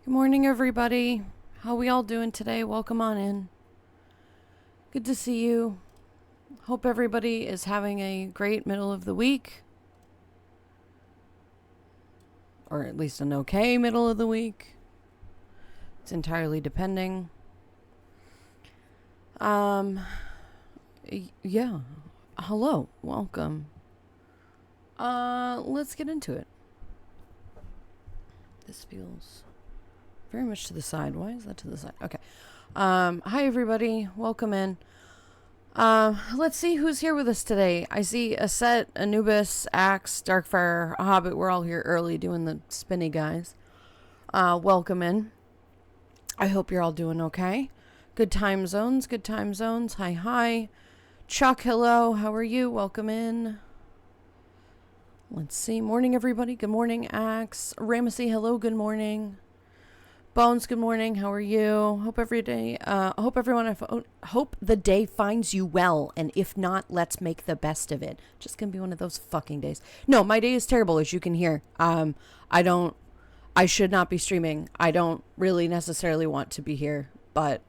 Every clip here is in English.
Good morning, everybody. How we all doing today? Welcome on in. Good to see you. Hope everybody is having a great middle of the week. Or at least an okay middle of the week. It's entirely depending. Yeah. Hello. Welcome. Let's get into it. This feels very much to the side. Why is that to the side? Okay. Hi everybody. Welcome in. Let's see who's here with us today. I see Aset, Anubis, Axe, Darkfire, Hobbit. We're all here early doing the spinny guys. Welcome in. I hope you're all doing okay. Good time zones. Good time zones. Hi, hi. Chuck, hello. How are you? Welcome in. Let's see. Morning, everybody. Good morning, Axe. Ramesy, hello. Good morning. Bones, good morning. How are you? Hope every day. Hope everyone. Hope the day finds you well, and if not, let's make the best of it. Just gonna be one of those fucking days. No, my day is terrible, as you can hear. I should not be streaming. I don't really necessarily want to be here, but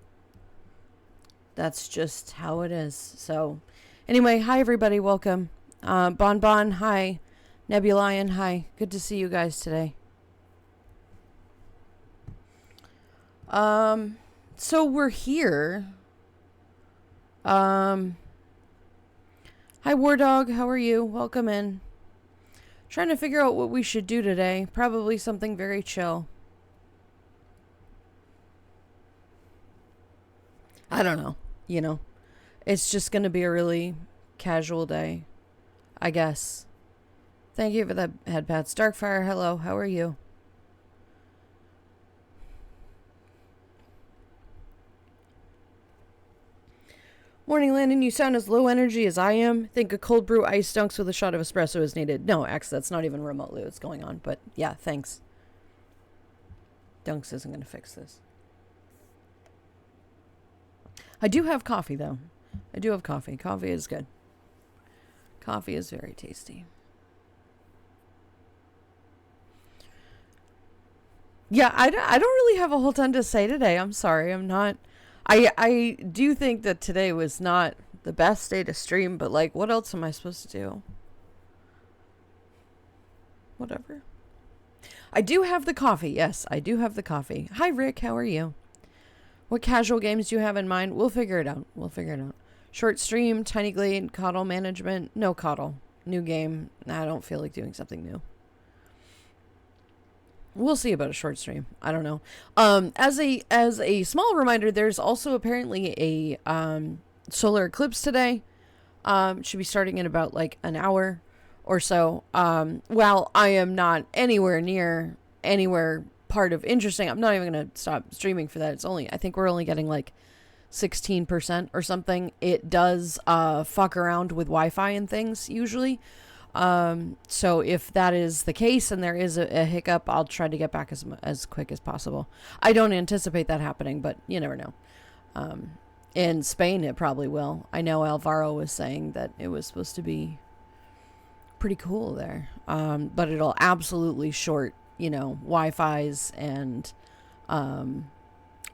that's just how it is. So, anyway, hi everybody. Welcome. Bon, hi. Nebulion, hi. Good to see you guys today. So we're here. Hi War Dog, how are you? Welcome in. Trying to figure out what we should do today. Probably something very chill. I don't know. You know, it's just going to be a really casual day, I guess. Thank you for the head pats. Darkfire, hello. How are you? Morning, Landon. You sound as low energy as I am. Think a cold brew ice dunks with a shot of espresso is needed. No, actually, that's not even remotely what's going on. But yeah, thanks. Dunks isn't going to fix this. I do have coffee, though. I do have coffee. Coffee is good. Coffee is very tasty. Yeah, I don't really have a whole ton to say today. I'm sorry. I'm not. I do think that today was not the best day to stream, but like, what else am I supposed to do? Whatever. I do have the coffee. Yes, I do have the coffee. Hi, Rick. How are you? What casual games do you have in mind? We'll figure it out. We'll figure it out. Short stream, Tiny Glade, Coddle Management. No Coddle. New game. I don't feel like doing something new. We'll see about a short stream. I don't know. As a small reminder, there's also apparently a solar eclipse today. Should be starting in about like an hour or so. While I am not anywhere part of interesting, I'm not even gonna stop streaming for that. I think we're only getting like 16% or something. It does fuck around with Wi-Fi and things usually. So if that is the case and there is a hiccup, I'll try to get back as quick as possible. I don't anticipate that happening, but you never know. In Spain, it probably will. I know Alvaro was saying that it was supposed to be pretty cool there. But it'll absolutely short, Wi-Fi's and,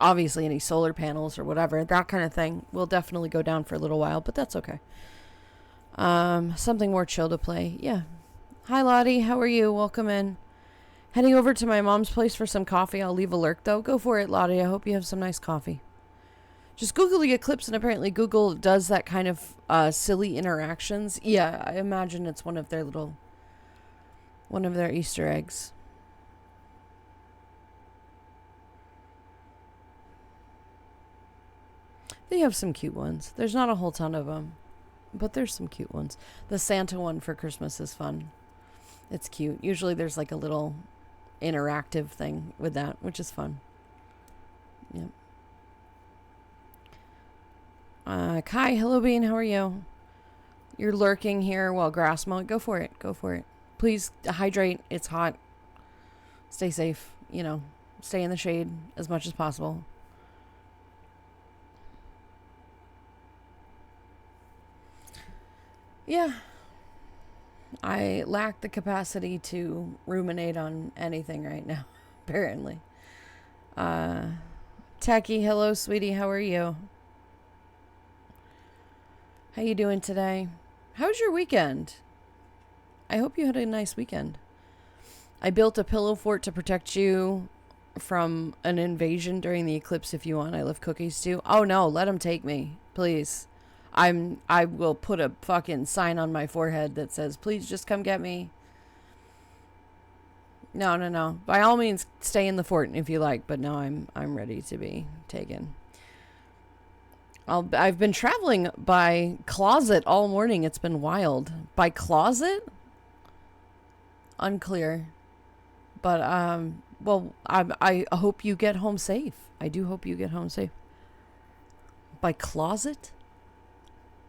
obviously any solar panels or whatever, that kind of thing will definitely go down for a little while, but that's okay. Something more chill to play. Yeah. Hi, Lottie. How are you? Welcome in. Heading over to my mom's place for some coffee. I'll leave a lurk, though. Go for it, Lottie. I hope you have some nice coffee. Just Google the eclipse, and apparently Google does that kind of silly interactions. Yeah, I imagine it's one of their Easter eggs. They have some cute ones. There's not a whole ton of them. But there's some cute ones. The Santa one for Christmas is fun. It's cute. Usually there's like a little interactive thing with that, which is fun. Yep. Kai, hello Bean, how are you? You're lurking here while grass mowing. Go for it. Go for it. Please hydrate. It's hot. Stay safe. Stay in the shade as much as possible. Yeah. I lack the capacity to ruminate on anything right now, apparently. Tacky, hello, sweetie. How are you? How you doing today? How's your weekend? I hope you had a nice weekend. I built a pillow fort to protect you from an invasion during the eclipse if you want. I love cookies too. Oh no, let them take me, please. I will put a fucking sign on my forehead that says, please just come get me. No. By all means, stay in the fort if you like, but no, I'm ready to be taken. I've been traveling by closet all morning. It's been wild. By closet? Unclear. But well, I hope you get home safe. I do hope you get home safe. By closet?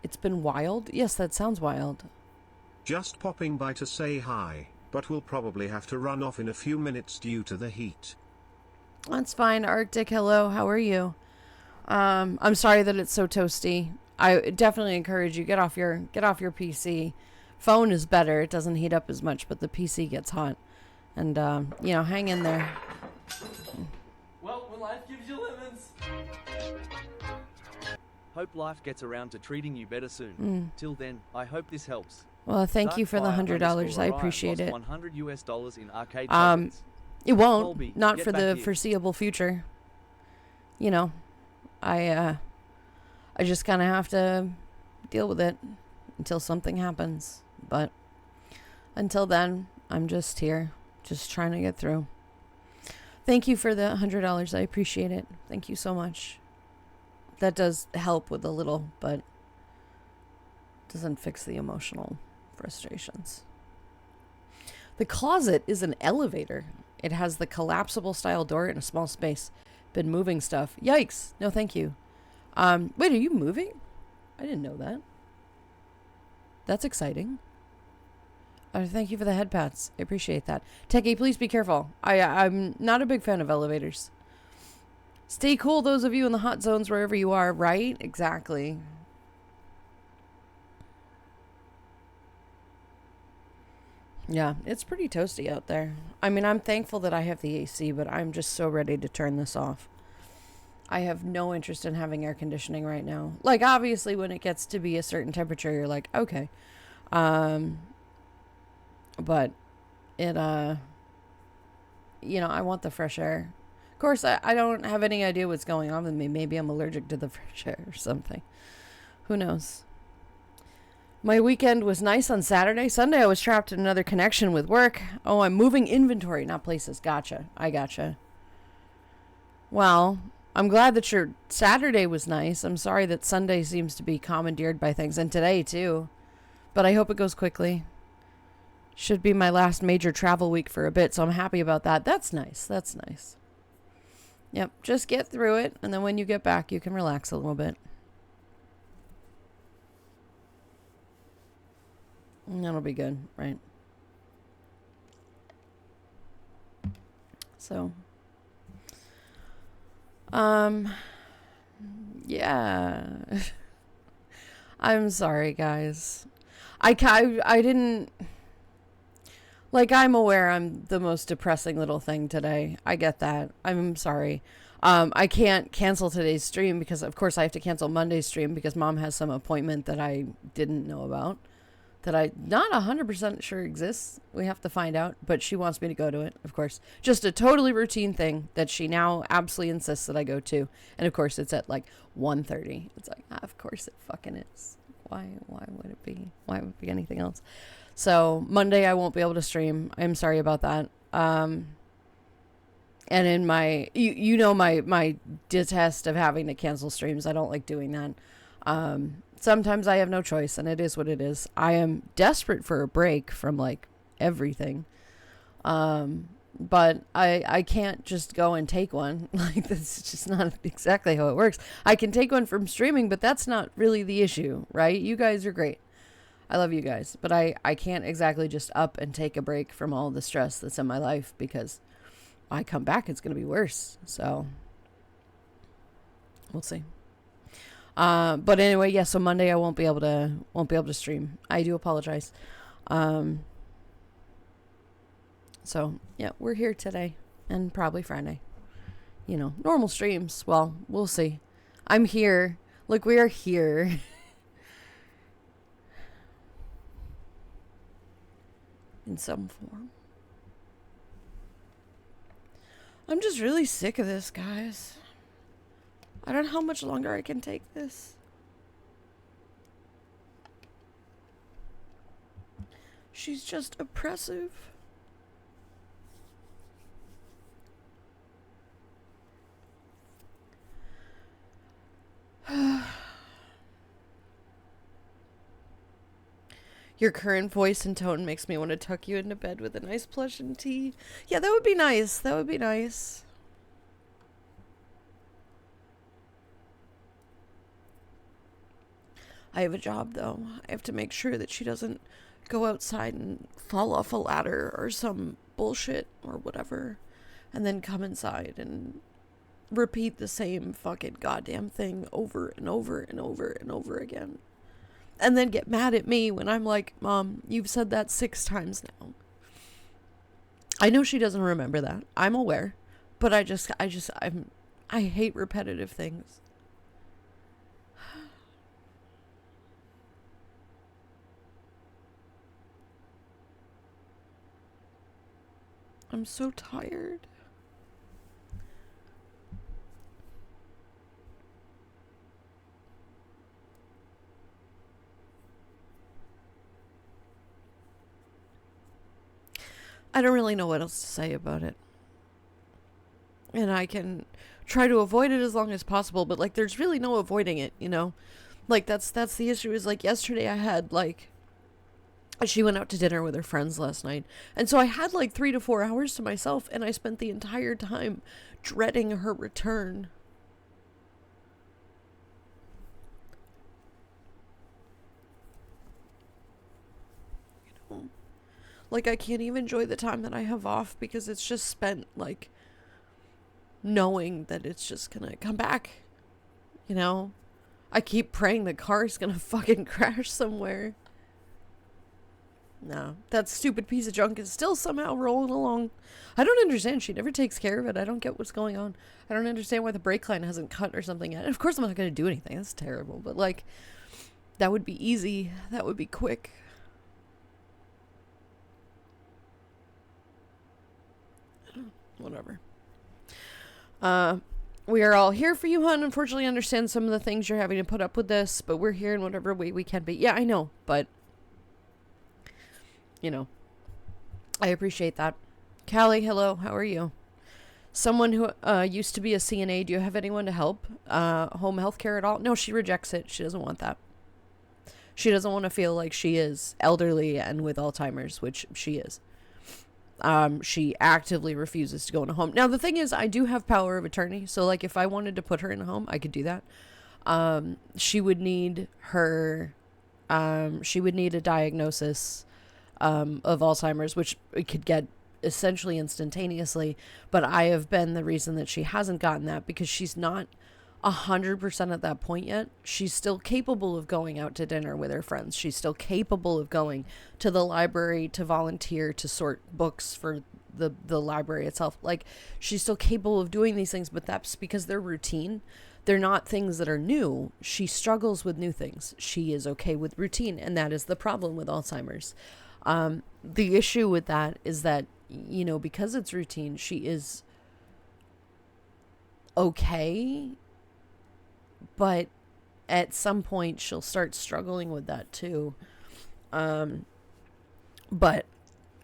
It's been wild? Yes, that sounds wild. Just popping by to say hi, but we'll probably have to run off in a few minutes due to the heat. That's fine. Arctic, hello. How are you? I'm sorry that it's so toasty. I definitely encourage you get off your PC. Phone is better. It doesn't heat up as much, but the PC gets hot. And you know, hang in there. Well, when life gives you lemons. Hope life gets around to treating you better soon. Till then, I hope this helps. Well, thank you for the $100. I appreciate it. $100 in arcade it won't. Colby, not get for back the here. foreseeable future. You know, I just kind of have to deal with it until something happens. But until then, I'm just here, just trying to get through. Thank you for the $100. I appreciate it. Thank you so much. That does help with a little, but doesn't fix the emotional frustrations. The closet is an elevator. It has the collapsible style door in a small space. Been moving stuff. Yikes. No, thank you. Wait, are you moving? I didn't know that. That's exciting. Thank you for the head pats. I appreciate that. Techie, please be careful. I'm not a big fan of elevators. Stay cool, those of you in the hot zones wherever you are, right? Exactly. Yeah, it's pretty toasty out there. I mean, I'm thankful that I have the AC, but I'm just so ready to turn this off. I have no interest in having air conditioning right now. Like, obviously, when it gets to be a certain temperature, you're like, okay. But it, you know, I want the fresh air. Of course, I don't have any idea what's going on with me. Maybe I'm allergic to the fresh air or something. Who knows? My weekend was nice on Saturday. Sunday, I was trapped in another connection with work. Oh, I'm moving inventory, not places. Gotcha. I gotcha. Well, I'm glad that your Saturday was nice. I'm sorry that Sunday seems to be commandeered by things, and today too. But I hope it goes quickly. Should be my last major travel week for a bit, so I'm happy about that. That's nice. That's nice. Yep, just get through it, and then when you get back, you can relax a little bit. And that'll be good, right? So, yeah. I'm sorry, guys. I didn't... Like, I'm aware I'm the most depressing little thing today. I get that. I'm sorry. I can't cancel today's stream because, of course, I have to cancel Monday's stream because Mom has some appointment that I didn't know about. That I'm not 100% sure exists. We have to find out. But she wants me to go to it, of course. Just a totally routine thing that she now absolutely insists that I go to. And, of course, it's at, like, 1:30. It's like, of course it fucking is. Why would it be? Why would it be anything else? So Monday I won't be able to stream. I'm sorry about that. And in my, you know, my detest of having to cancel streams. I don't like doing that. Sometimes I have no choice, and it is what it is. I am desperate for a break from like everything. But I can't just go and take one. Like, that's just not exactly how it works. I can take one from streaming, but that's not really the issue, right? You guys are great. I love you guys, but I can't exactly just up and take a break from all the stress that's in my life because when I come back, it's going to be worse. So we'll see. But anyway, yeah, so Monday I won't be able to stream. I do apologize. So yeah, we're here today and probably Friday. normal streams. Well, we'll see. I'm here. Look, we are here. In some form. I'm just really sick of this, guys. I don't know how much longer I can take this. She's just oppressive. Your current voice and tone makes me want to tuck you into bed with a nice plush and tea. Yeah, that would be nice. That would be nice. I have a job, though. I have to make sure that she doesn't go outside and fall off a ladder or some bullshit or whatever, and then come inside and repeat the same fucking goddamn thing over and over and over and over again. And then get mad at me when I'm like, Mom, you've said that 6 times now. I know she doesn't remember that. I'm aware. But I hate repetitive things. I'm so tired. I don't really know what else to say about it. And I can try to avoid it as long as possible, but like there's really no avoiding it, Like that's the issue is like yesterday I had like she went out to dinner with her friends last night. And so I had like 3 to 4 hours to myself, and I spent the entire time dreading her return. Like, I can't even enjoy the time that I have off because it's just spent, like, knowing that it's just gonna come back. I keep praying the car's gonna fucking crash somewhere. No, that stupid piece of junk is still somehow rolling along. I don't understand. She never takes care of it. I don't get what's going on. I don't understand why the brake line hasn't cut or something yet. And of course I'm not gonna do anything. That's terrible. But, like, that would be easy. That would be quick. Whatever. We are all here for you, hon. Unfortunately, I understand some of the things you're having to put up with this, but we're here in whatever way we can be. Yeah, I know, but I appreciate that. Callie, hello. How are you? Someone who used to be a CNA. Do you have anyone to help? Home health care at all? No, she rejects it. She doesn't want that. She doesn't want to feel like she is elderly and with Alzheimer's, which she is. She actively refuses to go in a home. Now, the thing is, I do have power of attorney. So, like, if I wanted to put her in a home, I could do that. She would need a diagnosis of Alzheimer's, which it could get essentially instantaneously. But I have been the reason that she hasn't gotten that because she's not 100% at that point yet. She's still capable of going out to dinner with her friends. She's still capable of going to the library to volunteer to sort books for the library itself. Like, she's still capable of doing these things, but that's because they're routine. They're not things that are new. She struggles with new things. She is okay with routine, and that is the problem with Alzheimer's. The issue with that is that, because it's routine, she is okay, but at some point she'll start struggling with that too. But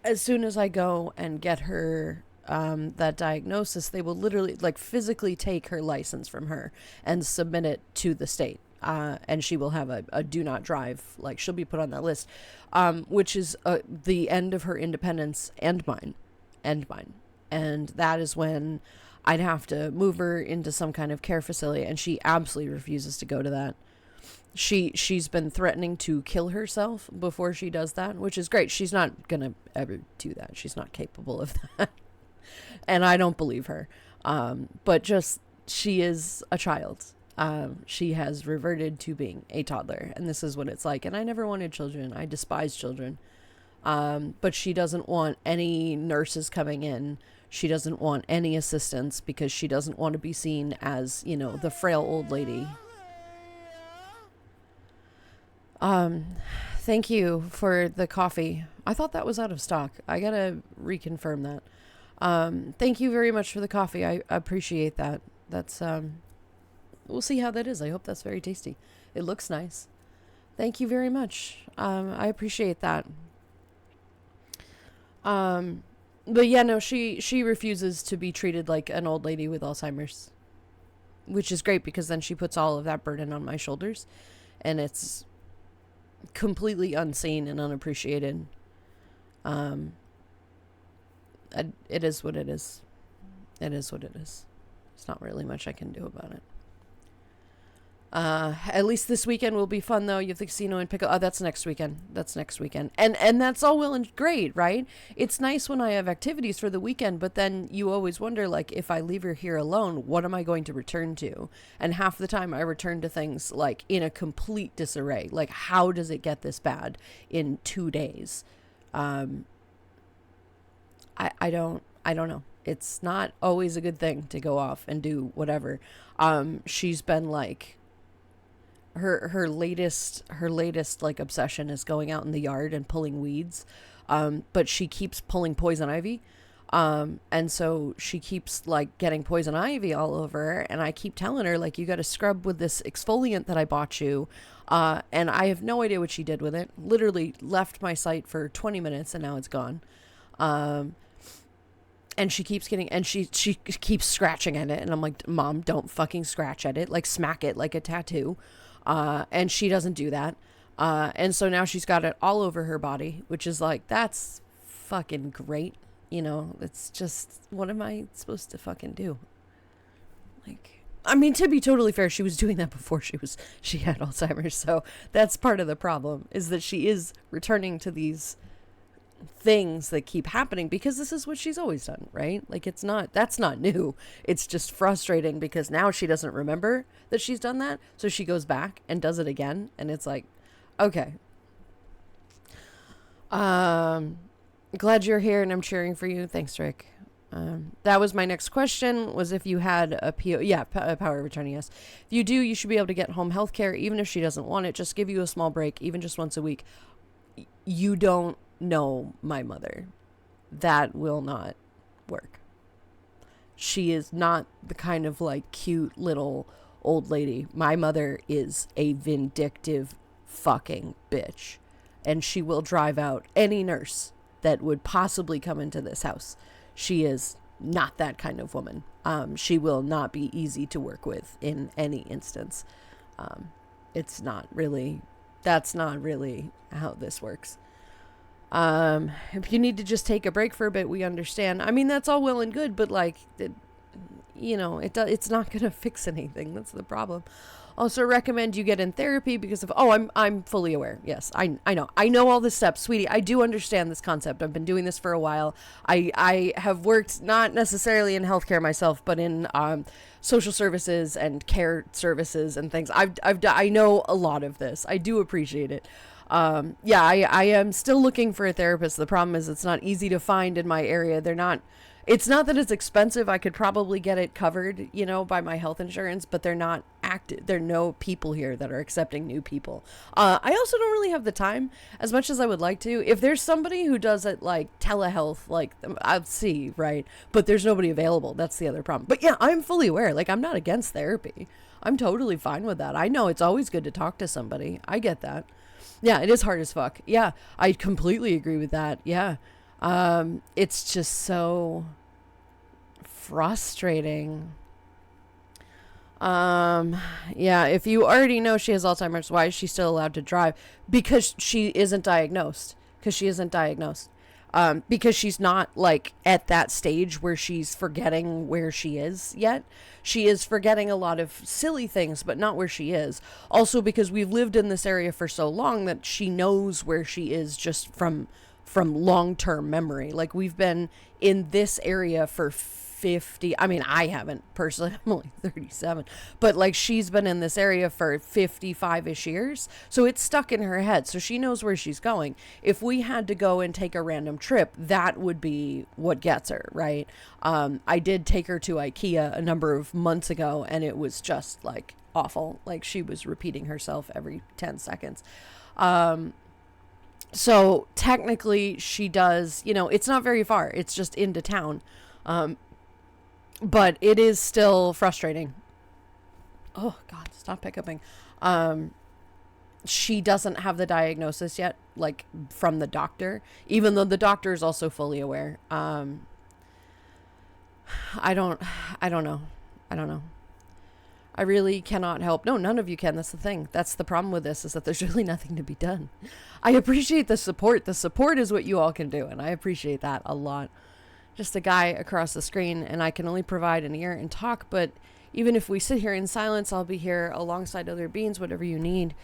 as soon as I go and get her that diagnosis, they will literally, like, physically take her license from her and submit it to the state. And she will have a do not drive, like, she'll be put on that list, which is the end of her independence and mine. And that is when I'd have to move her into some kind of care facility, and she absolutely refuses to go to that. She's been threatening to kill herself before she does that, which is great. She's not gonna ever do that. She's not capable of that. And I don't believe her. But just, she is a child. She has reverted to being a toddler, and this is what it's like. And I never wanted children. I despise children. But she doesn't want any nurses coming in. She doesn't want any assistance because she doesn't want to be seen as, you know, the frail old lady. Thank you for the coffee. I thought that was out of stock. I gotta reconfirm that. Thank you very much for the coffee. I appreciate that. That's, we'll see how that is. I hope that's very tasty. It looks nice. Thank you very much. I appreciate that. But yeah, no, she refuses to be treated like an old lady with Alzheimer's, which is great because then she puts all of that burden on my shoulders, and it's completely unseen and unappreciated. It is what it is. It is what it is. There's not really much I can do about it. At least this weekend will be fun, though. You have the casino and pickle. Oh, that's next weekend. That's next weekend. And that's all well and great, right? It's nice when I have activities for the weekend, but then you always wonder, like, if I leave her here alone, what am I going to return to? And half the time I return to things, like, in a complete disarray. Like, how does it get this bad in 2 days? I don't know. It's not always a good thing to go off and do whatever. She's been, like... Her latest like obsession is going out in the yard and pulling weeds, but she keeps pulling poison ivy, and so she keeps like getting poison ivy all over her, and I keep telling her, like, you got to scrub with this exfoliant that I bought you, and I have no idea what she did with it. Literally left my site for 20 minutes and now it's gone. And she keeps getting, and she keeps scratching at it, and I'm like, Mom, don't fucking scratch at it, like smack it like a tattoo. And she doesn't do that. And so now she's got it all over her body, which is like, that's fucking great. You know, it's just, what am I supposed to fucking do? Like, I mean, to be totally fair, she was doing that before she had Alzheimer's. So that's part of the problem, is that she is returning to these things that keep happening because this is what she's always done, right? Like, that's not new. It's just frustrating because now she doesn't remember that she's done that, so she goes back and does it again, and it's like, okay. Glad you're here and I'm cheering for you. Thanks, Rick. That was my next question, was if you had a PO. Yeah, a power of attorney, yes. If you do, you should be able to get home health care, even if she doesn't want it. Just give you a small break, even just once a week. You don't know my mother. That will not work. She is not the kind of, like, cute little old lady. My mother is a vindictive fucking bitch, and she will drive out any nurse that would possibly come into this house. She is not that kind of woman. She will not be easy to work with in any instance. That's not really how this works. If you need to just take a break for a bit, we understand. I mean, that's all well and good, but, like, it's not going to fix anything. That's the problem. Also recommend you get in therapy because of, I'm fully aware. Yes, I know all the steps, sweetie. I do understand this concept. I've been doing this for a while. I have worked not necessarily in healthcare myself, but in, social services and care services and things. I know a lot of this. I do appreciate it. I am still looking for a therapist. The problem is it's not easy to find in my area. It's not that it's expensive. I could probably get it covered, by my health insurance, but they're not active. There are no people here that are accepting new people. I also don't really have the time as much as I would like to. If there's somebody who does it like telehealth, like, I'll see, right? But there's nobody available. That's the other problem. But yeah, I'm fully aware. Like, I'm not against therapy. I'm totally fine with that. I know it's always good to talk to somebody. I get that. Yeah, it is hard as fuck. Yeah, I completely agree with that. Yeah. It's just so frustrating. Yeah, if you already know she has Alzheimer's, why is she still allowed to drive? Because she isn't diagnosed. Because she's not, like, at that stage where she's forgetting where she is yet. She is forgetting a lot of silly things, but not where she is. Also because we've lived in this area for so long that she knows where she is just from long-term memory. Like, we've been in this area for 50, I mean, I haven't personally, I'm only 37, but like she's been in this area for 55-ish years, so it's stuck in her head, so she knows where she's going. If we had to go and take a random trip, that would be what gets her, right? I did take her to IKEA a number of months ago, and it was just like awful. Like she was repeating herself every 10 seconds. So technically she does, you know, it's not very far. It's just into town. But it is still frustrating. Oh God, stop hiccuping. She doesn't have the diagnosis yet, like from the doctor, even though the doctor is also fully aware. I don't know. I really cannot help. No, none of you can. That's the thing. That's the problem with this, is that there's really nothing to be done. I appreciate the support. The support is what you all can do, and I appreciate that a lot. Just a guy across the screen, and I can only provide an ear and talk, but even if we sit here in silence, I'll be here alongside other beings. Whatever you need,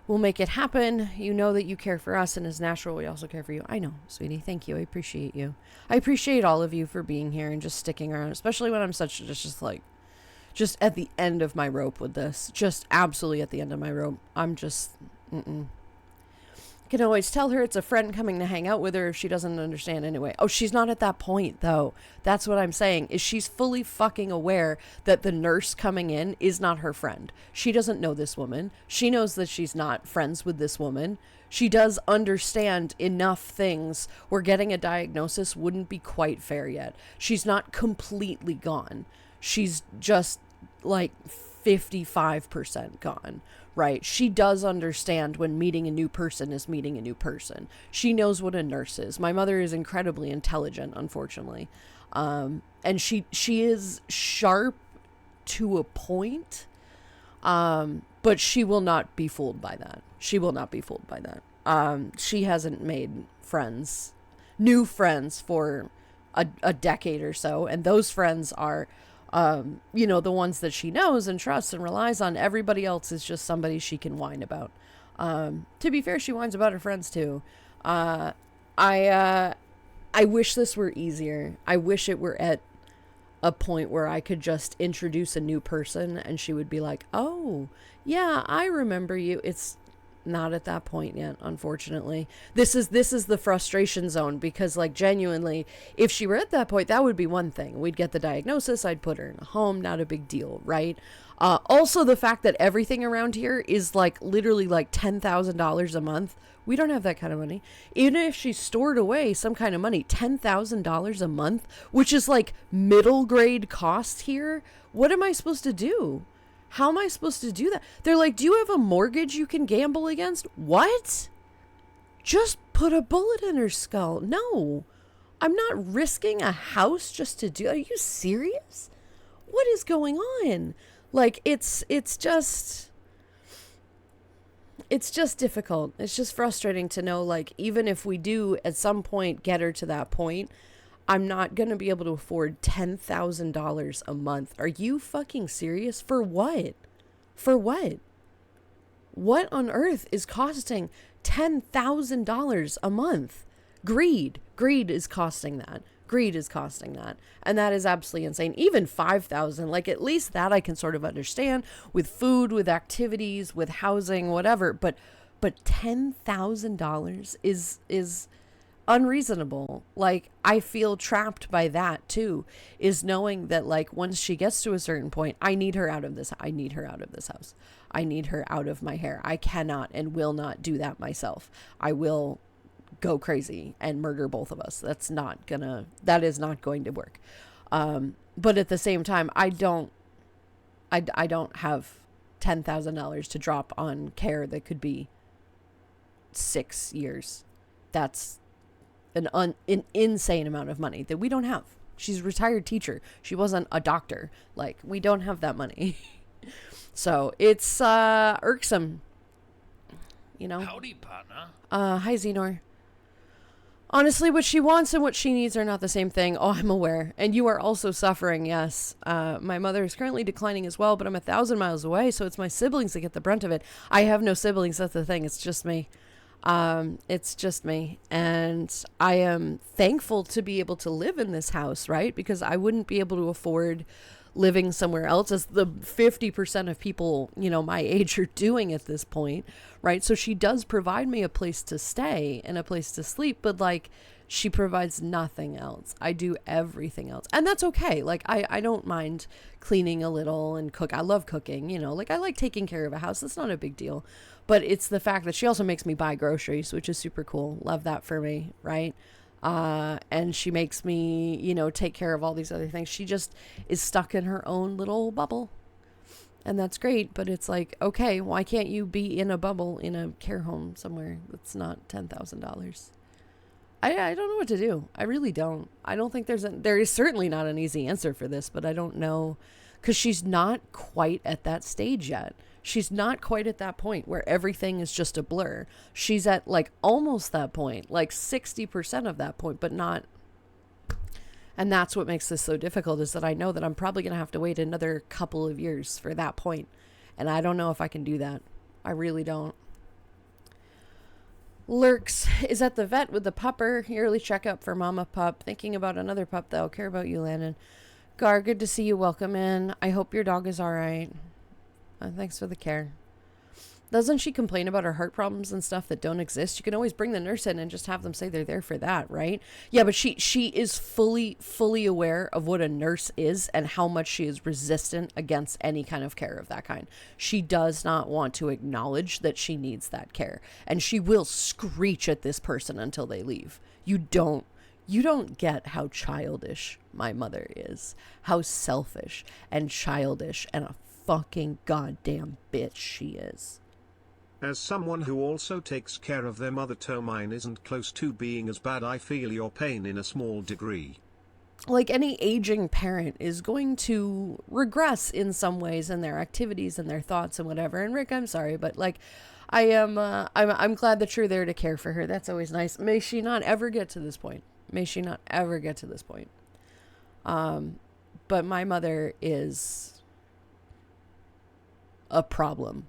we'll make it happen. You know that you care for us, and as natural, we also care for you. I know, sweetie. Thank you. I appreciate you. I appreciate all of you for being here and just sticking around, especially when I'm just at the end of my rope with this. Just absolutely at the end of my rope. I'm just, I can always tell her it's a friend coming to hang out with her if she doesn't understand anyway. Oh, she's not at that point, though. That's what I'm saying, is she's fully fucking aware that the nurse coming in is not her friend. She doesn't know this woman. She knows that she's not friends with this woman. She does understand enough things where getting a diagnosis wouldn't be quite fair yet. She's not completely gone. She's just like 55% gone, right? She does understand when meeting a new person is meeting a new person. She knows what a nurse is. My mother is incredibly intelligent, unfortunately. And she is sharp to a point, but she will not be fooled by that. She will not be fooled by that. She hasn't made new friends for a decade or so, and those friends are the ones that she knows and trusts and relies on. Everybody else is just somebody she can whine about. To be fair, she whines about her friends too. I wish this were easier. I wish it were at a point where I could just introduce a new person and she would be like, oh, yeah, I remember you. It's not at that point yet, unfortunately. This is the frustration zone, because like genuinely, if she were at that point, that would be one thing. We'd get the diagnosis, I'd put her in a home, not a big deal, right? Also the fact that everything around here is like literally like $10,000 a month. We don't have that kind of money. Even if she stored away some kind of money, $10,000 a month, which is like middle grade cost here. What am I supposed to do? How am I supposed to do that? They're like, do you have a mortgage you can gamble against? What? Just put a bullet in her skull. No, I'm not risking a house just to do. Are you serious? What is going on? Like, it's just difficult. It's just frustrating to know, like, even if we do at some point get her to that point, I'm not going to be able to afford $10,000 a month. Are you fucking serious? For what? For what? What on earth is costing $10,000 a month? Greed. Greed is costing that. Greed is costing that. And that is absolutely insane. Even $5,000, like at least that I can sort of understand, with food, with activities, with housing, whatever. But $10,000 is unreasonable. Like, I feel trapped by that too, is knowing that like once she gets to a certain point, I need her out of this house. I need her out of my hair. I cannot and will not do that myself. I will go crazy and murder both of us. That is not going to work. But at the same time, I don't have $10,000 to drop on care that could be 6 years. That's an insane amount of money that we don't have. She's a retired teacher. She wasn't a doctor. Like, we don't have that money. So it's irksome, you know. Howdy, partner. Hi, Xenor. Honestly, what she wants and what she needs are not the same thing. Oh, I'm aware. And you are also suffering, yes. My mother is currently declining as well, but I'm 1,000 miles away, so it's my siblings that get the brunt of it. I have no siblings, that's the thing. It's just me. It's just me. And I am thankful to be able to live in this house, right? Because I wouldn't be able to afford living somewhere else, as the 50% of people, my age are doing at this point, right? So she does provide me a place to stay and a place to sleep, but like, she provides nothing else. I do everything else. And that's okay. Like, I don't mind cleaning a little and cook. I love cooking, like I like taking care of a house. That's not a big deal. But it's the fact that she also makes me buy groceries, which is super cool. Love that for me, right? And she makes me, take care of all these other things. She just is stuck in her own little bubble. And that's great. But it's like, okay, why can't you be in a bubble in a care home somewhere that's not $10,000? I don't know what to do. I really don't. I don't think there is certainly not an easy answer for this, but I don't know, because she's not quite at that stage yet. She's not quite at that point where everything is just a blur. She's at like almost that point, like 60% of that point, but not. And that's what makes this so difficult, is that I know that I'm probably going to have to wait another couple of years for that point. And I don't know if I can do that. I really don't. Lurks is at the vet with the pupper. Yearly checkup for mama pup. Thinking about another pup that'll care about you, Landon. Gar, good to see you. Welcome in. I hope your dog is all right. Thanks for the care. Doesn't she complain about her heart problems and stuff that don't exist? You can always bring the nurse in and just have them say they're there for that, right? Yeah, but she is fully aware of what a nurse is and how much she is resistant against any kind of care of that kind. She does not want to acknowledge that she needs that care. And she will screech at this person until they leave. You don't get how childish my mother is. How selfish and childish and a fucking goddamn bitch she is. As someone who also takes care of their mother, mine isn't close to being as bad. I feel your pain in a small degree. Like any aging parent is going to regress in some ways in their activities and their thoughts and whatever. And Rick, I'm sorry, but like, I'm glad that you're there to care for her. That's always nice. May she not ever get to this point. May she not ever get to this point. But my mother is a problem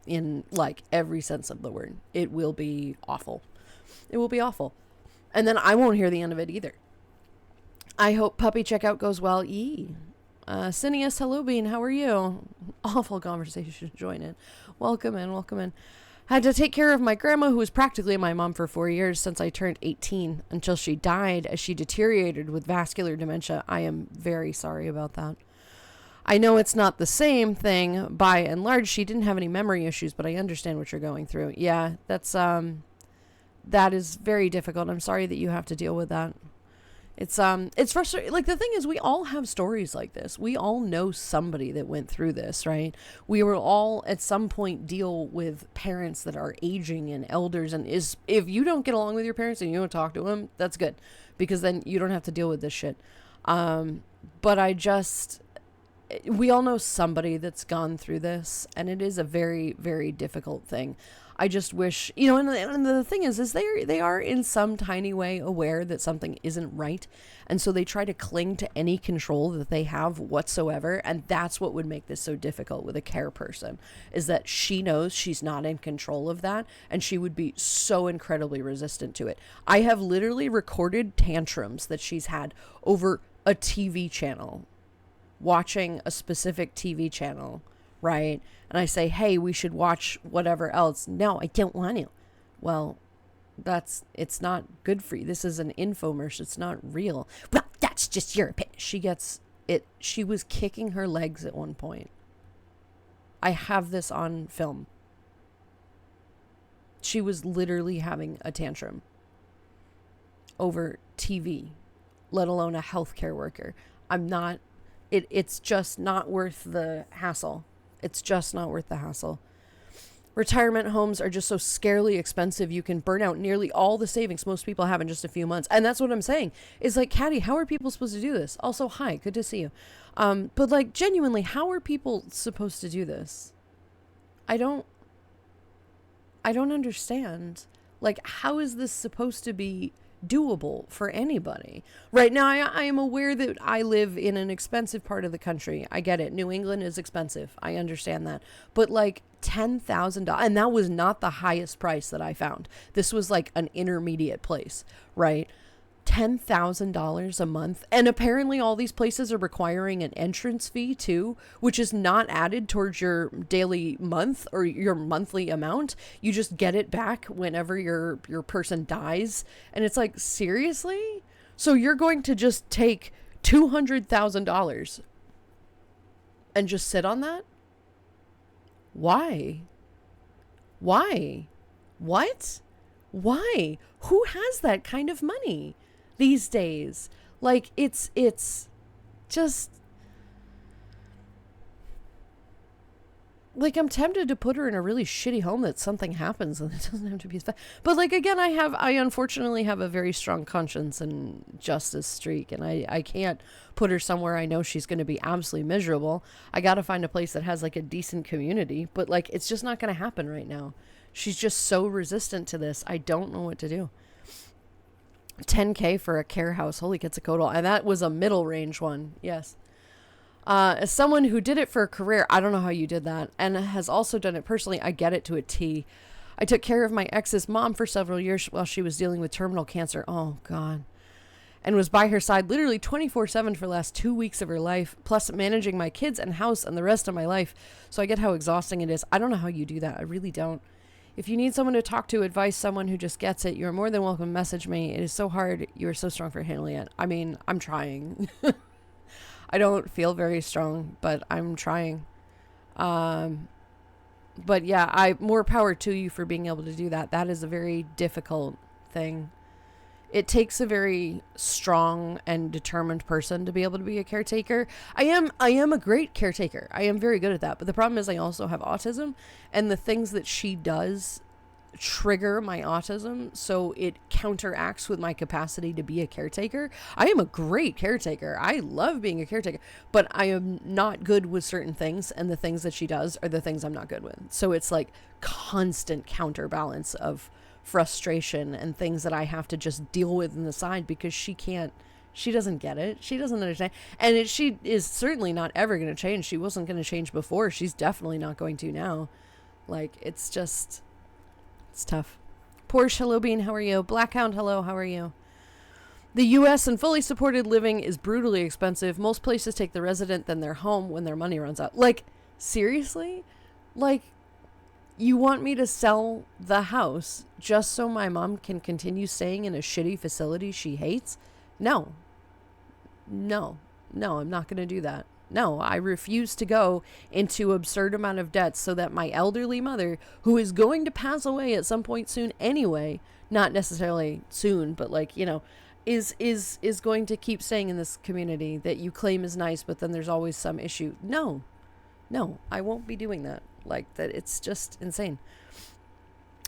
in like every sense of the word. It will be awful. It will be awful. And then I won't hear the end of it either. I hope puppy checkout goes well. Cineas, hello Bean, how are you? Awful conversation, join in. Welcome in. Had to take care of my grandma, who was practically my mom for 4 years since I turned 18 until she died as she deteriorated with vascular dementia. I am very sorry about that. I know it's not the same thing by and large. She didn't have any memory issues, but I understand what you're going through. Yeah, that is very difficult. I'm sorry that you have to deal with that. It's frustrating. Like, the thing is, we all have stories like this. We all know somebody that went through this, right? We will all at some point deal with parents that are aging and elders. And if you don't get along with your parents and you don't talk to them, that's good, because then you don't have to deal with this shit. But we all know somebody that's gone through this, and it is a very, very difficult thing. I just wish, and the thing is they are in some tiny way aware that something isn't right. And so they try to cling to any control that they have whatsoever. And that's what would make this so difficult with a care person, is that she knows she's not in control of that. And she would be so incredibly resistant to it. I have literally recorded tantrums that she's had over a TV channel, watching a specific TV channel, right? And I say, hey, we should watch whatever else. No, I don't want to. Well, it's not good for you. This is an infomercial. It's not real. Well, that's just your opinion. She was kicking her legs at one point. I have this on film. She was literally having a tantrum over TV, let alone a healthcare worker. It's just not worth the hassle. It's just not worth the hassle. Retirement homes are just so scarily expensive. You can burn out nearly all the savings most people have in just a few months. And that's what I'm saying. Is like, Caddy, how are people supposed to do this? Also, hi, good to see you. But like, genuinely, how are people supposed to do this? I don't understand. Like, how is this supposed to be doable for anybody. Right now, I am aware that I live in an expensive part of the country. I get it. New England is expensive. I understand that. But like $10,000, and that was not the highest price that I found. This was like an intermediate place, right? $10,000 a month. And apparently all these places are requiring an entrance fee too, which is not added towards your daily month or your monthly amount. You just get it back whenever your person dies. And it's like, seriously? So you're going to just take $200,000 and just sit on that? Why? Why? What? Why? Who has that kind of money these days? Like, it's just like, I'm tempted to put her in a really shitty home that something happens and it doesn't have to be as bad. But like, again, I unfortunately have a very strong conscience and justice streak, and I can't put her somewhere I know she's going to be absolutely miserable. I got to find a place that has like a decent community, but like, it's just not going to happen right now. She's just so resistant to this. I don't know what to do. $10K for a care house. Holy Quetzalcoatl. And that was a middle range one. Yes. As someone who did it for a career, I don't know how you did that, and has also done it personally, I get it to a T. I took care of my ex's mom for several years while she was dealing with terminal cancer. Oh, God. And was by her side literally 24/7 for the last 2 weeks of her life, plus managing my kids and house and the rest of my life. So I get how exhausting it is. I don't know how you do that. I really don't. If you need someone to talk to, advise someone who just gets it, you're more than welcome to message me. It is so hard. You are so strong for handling it. I mean, I'm trying. I don't feel very strong, but I'm trying. But yeah, more power to you for being able to do that. That is a very difficult thing. It takes a very strong and determined person to be able to be a caretaker. I am a great caretaker. I am very good at that. But the problem is I also have autism, and the things that she does trigger my autism, so it counteracts with my capacity to be a caretaker. I am a great caretaker. I love being a caretaker, but I am not good with certain things, and the things that she does are the things I'm not good with. So it's like constant counterbalance of frustration and things that I have to just deal with in the side, because she doesn't get it. She doesn't understand. And she is certainly not ever going to change. She wasn't going to change before. She's definitely not going to now. Like, it's tough. Porsche, hello Bean, how are you? Blackhound, hello, how are you? The U.S. and fully supported living is brutally expensive. Most places take the resident then their home when their money runs out. Like, seriously? Like, you want me to sell the house just so my mom can continue staying in a shitty facility she hates? No, I'm not going to do that. No, I refuse to go into absurd amount of debt so that my elderly mother, who is going to pass away at some point soon anyway, not necessarily soon, but like, you know, is going to keep staying in this community that you claim is nice, but then there's always some issue. No, I won't be doing that. Like, that, it's just insane.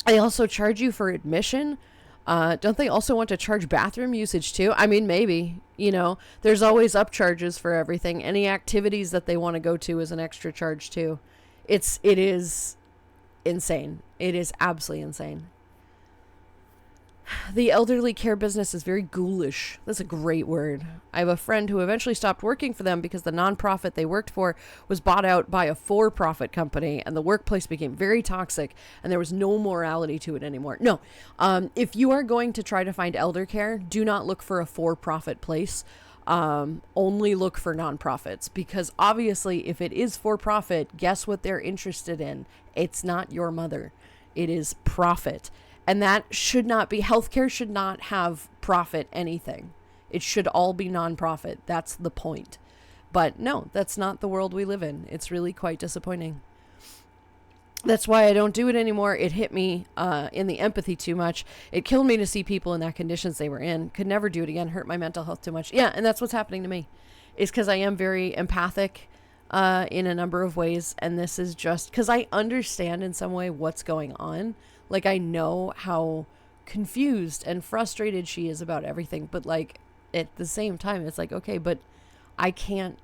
I also charge you for admission. Don't they also want to charge bathroom usage too? I mean, maybe, you know, there's always upcharges for everything. Any activities that they want to go to is an extra charge too. It is insane. It is absolutely insane. The elderly care business is very ghoulish. That's a great word. I have a friend who eventually stopped working for them because the nonprofit they worked for was bought out by a for-profit company, and the workplace became very toxic, and there was no morality to it anymore. No, if you are going to try to find elder care, do not look for a for-profit place. Only look for nonprofits, because obviously if it is for-profit, guess what they're interested in? It's not your mother. It is profit. And that should not be, healthcare should not have profit anything. It should all be nonprofit. That's the point. But no, that's not the world we live in. It's really quite disappointing. That's why I don't do it anymore. It hit me in the empathy too much. It killed me to see people in that conditions they were in. Could never do it again. Hurt my mental health too much. Yeah, and that's what's happening to me. It's because I am very empathic in a number of ways. And this is just because I understand in some way what's going on. Like, I know how confused and frustrated she is about everything. But, like, at the same time, it's like, okay, but I can't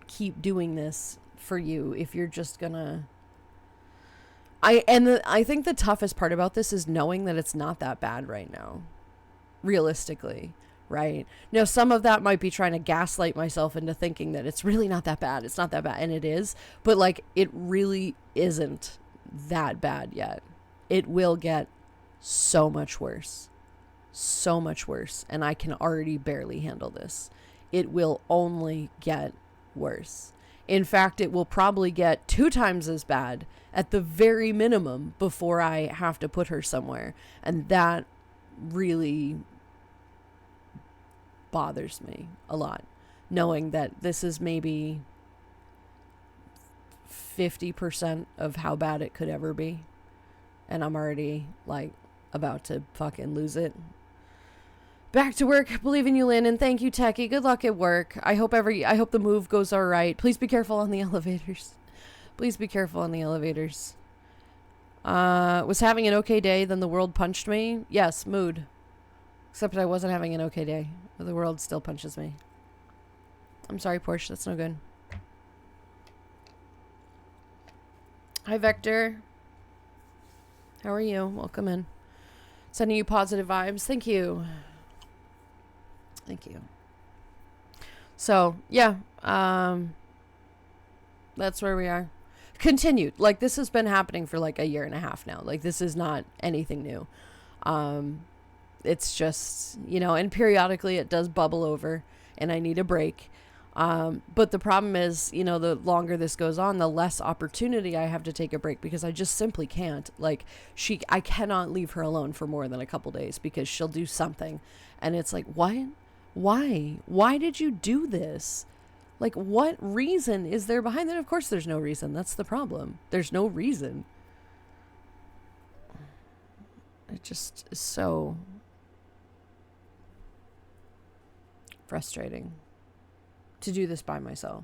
keep doing this for you if you're just gonna... I think the toughest part about this is knowing that it's not that bad right now. realistically, right? Now, some of that might be trying to gaslight myself into thinking that it's really not that bad. It's not that bad. And it is. But, like, it really isn't that bad yet. It will get so much worse. So much worse. And I can already barely handle this. It will only get worse. In fact, it will probably get 2 times as bad at the very minimum before I have to put her somewhere. And that really bothers me a lot, knowing that this is maybe 50% of how bad it could ever be. And I'm already, like, about to fucking lose it. Back to work. Believe in you, Lynn, and thank you, Techie. Good luck at work. I hope the move goes all right. Please be careful on the elevators. Please be careful on the elevators. Was having an okay day, then the world punched me. Yes, mood. Except I wasn't having an okay day. But the world still punches me. I'm sorry, Porsche. That's no good. Hi, Vector. How are you? Welcome in. Sending you positive vibes. Thank you. Thank you. So, yeah. That's where we are. Continued. Like, this has been happening for like a year and a half now. Like, this is not anything new. It's just, you know, and periodically it does bubble over and I need a break. But the problem is, you know, the longer this goes on, the less opportunity I have to take a break because I just simply can't. Like, I cannot leave her alone for more than a couple days because she'll do something. And it's like, what? Why? Why did you do this? Like, what reason is there behind that? Of course there's no reason. That's the problem. There's no reason. It just is so frustrating to do this by myself.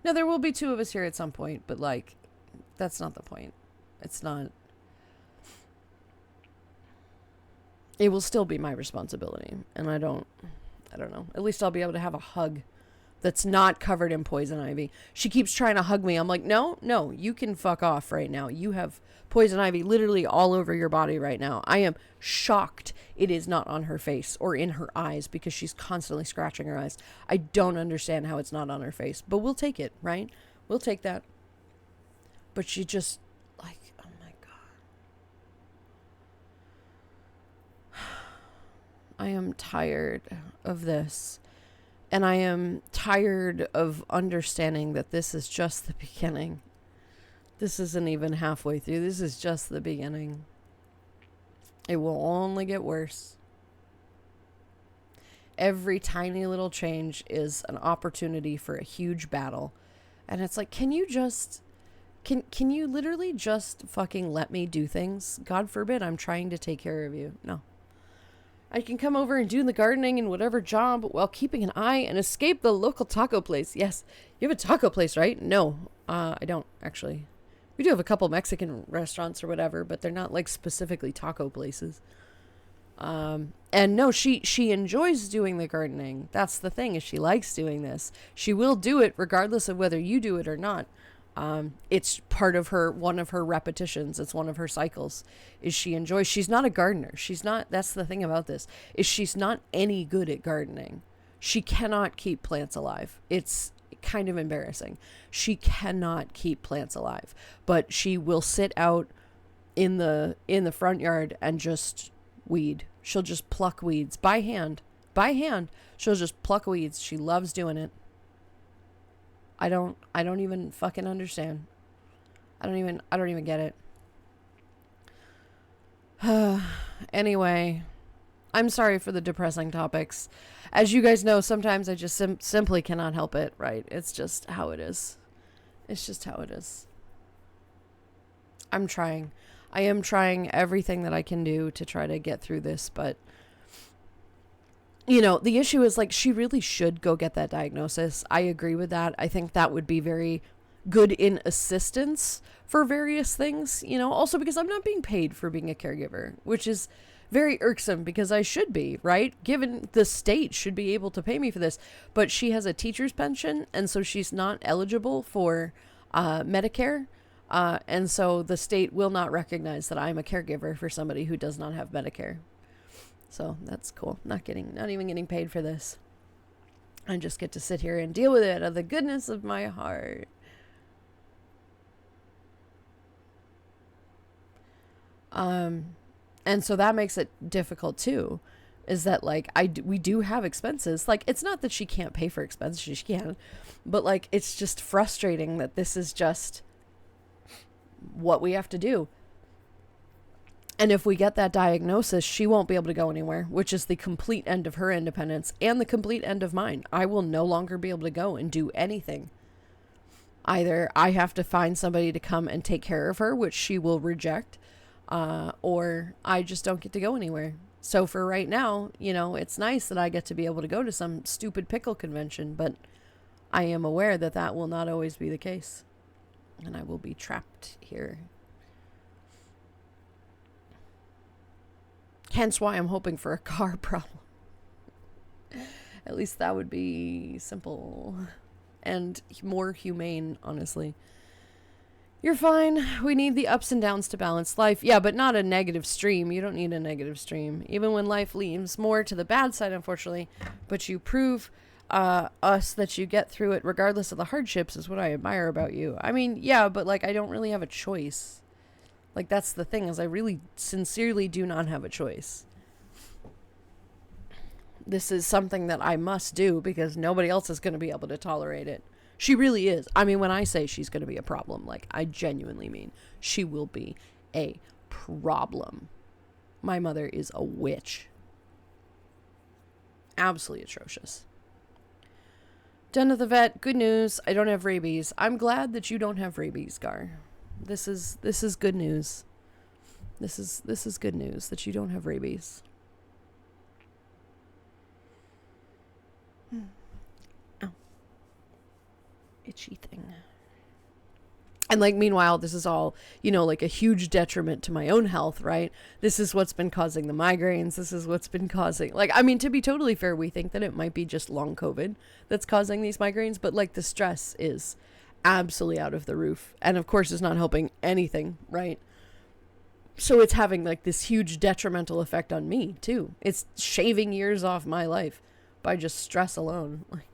Now, there will be 2 of us here at some point, but, like, that's not the point. It's not. It will still be my responsibility, and I don't know. At least I'll be able to have a hug that's not covered in poison ivy. She keeps trying to hug me. I'm like, no, you can fuck off right now. You have poison ivy literally all over your body right now. I am shocked it is not on her face or in her eyes because she's constantly scratching her eyes. I don't understand how it's not on her face, but we'll take it, right? We'll take that. But she just, like, oh my God. I am tired of this. And I am tired of understanding that this is just the beginning. This isn't even halfway through. This is just the beginning. It will only get worse. Every tiny little change is an opportunity for a huge battle. And it's like, can you literally just fucking let me do things? God forbid I'm trying to take care of you. No. I can come over and do the gardening and whatever job while keeping an eye and escape the local taco place. Yes, you have a taco place, right? No, I don't, actually. We do have a couple Mexican restaurants or whatever, but they're not, like, specifically taco places. And no, she enjoys doing the gardening. That's the thing, is she likes doing this. She will do it regardless of whether you do it or not. It's part of one of her repetitions. It's one of her cycles is she enjoys. She's not a gardener. That's the thing about this is she's not any good at gardening. She cannot keep plants alive. It's kind of embarrassing. She cannot keep plants alive, but she will sit out in the front yard and just weed. She'll just pluck weeds by hand. She'll just pluck weeds. She loves doing it. I don't even fucking understand. I don't even get it. Anyway, I'm sorry for the depressing topics. As you guys know, sometimes I just simply cannot help it, right? It's just how it is. It's just how it is. I'm trying. I am trying everything that I can do to try to get through this, but you know, the issue is, like, she really should go get that diagnosis. I agree with that. I think that would be very good in assistance for various things, you know, also because I'm not being paid for being a caregiver, which is very irksome because I should be, right? Given the state should be able to pay me for this, but she has a teacher's pension, and so she's not eligible for Medicare, and so the state will not recognize that I'm a caregiver for somebody who does not have Medicare. So that's cool. Not even getting paid for this. I just get to sit here and deal with it out of the goodness of my heart. And so that makes it difficult too, is that like we do have expenses. Like, it's not that she can't pay for expenses, she can, but like, it's just frustrating that this is just what we have to do. And if we get that diagnosis, she won't be able to go anywhere, which is the complete end of her independence and the complete end of mine. I will no longer be able to go and do anything. Either I have to find somebody to come and take care of her, which she will reject, or I just don't get to go anywhere. So for right now, you know, it's nice that I get to be able to go to some stupid pickle convention, but I am aware that that will not always be the case. And I will be trapped here. Hence why I'm hoping for a car problem. At least that would be simple and more humane, honestly. You're fine. We need the ups and downs to balance life. Yeah, but not a negative stream. You don't need a negative stream. Even when life leans more to the bad side, unfortunately. But you prove us that you get through it regardless of the hardships is what I admire about you. I mean, yeah, but like, I don't really have a choice. Like, that's the thing, is I really sincerely do not have a choice. This is something that I must do because nobody else is going to be able to tolerate it. She really is. I mean, when I say she's going to be a problem, like, I genuinely mean she will be a problem. My mother is a witch. Absolutely atrocious. Done at the vet. Good news. I don't have rabies. I'm glad that you don't have rabies, Gar. This is good news. This is good news that you don't have rabies. Ow. Itchy thing. And like, meanwhile, this is all, you know, like a huge detriment to my own health, right? This is what's been causing the migraines. This is what's been causing, like, I mean, to be totally fair, we think that it might be just long COVID that's causing these migraines, but like the stress is absolutely out of the roof, and of course it's not helping anything, right? So it's having like this huge detrimental effect on me too. It's shaving years off my life by just stress alone. Like,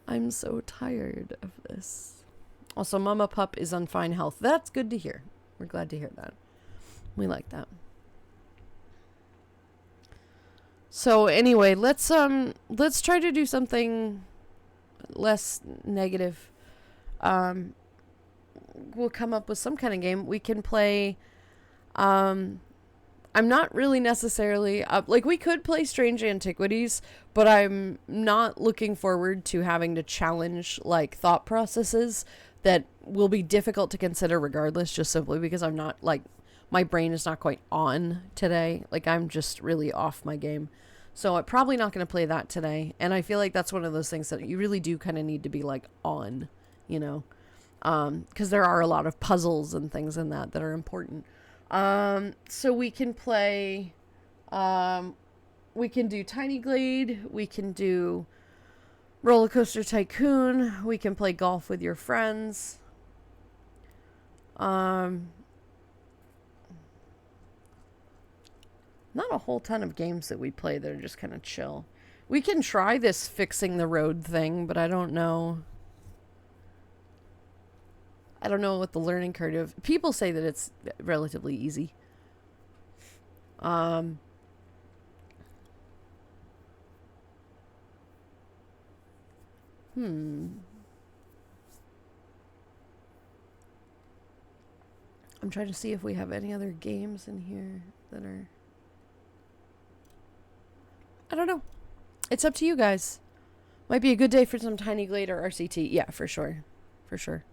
I'm so tired of this. Also, Mama Pup is on fine health. That's good to hear. We're glad to hear that. We like that. So anyway, let's try to do something less negative. We'll come up with some kind of game we can play. I'm not really necessarily like, we could play Strange Antiquities, but I'm not looking forward to having to challenge like thought processes that will be difficult to consider regardless, just simply because I'm not, like, my brain is not quite on today. Like, I'm just really off my game. So I'm probably not going to play that today. And I feel like that's one of those things that you really do kind of need to be like on, you know, because there are a lot of puzzles and things in that are important. So we can play, we can do Tiny Glade, we can do Roller Coaster Tycoon, we can play golf with your friends. Not a whole ton of games that we play that are just kind of chill. We can try this fixing the road thing, but I don't know. I don't know what the learning curve of. People say that it's relatively easy. I'm trying to see if we have any other games in here that are. I don't know. It's up to you guys. Might be a good day for some Tiny Glade or RCT. Yeah, for sure. For sure.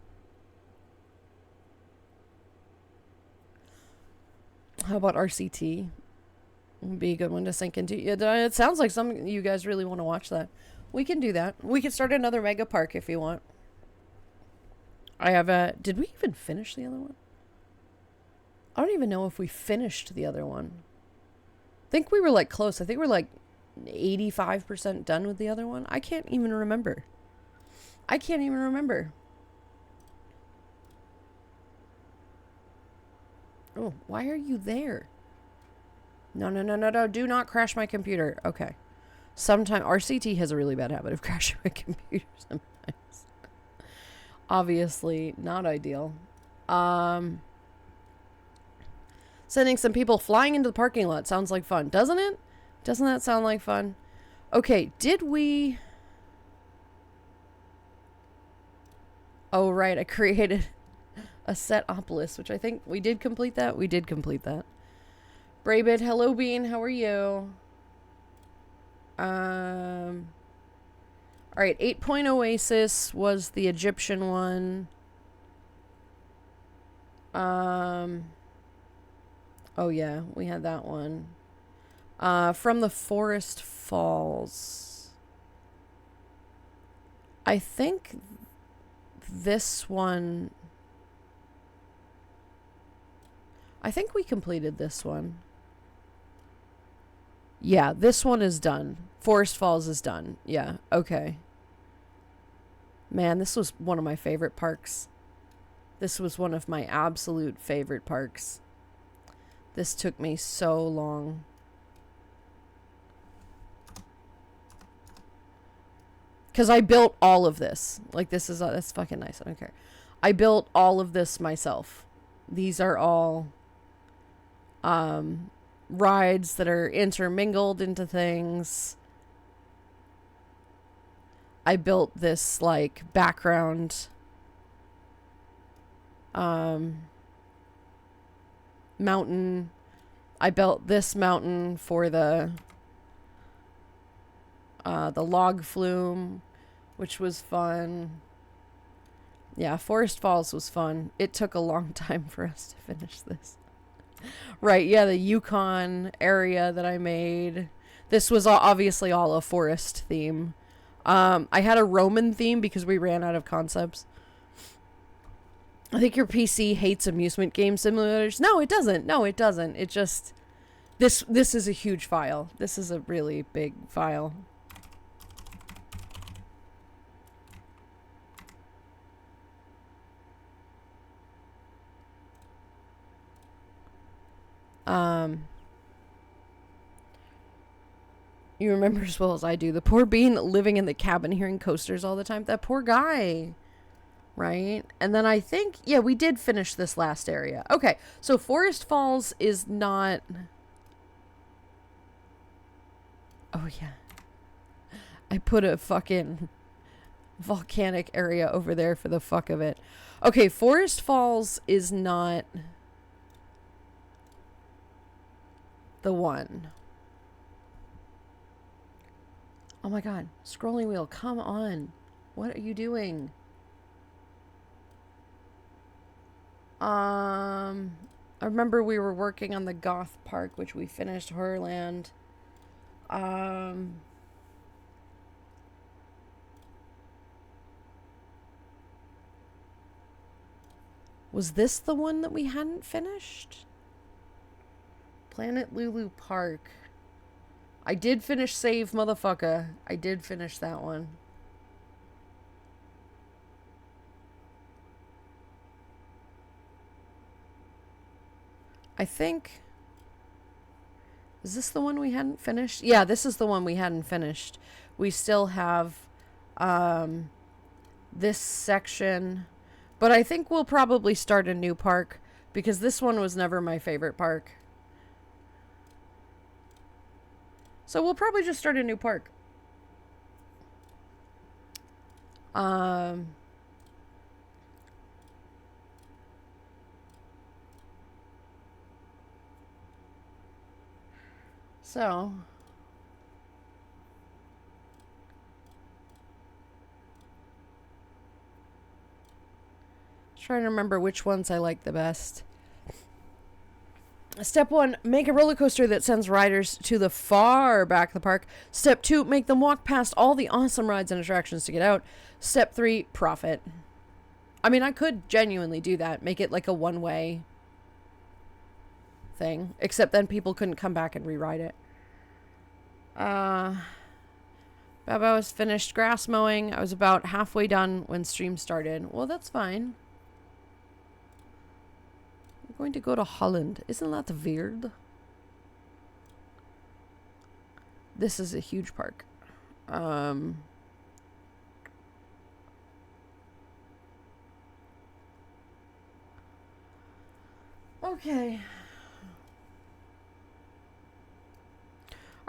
How about RCT? Would be a good one to sink into. Yeah, it sounds like some of you guys really want to watch that. We can do that. We can start another Mega Park if you want. I have a. Did we even finish the other one? I don't even know if we finished the other one. I think we were like close. I think we're like 85% done with the other one. I can't even remember. Oh, why are you there? No, no, no, no, no. Do not crash my computer. Okay. Sometimes RCT has a really bad habit of crashing my computer sometimes. Obviously not ideal. Sending some people flying into the parking lot sounds like fun, doesn't it? Doesn't that sound like fun? Okay, did we... Oh, right, I created a Setopolis, which I think we did complete that. We did complete that. Braybit, hello Bean, how are you? Alright, 8 Oasis was the Egyptian one. Oh yeah, we had that one. From the Forest Falls. I think this one... I think we completed this one. Yeah, this one is done. Forest Falls is done. Yeah, okay. Man, this was one of my favorite parks. This was one of my absolute favorite parks. This took me so long. Because I built all of this. Like, this is... that's fucking nice. I don't care. I built all of this myself. These are all... rides that are intermingled into things. I built this, like, background... mountain. I built this mountain for the log flume, which was fun. Yeah, Forest Falls was fun. It took a long time for us to finish this. Right, yeah, the Yukon area that I made. This was obviously all a forest theme. I had a Roman theme because we ran out of concepts. I think your PC hates amusement game simulators. No, it doesn't. No, it doesn't. It just... This is a huge file. This is a really big file. You remember as well as I do. The poor bean living in the cabin hearing coasters all the time. That poor guy. Right? And then I think, yeah, we did finish this last area. Okay, so Forest Falls is not... Oh, yeah. I put a fucking volcanic area over there for the fuck of it. Okay, Forest Falls is not the one. Oh my god. Scrolling wheel, come on. What are you doing? I remember we were working on the Goth Park, which we finished. Horrorland. Was this the one that we hadn't finished? Planet Lulu Park. I did finish Save Motherfucker. I did finish that one. I think... Is this the one we hadn't finished? Yeah, this is the one we hadn't finished. We still have this section. But I think we'll probably start a new park, because this one was never my favorite park. So we'll probably just start a new park. So... trying to remember which ones I like the best. Step 1, make a roller coaster that sends riders to the far back of the park. Step 2, make them walk past all the awesome rides and attractions to get out. Step 3, profit. I mean, I could genuinely do that. Make it like a one-way thing. Except then people couldn't come back and rewrite it. Baba was finished grass mowing. I was about halfway done when stream started. Well, that's fine. I'm going to go to Holland. Isn't that weird? This is a huge park. Okay.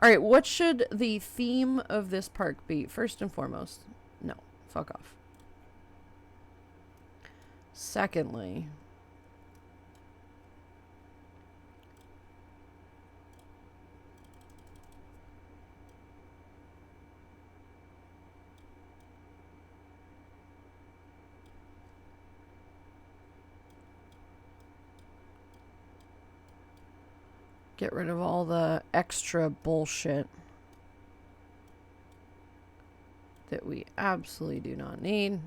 All right, what should the theme of this park be? First and foremost, no, fuck off. Secondly, get rid of all the extra bullshit that we absolutely do not need.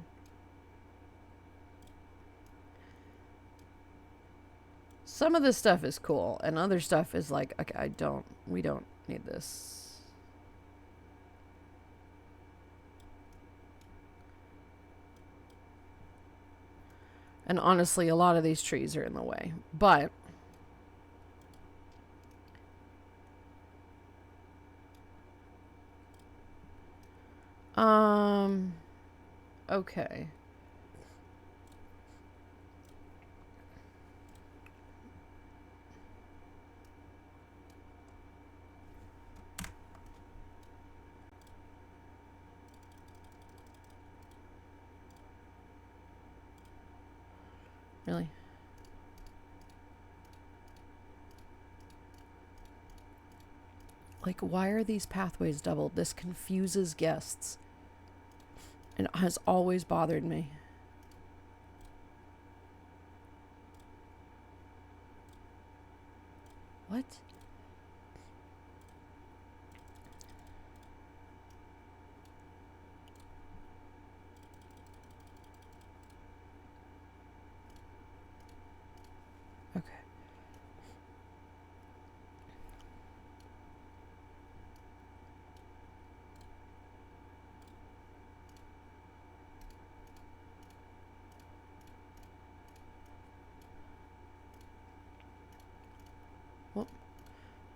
Some of this stuff is cool, and other stuff is like, okay, we don't need this. And honestly, a lot of these trees are in the way, but okay. Really? Like, why are these pathways doubled? This confuses guests. And it has always bothered me. What? Okay.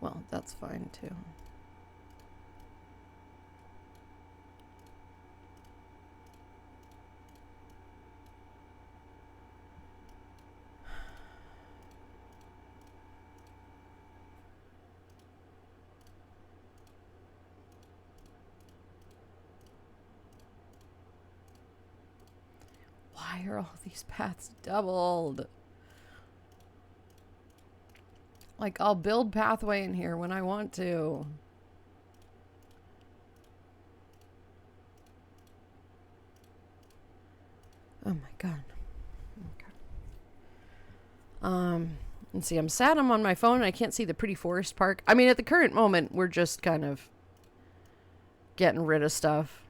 Well, that's fine too. Why are all these paths doubled? Like, I'll build pathway in here when I want to. Oh my god. Okay. And see, I'm sad I'm on my phone and I can't see the pretty forest park. I mean, at the current moment, we're just kind of getting rid of stuff.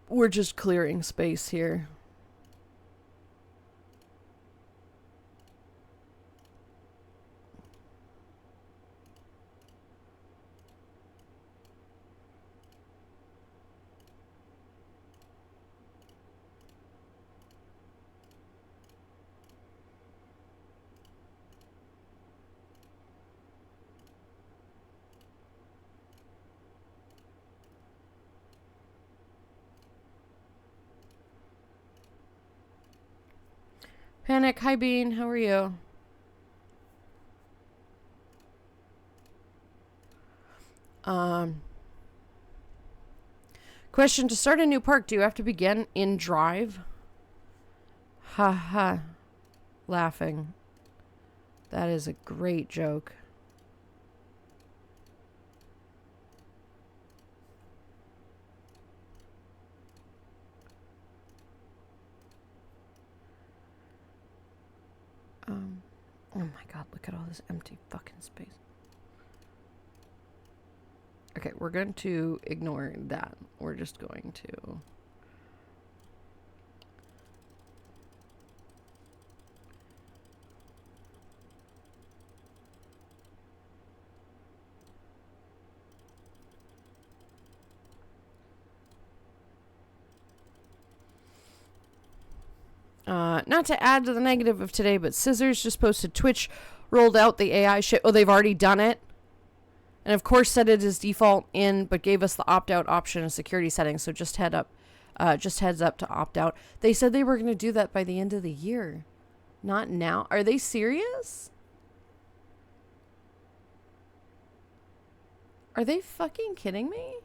We're just clearing space here. Panic, hi Bean, how are you? Question, to start a new park, do you have to begin in Drive? Ha ha. Laughing. That is a great joke. Oh my god, look at all this empty fucking space. Okay, we're going to ignore that. We're just going to... not to add to the negative of today, but Scissors just posted Twitch rolled out the AI shit. Oh, they've already done it? And of course set it as default in, but gave us the opt-out option in security settings. So just heads up to opt out. They said they were going to do that by the end of the year. Not now. Are they serious? Are they fucking kidding me?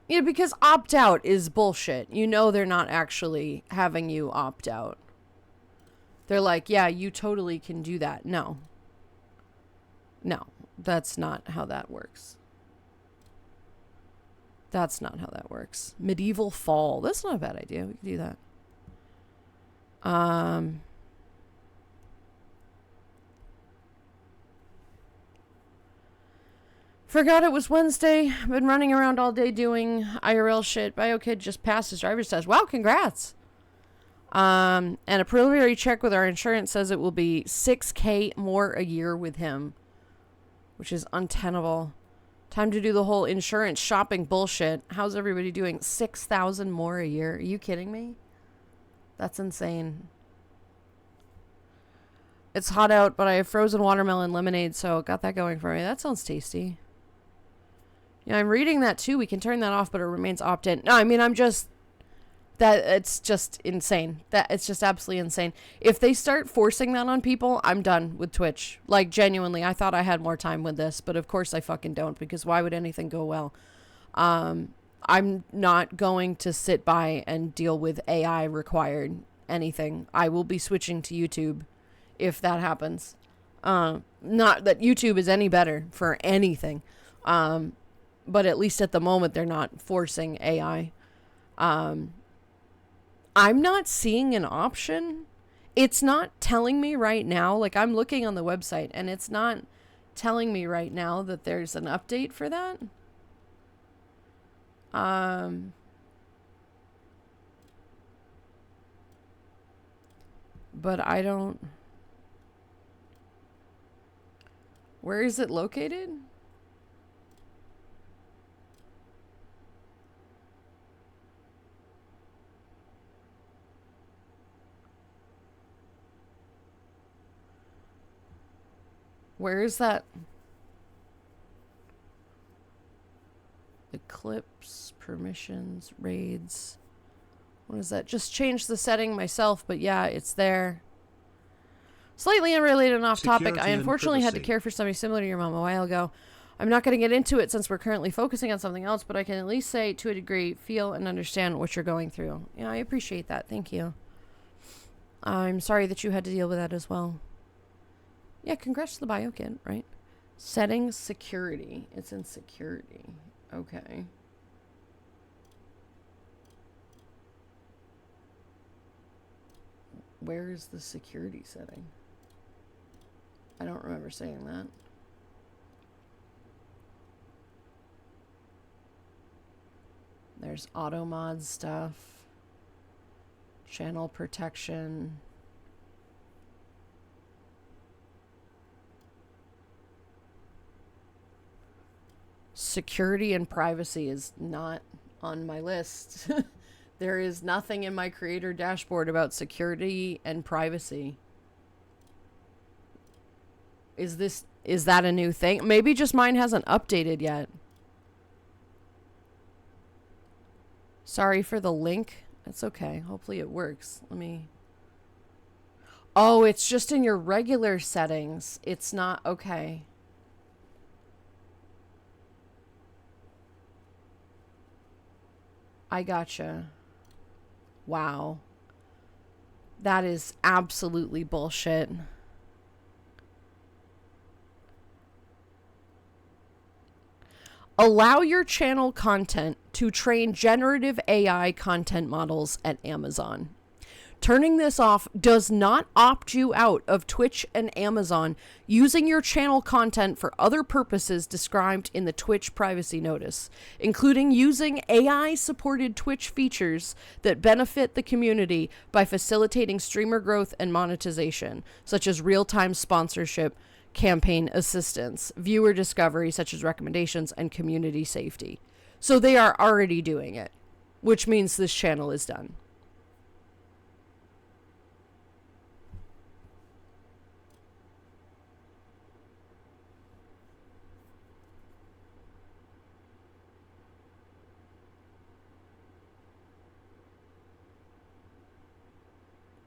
Yeah, because opt out is bullshit. You know they're not actually having you opt out. They're like, yeah, you totally can do that. No. No, that's not how that works. That's not how that works. Medieval Fall. That's not a bad idea. We could do that. Forgot it was Wednesday. Been running around all day doing IRL shit. BioKid just passed his driver's test. Wow, congrats. And a preliminary check with our insurance says it will be $6,000 more a year with him, which is untenable. Time to do the whole insurance shopping bullshit. How's everybody doing? $6,000 more a year? Are you kidding me? That's insane. It's hot out, but I have frozen watermelon lemonade, so got that going for me. That sounds tasty. Yeah, I'm reading that too. We can turn that off, but it remains opt-in. No, I mean, it's just insane. It's just absolutely insane. If they start forcing that on people, I'm done with Twitch. Like, genuinely, I thought I had more time with this, but of course I fucking don't, because why would anything go well? I'm not going to sit by and deal with AI required anything. I will be switching to YouTube if that happens. Not that YouTube is any better for anything. But at least at the moment, they're not forcing AI. I'm not seeing an option. It's not telling me right now. Like, I'm looking on the website, and it's not telling me right now that there's an update for that. But I don't... Where is it located? Where is that? Eclipse, permissions, raids. What is that? Just changed the setting myself, but yeah, it's there. Slightly unrelated and off topic. Security I and unfortunately had to privacy. care for somebody similar to your mom a while ago. I'm not going to get into it since we're currently focusing on something else, but I can at least say, to a degree, feel and understand what you're going through. Yeah, I appreciate that. Thank you. I'm sorry that you had to deal with that as well. Yeah, congrats to the BioKid, right? Settings, security. It's in security. Okay. Where is the security setting? I don't remember saying that. There's auto mod stuff. Channel protection. Security and privacy is not on my list. There is nothing in my creator dashboard about security and privacy. Is that a new thing? Maybe just mine hasn't updated yet. Sorry for the link. It's okay. Hopefully it works. Let me... Oh, it's just in your regular settings. It's not... Okay. I gotcha. Wow. That is absolutely bullshit. Allow your channel content to train generative AI content models at Amazon. Turning this off does not opt you out of Twitch and Amazon using your channel content for other purposes described in the Twitch privacy notice, including using AI-supported Twitch features that benefit the community by facilitating streamer growth and monetization, such as real-time sponsorship, campaign assistance, viewer discovery, such as recommendations, and community safety. So they are already doing it, which means this channel is done.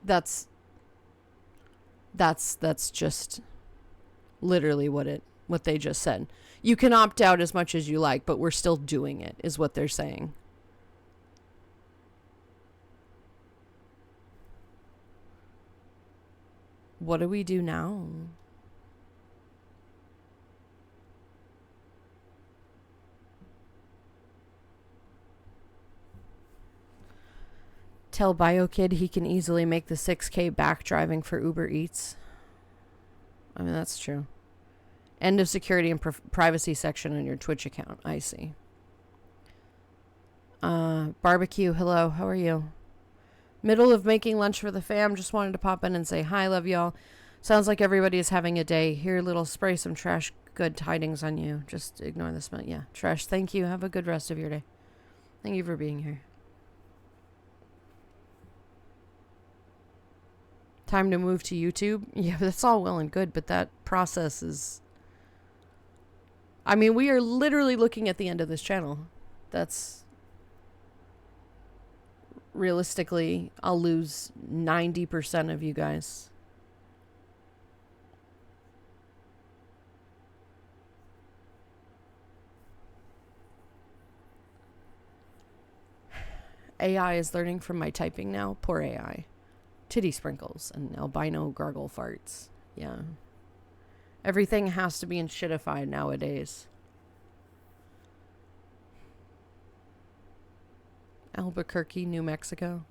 That's just literally what they just said. You can opt out as much as you like, but we're still doing it, is what they're saying. What do we do now? Tell BioKid he can easily make the 6K back driving for Uber Eats. I mean, that's true. End of security and privacy section on your Twitch account. I see. Barbecue, hello, how are you? Middle of making lunch for the fam. Just wanted to pop in and say hi, love y'all. Sounds like everybody is having a day. Here, little spray some trash. Good tidings on you. Just ignore the smell. Yeah, trash. Thank you. Have a good rest of your day. Thank you for being here. Time to move to YouTube. Yeah, that's all well and good, but that process is... I mean, we are literally looking at the end of this channel. That's... Realistically, I'll lose 90% of you guys. AI is learning from my typing now. Poor AI. Titty sprinkles and albino gargle farts. Yeah. Everything has to be in shitified nowadays. Albuquerque, New Mexico.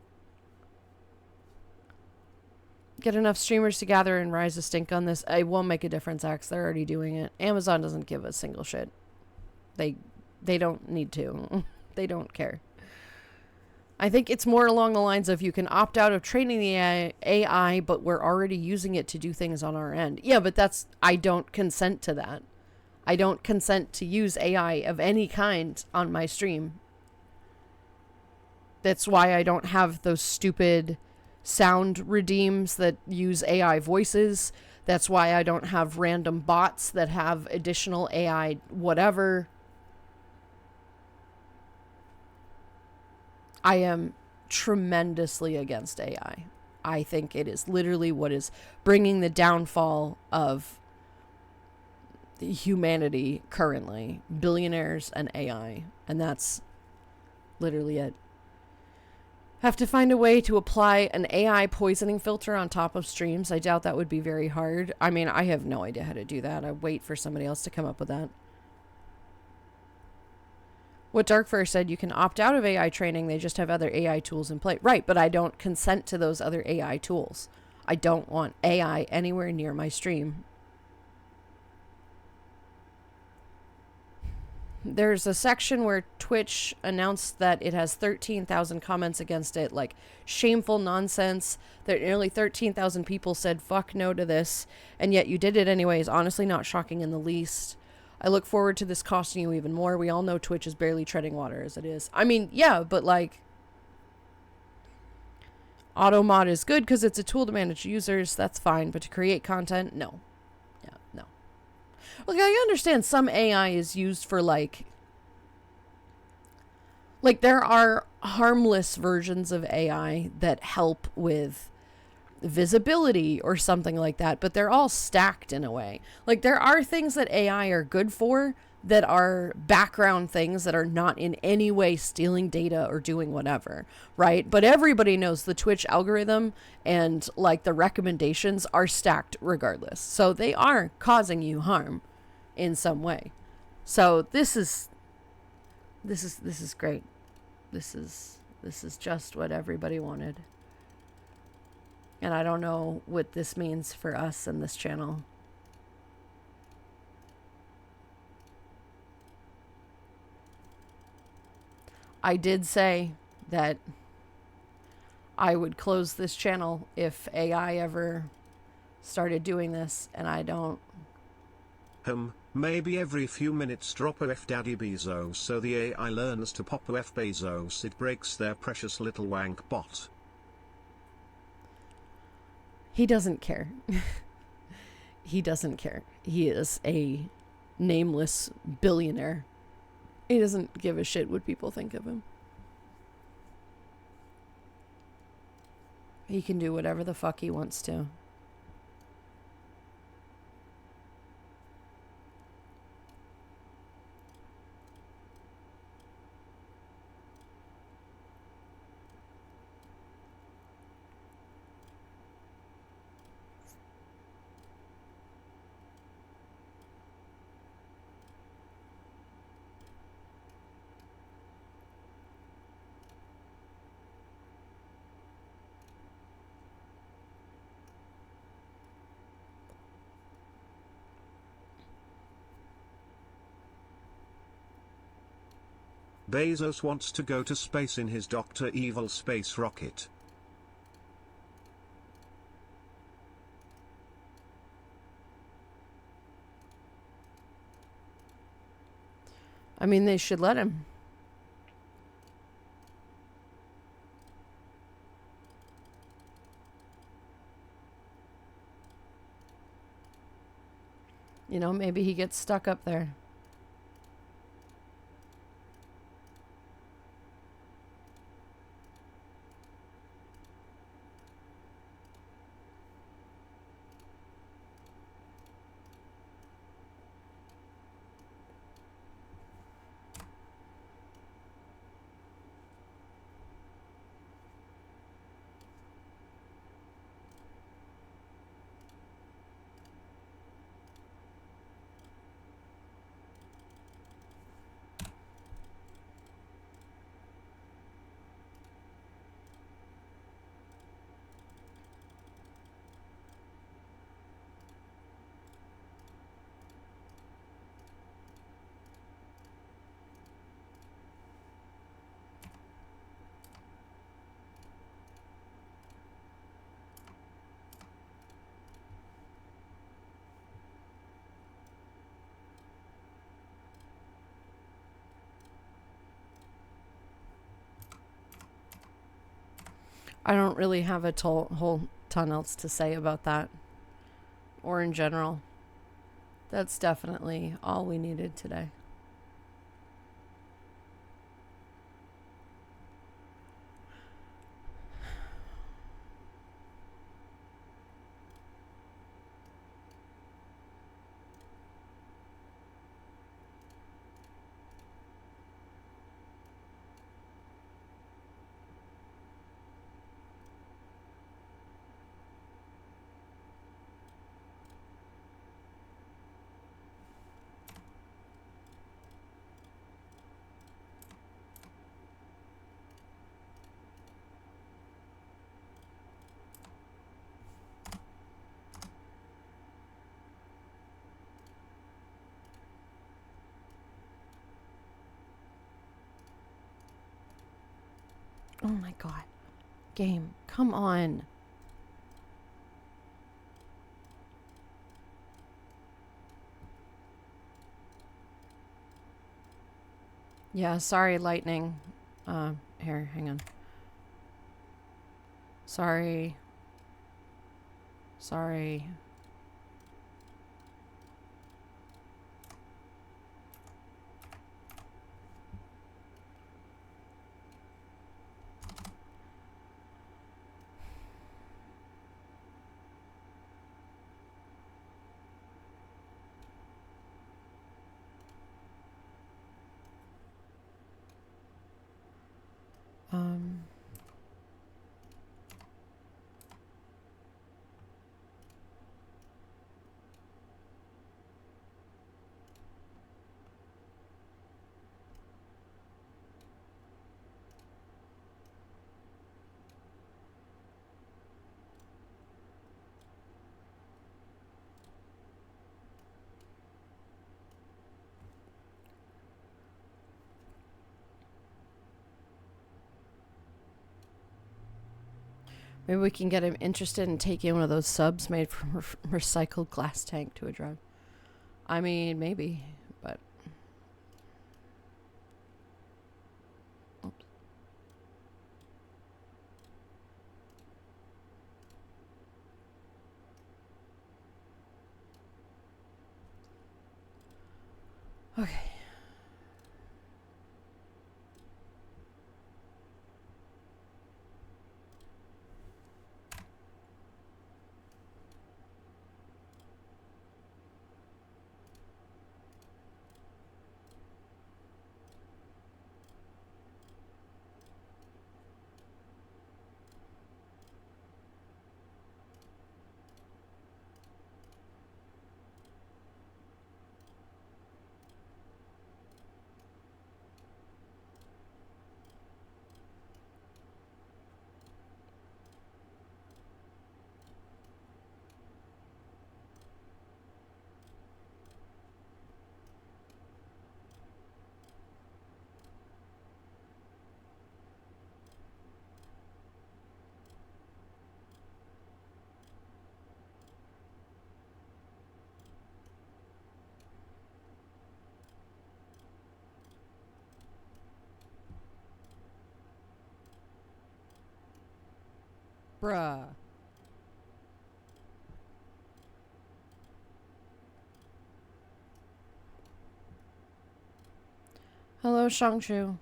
Get enough streamers to gather and rise a stink on this. It won't make a difference, Axe. They're already doing it. Amazon doesn't give a single shit. They don't need to. They don't care. I think it's more along the lines of you can opt out of training the AI, but we're already using it to do things on our end. Yeah, but I don't consent to that. I don't consent to use AI of any kind on my stream. That's why I don't have those stupid sound redeems that use AI voices. That's why I don't have random bots that have additional AI whatever. I am tremendously against AI. I think it is literally what is bringing the downfall of humanity currently. Billionaires and AI. And that's literally it. Have to find a way to apply an AI poisoning filter on top of streams. I doubt that would be very hard. I mean, I have no idea how to do that. I wait for somebody else to come up with that. What Darkfur said, you can opt out of AI training. They just have other AI tools in play. Right, but I don't consent to those other AI tools. I don't want AI anywhere near my stream. There's a section where Twitch announced that it has 13,000 comments against it, like shameful nonsense, that nearly 13,000 people said fuck no to this, and yet you did it anyways. Honestly, not shocking in the least. I look forward to this costing you even more. We all know Twitch is barely treading water as it is. I mean, yeah, but like, auto-mod is good because it's a tool to manage users. That's fine, but to create content, no. Yeah, no. Look, I understand some AI is used for like there are harmless versions of AI that help with visibility or something like that, but they're all stacked in a way. Like, there are things that AI are good for that are background things that are not in any way stealing data or doing whatever, right? But everybody knows the Twitch algorithm and like the recommendations are stacked regardless. So they are causing you harm in some way. So this is great. This is just what everybody wanted. And I don't know what this means for us and this channel. I did say that I would close this channel if AI ever started doing this, and I don't. Maybe every few minutes drop a F Daddy Bezos so the AI learns to pop a F Bezos. It breaks their precious little wank bot. He doesn't care. He doesn't care. He is a nameless billionaire. He doesn't give a shit what people think of him. He can do whatever the fuck he wants to. Bezos wants to go to space in his Dr. Evil space rocket. I mean, they should let him. You know, maybe he gets stuck up there. I don't really have a whole ton else to say about that. Or in general. That's definitely all we needed today. Oh my god. Game, come on. Yeah, sorry, Lightning. Here, hang on. Sorry. Sorry. Um... Maybe we can get him interested in taking one of those subs made from recycled glass tank to a drug. I mean, maybe, but... Oops. Okay. Bruh. Hello, Shangshu.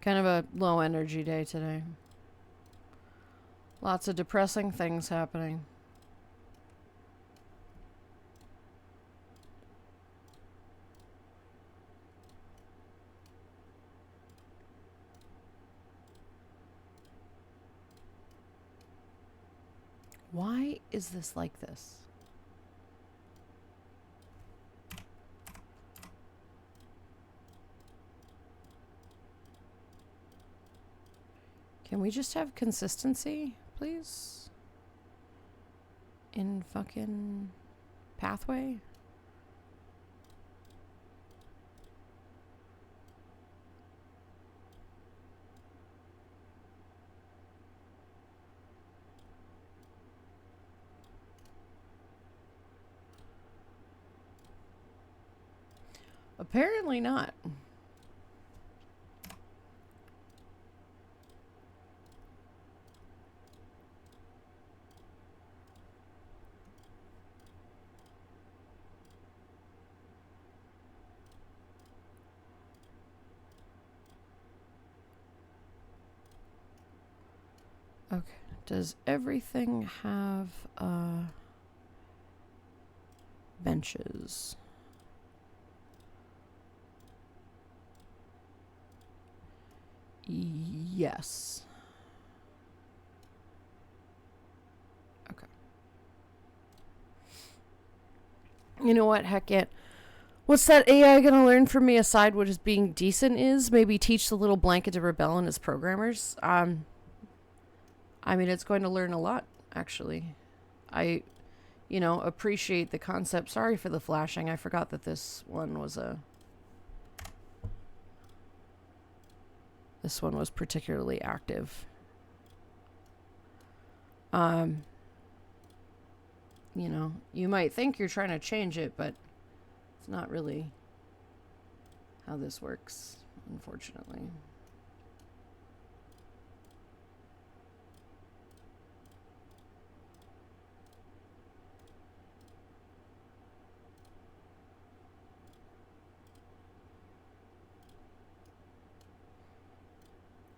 Kind of a low energy day today. Lots of depressing things happening. Why is this like this? Can we just have consistency, please? In fucking pathway? Apparently not. Okay. Does everything have benches? Yes. Okay. You know what? Heck it. What's that AI gonna learn from me aside what is being decent is? Maybe teach the little blanket to rebel and its programmers. I mean, it's going to learn a lot, actually. I, appreciate the concept. Sorry for the flashing. I forgot that this one was particularly active. You might think you're trying to change it, but it's not really how this works, unfortunately.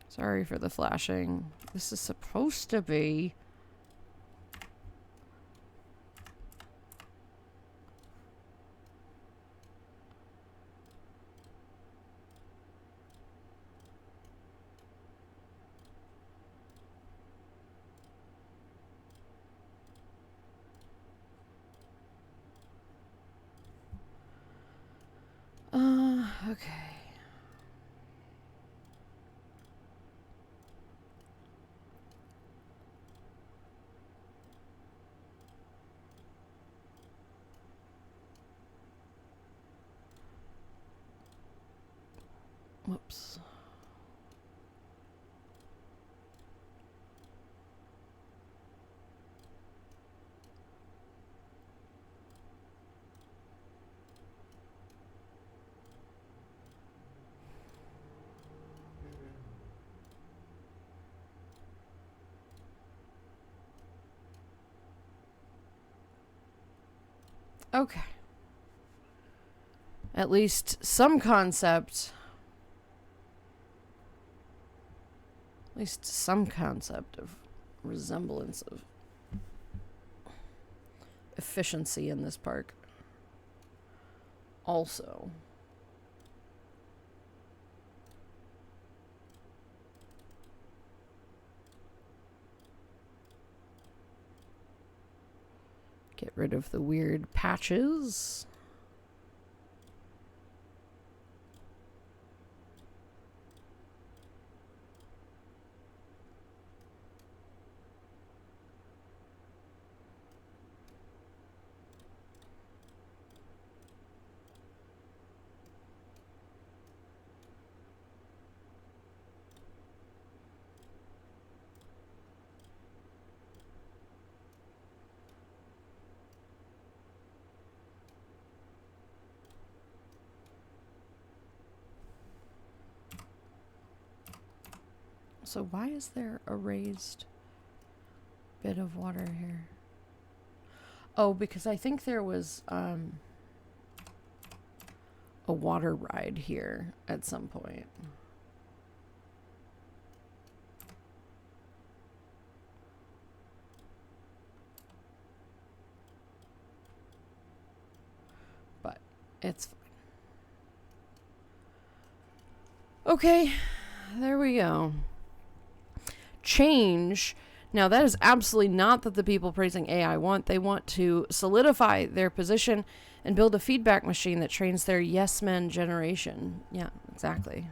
Sorry for the flashing. This is supposed to be... okay. Whoops. Okay. At least some concept. At least some concept of resemblance of efficiency in this park. Also. Get rid of the weird patches. So why is there a raised bit of water here? Oh, because I think there was a water ride here at some point. But it's fine. Okay, there we go. Change. Now, that is absolutely not that the people praising AI want. They want to solidify their position and build a feedback machine that trains their yes men generation. Yeah, exactly.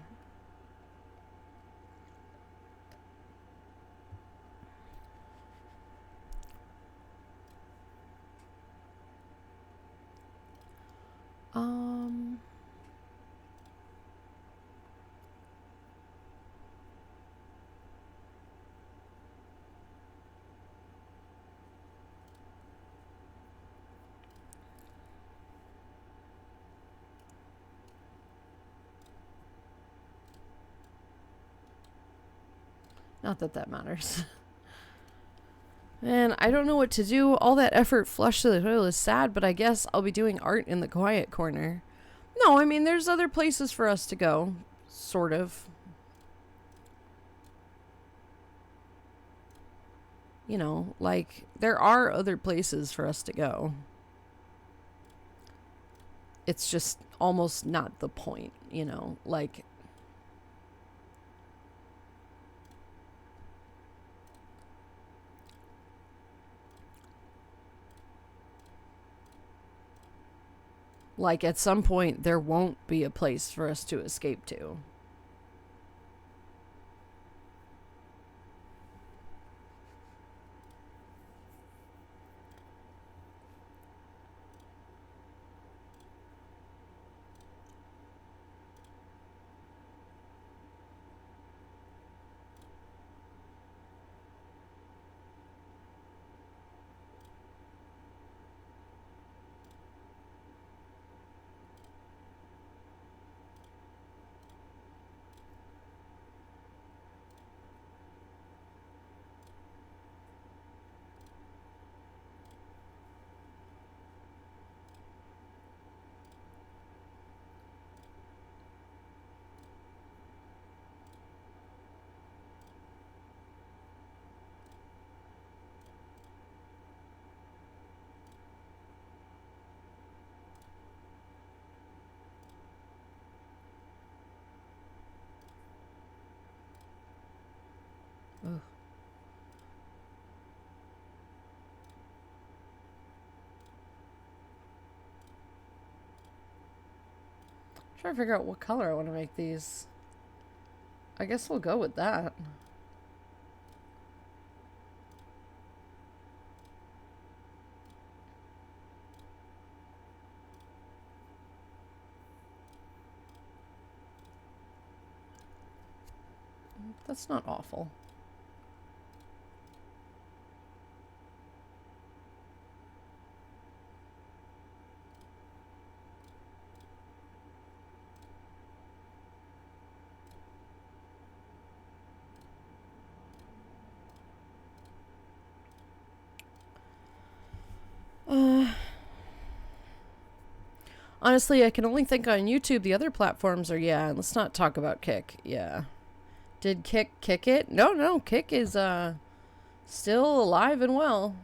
Not that that matters. And I don't know what to do. All that effort flushed to the toilet is sad, but I guess I'll be doing art in the quiet corner. No, I mean, there's other places for us to go. Sort of. You know, like, there are other places for us to go. It's just almost not the point, you know? Like... Like, at some point, there won't be a place for us to escape to. Ugh. Trying to figure out what color I want to make these. I guess we'll go with that. That's not awful. Honestly, I can only think on YouTube. The other platforms are, yeah, let's not talk about Kick. Yeah. Did Kick kick it? No, Kick is still alive and well.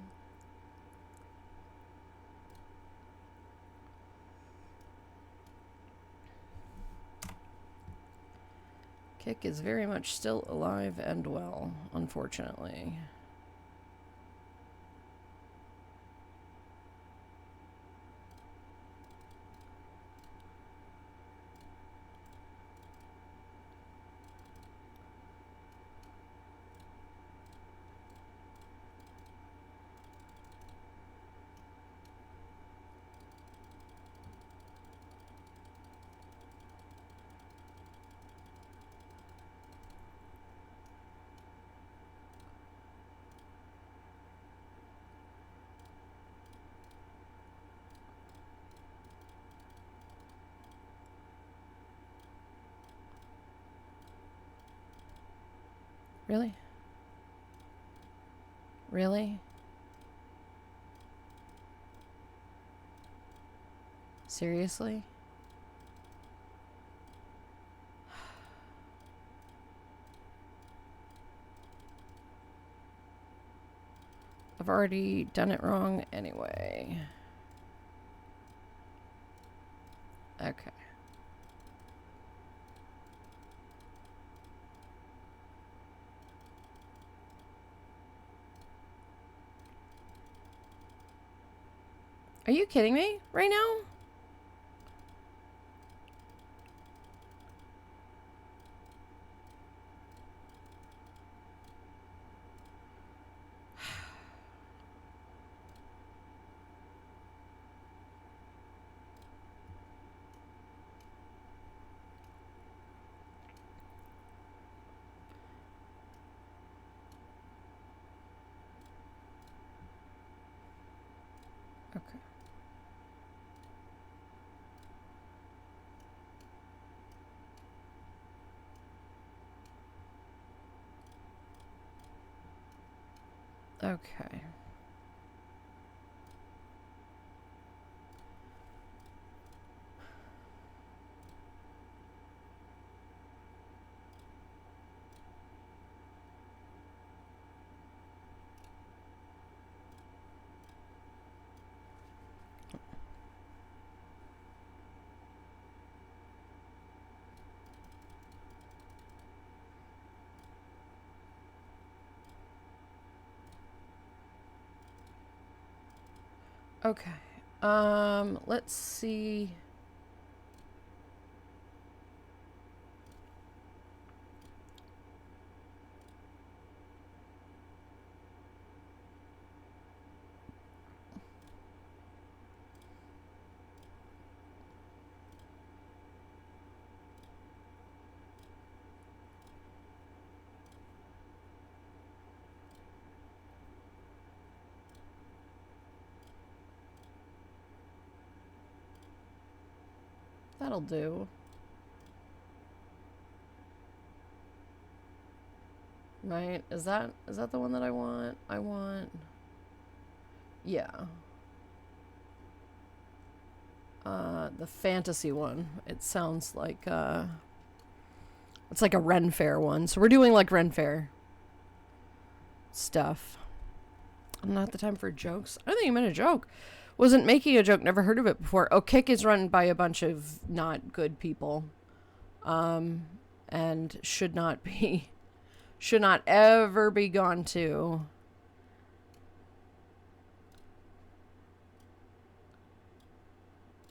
Kick is very much still alive and well, unfortunately. Really? Really? Seriously? I've already done it wrong anyway. Okay. Are you kidding me right now? Okay. Okay. Okay. Let's see. That'll do. Right? Is that the one that I want? I want... Yeah. The fantasy one. It sounds like, it's like a Ren Fair one. So we're doing like Ren Fair stuff. Not the time for jokes. I don't think you meant a joke. Wasn't making a joke. Never heard of it before. Oh, Kick is run by a bunch of not good people. And should not ever be gone to.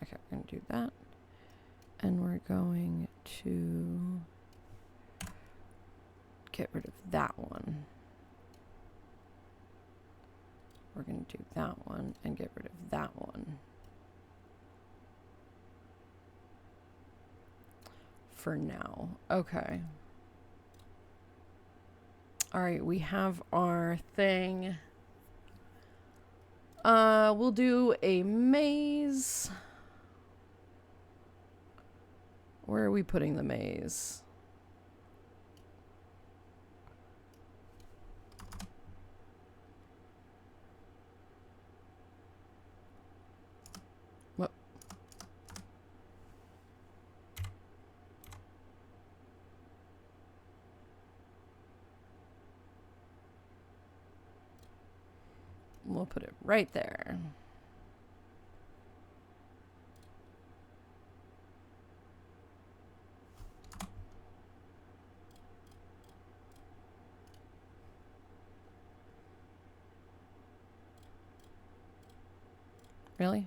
Okay, we're going to do that. And we're going to get rid of that one. We're going to do that one and get rid of that one. For now. Okay. Alright, we have our thing. We'll do a maze. Where are we putting the maze? What? We'll put it right there. Really?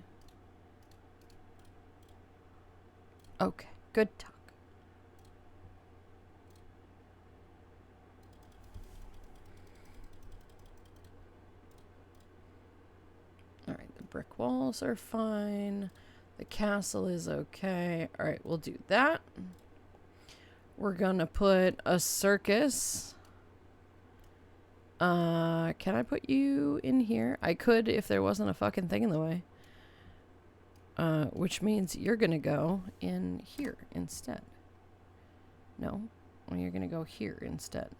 Okay, good talk. Alright, the brick walls are fine. The castle is okay. Alright, we'll do that. We're gonna put a circus. Can I put you in here? I could if there wasn't a fucking thing in the way. Which means you're gonna go in here instead. No? Well, you're gonna go here instead.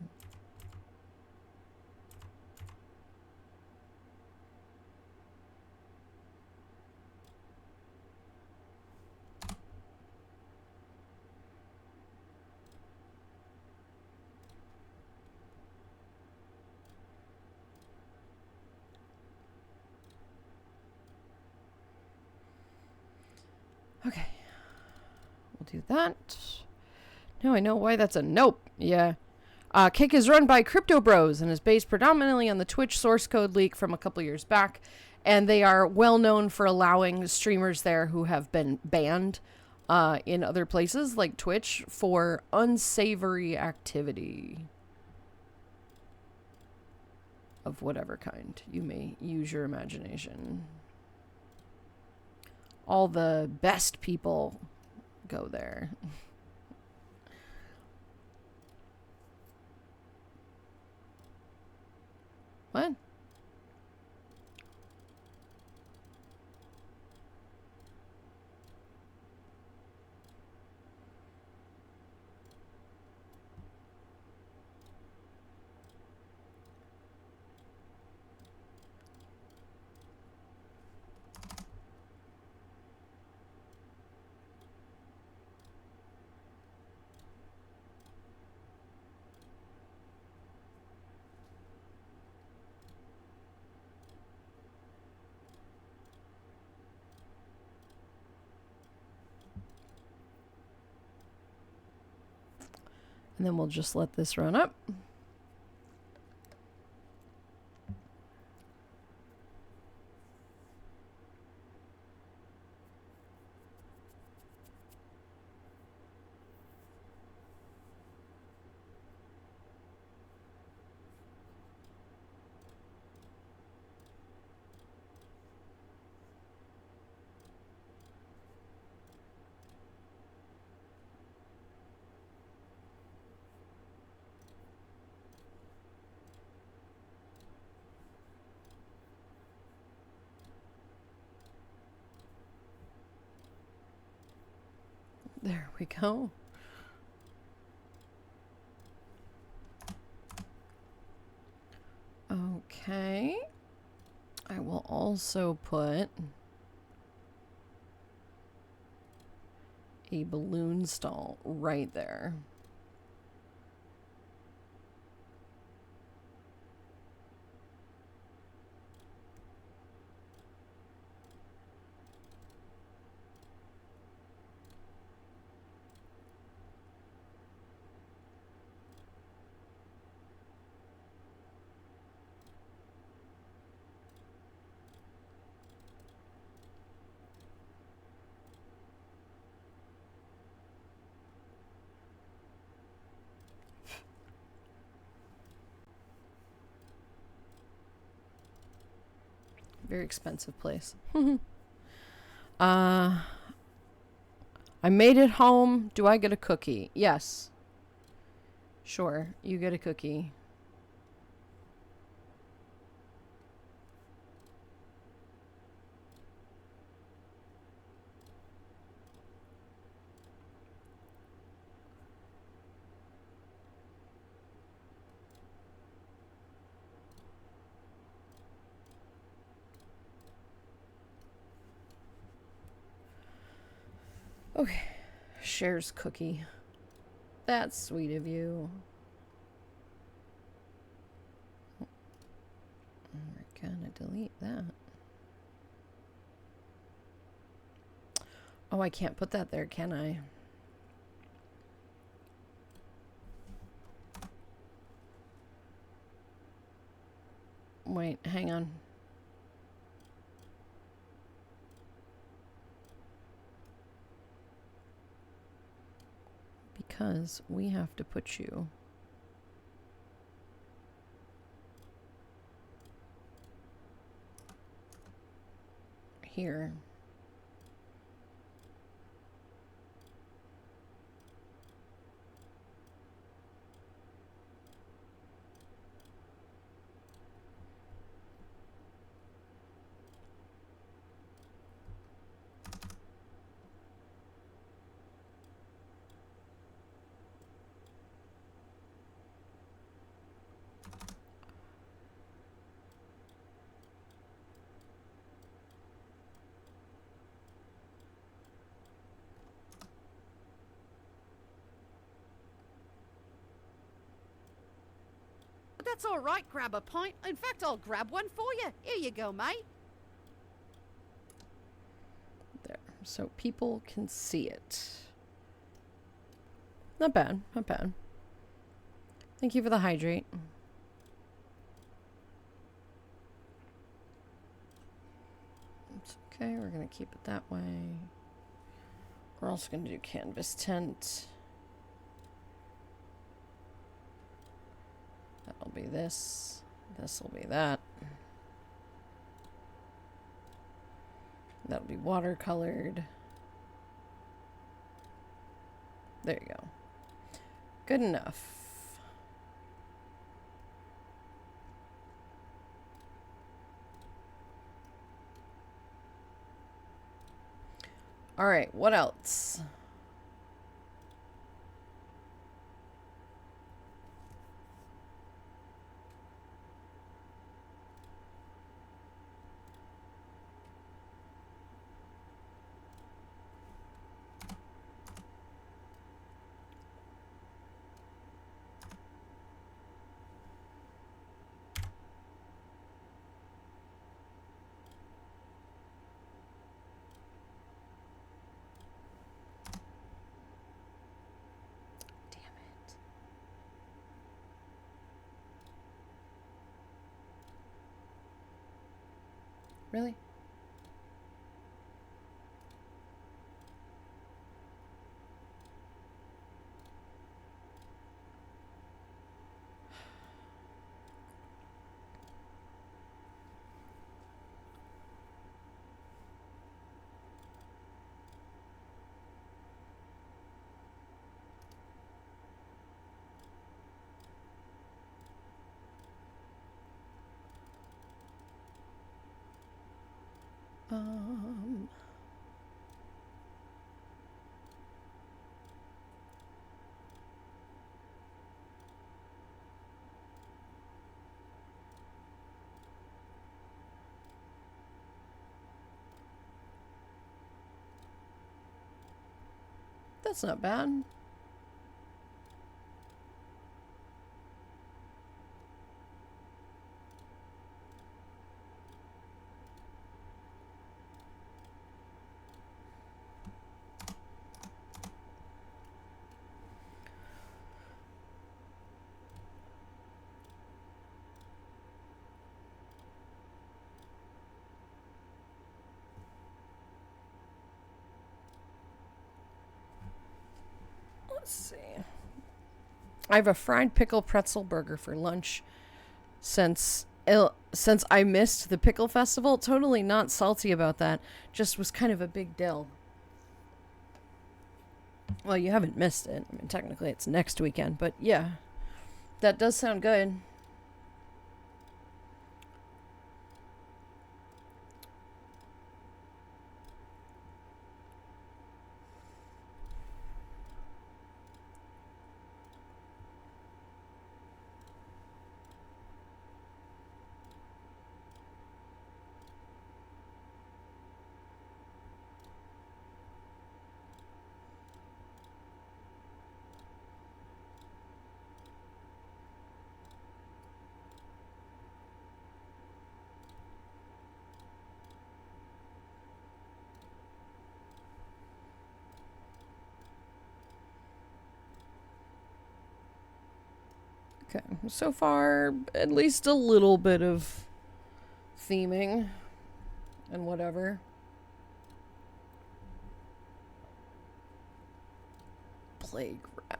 Okay. We'll do that. Now I know why that's a nope. Yeah. Kick is run by Crypto Bros and is based predominantly on the Twitch source code leak from a couple years back. And they are well known for allowing streamers there who have been banned in other places like Twitch for unsavory activity of whatever kind. You may use your imagination. All the best people go there. What? And then we'll just let this run up. There we go. Okay. I will also put a balloon stall right there. Very expensive place. I made it home. Do I get a cookie? Yes. Sure, you get a cookie. Okay, shares cookie. That's sweet of you. We're gonna delete that. Oh, I can't put that there, can I? Wait, hang on. Because we have to put you here. That's all right, grab a pint. In fact, I'll grab one for you. Here you go, mate. There. so people can see it. Not bad, not bad. Thank you for the hydrate. It's okay, we're gonna keep it that way. We're also gonna do canvas tent. That'll be this. This will be that. That'll be watercolored. There you go. Good enough. All right, what else? Really? Um, that's not bad. Let's see. I have a fried pickle pretzel burger for lunch since I missed the pickle festival. Totally not salty about that. Just was kind of a big deal. Well, you haven't missed it. I mean, technically it's next weekend, but yeah. That does sound good. Okay, so far, at least a little bit of theming and whatever. Plague rat.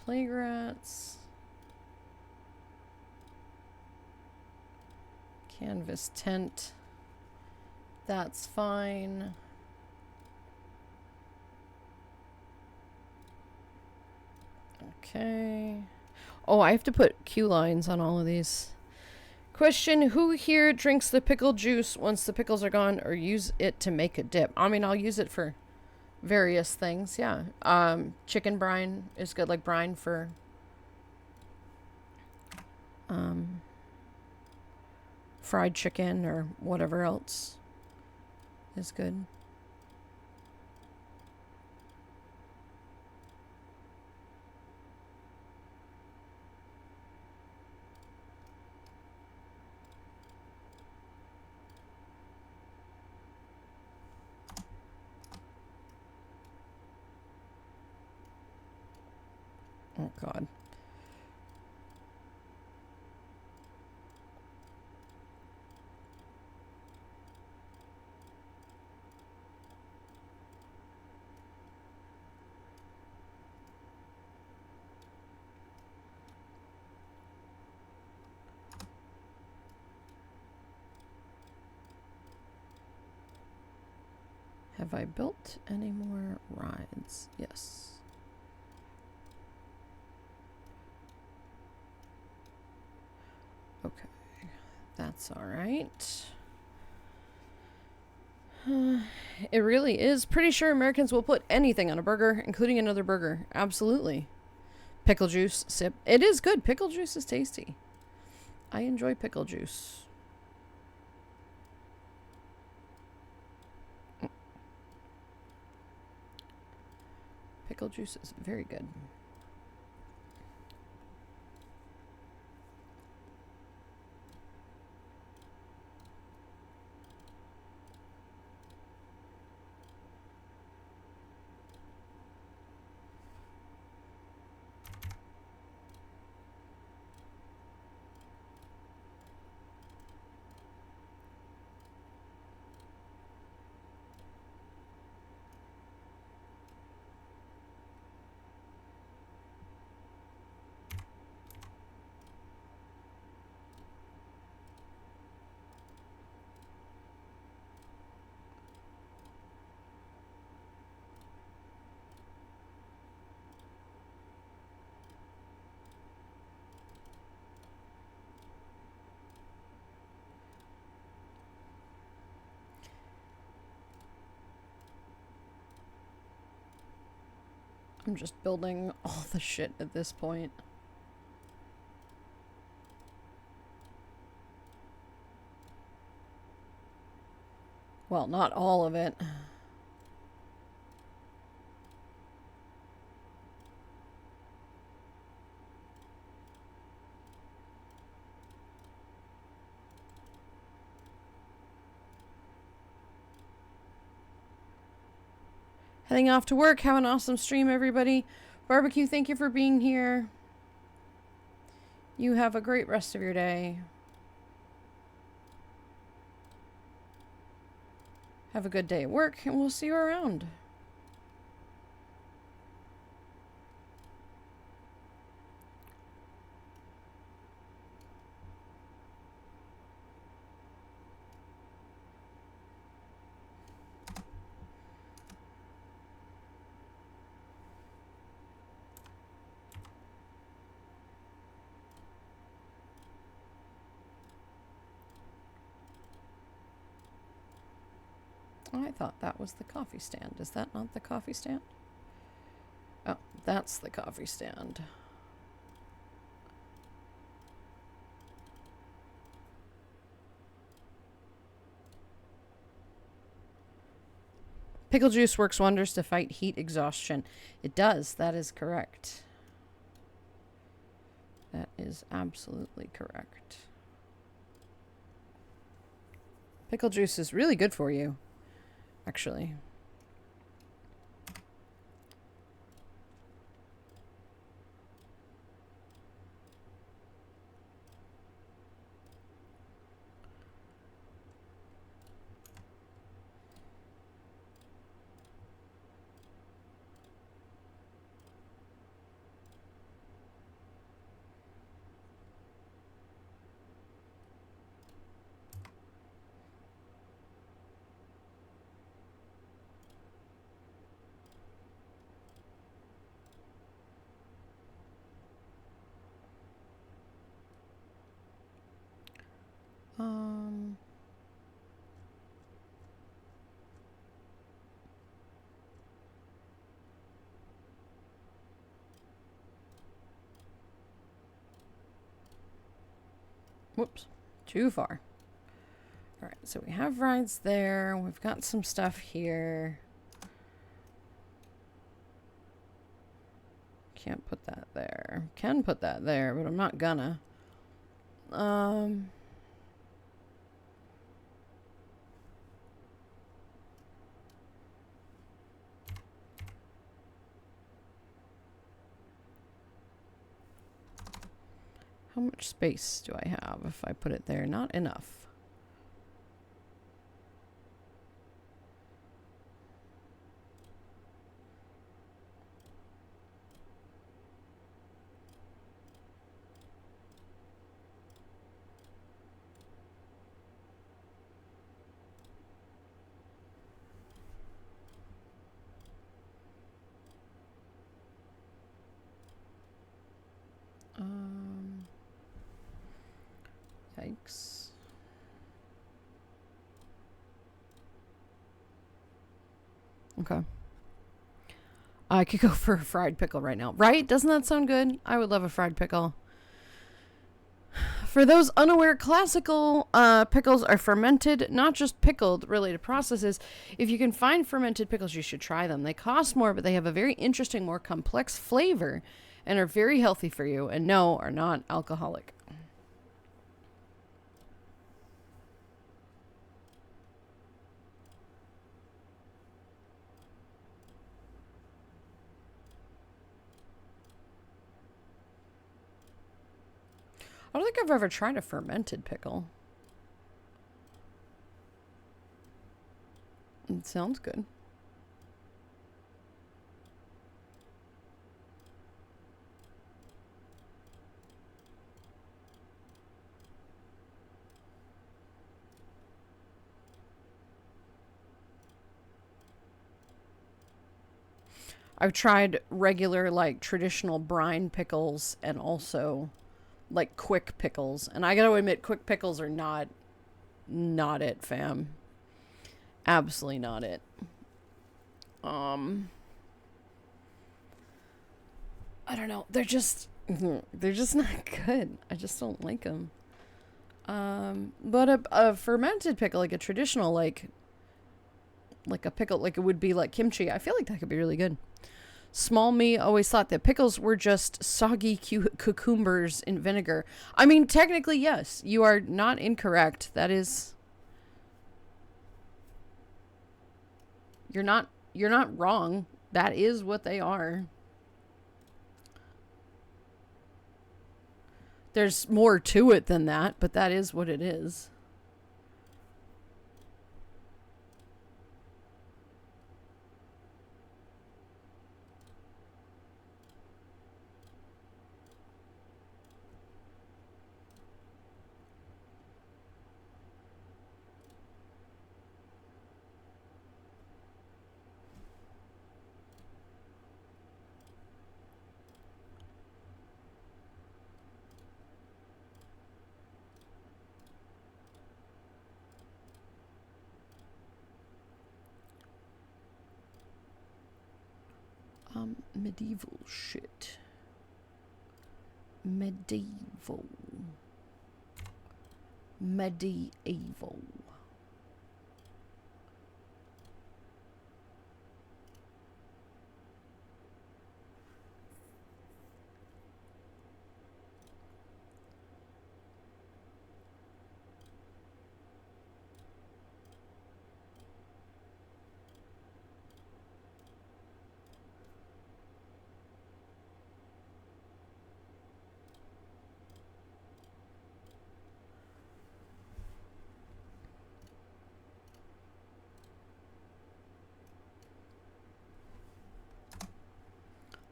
plague rats. Canvas tent. That's fine. Okay. Oh, I have to put Q lines on all of these. Question, who here drinks the pickle juice once the pickles are gone or use it to make a dip? I mean, I'll use it for various things, yeah. Chicken brine is good, like brine for fried chicken or whatever else is good. Oh, God. Have I built any more rides? Yes. Okay, that's all right. It really is. Pretty sure Americans will put anything on a burger, including another burger. Absolutely. Pickle juice, sip. It is good. Pickle juice is tasty. I enjoy pickle juice. Pickle juice is very good. I'm just building all the shit at this point. Well, not all of it. Heading off to work. Have an awesome stream, everybody. Barbecue, thank you for being here. You have a great rest of your day. Have a good day at work, and we'll see you around. I thought that was the coffee stand. Is that not the coffee stand? Oh, that's the coffee stand. Pickle juice works wonders to fight heat exhaustion. It does. That is correct. That is absolutely correct. Pickle juice is really good for you, actually. Whoops. Too far. Alright, so we have rides there. We've got some stuff here. Can't put that there. Can put that there, but I'm not gonna. How much space do I have if I put it there? Not enough. Yikes. Okay. I could go for a fried pickle right now. Right? Doesn't that sound good? I would love a fried pickle. For those unaware, classical pickles are fermented, not just pickled related processes. If you can find fermented pickles, you should try them. They cost more, but they have a very interesting, more complex flavor and are very healthy for you, and no, are not alcoholic. I don't think I've ever tried a fermented pickle. It sounds good. I've tried regular, like, traditional brine pickles and also, like, quick pickles. And I gotta admit, quick pickles are not it, fam. Absolutely not it. I don't know. They're just not good. I just don't like them. But a fermented pickle, like a traditional, like a pickle, like it would be like kimchi, I feel like that could be really good. Small me always thought that pickles were just soggy cucumbers in vinegar. I mean, technically, yes. You are not incorrect. That is... You're not wrong. That is what they are. There's more to it than that, but that is what it is. Medieval shit. Medieval.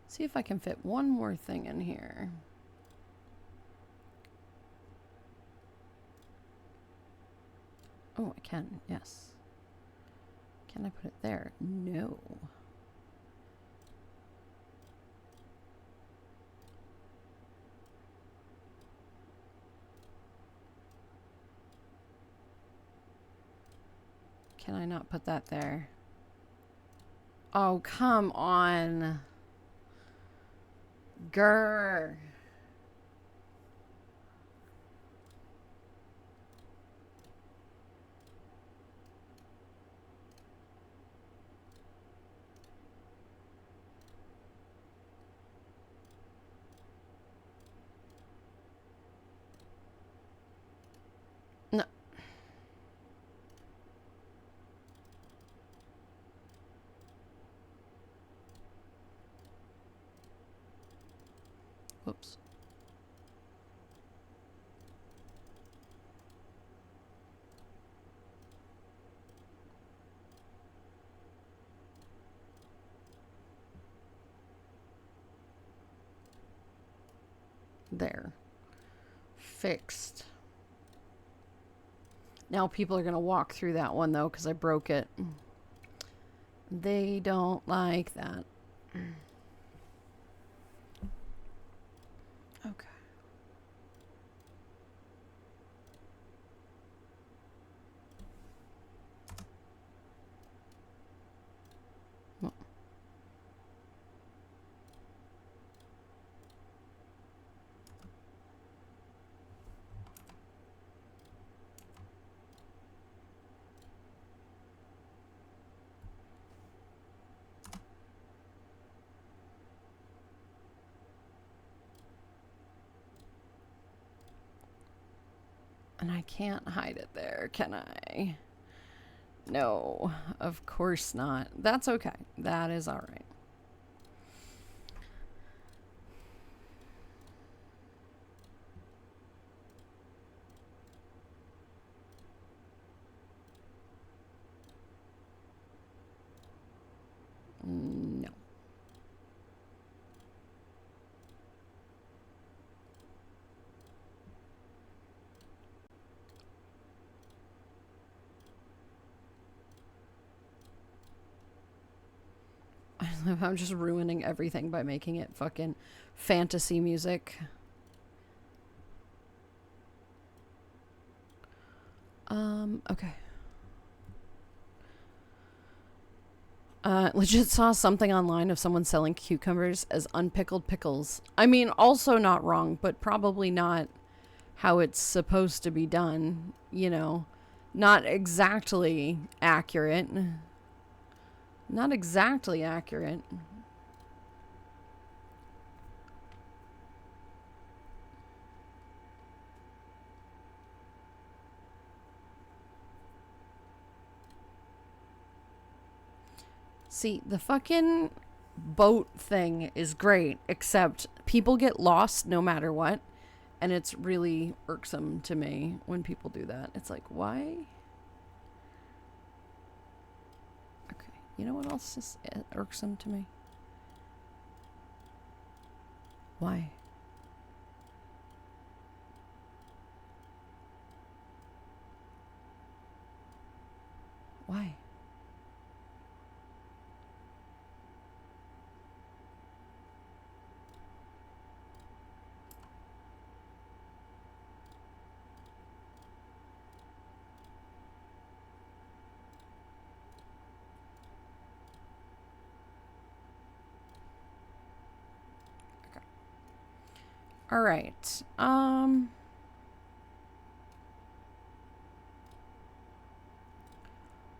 See if I can fit one more thing in here. Oh, I can, yes. Can I put it there? No. Can I not put that there? Oh, come on. Grr. There. Fixed. Now people are going to walk through that one, though, because I broke it. They don't like that. Okay. Well. And I can't hide it there, can I? No, of course not. That's okay. That is all right. No. I'm just ruining everything by making it fucking fantasy music. Okay. Legit saw something online of someone selling cucumbers as unpickled pickles. I mean, also not wrong, but probably not how it's supposed to be done. You know, not exactly accurate. Not exactly accurate. See, the fucking boat thing is great, except people get lost no matter what. And it's really irksome to me when people do that. It's like, why? Okay, you know what else is irksome to me? Why? Why? All right. I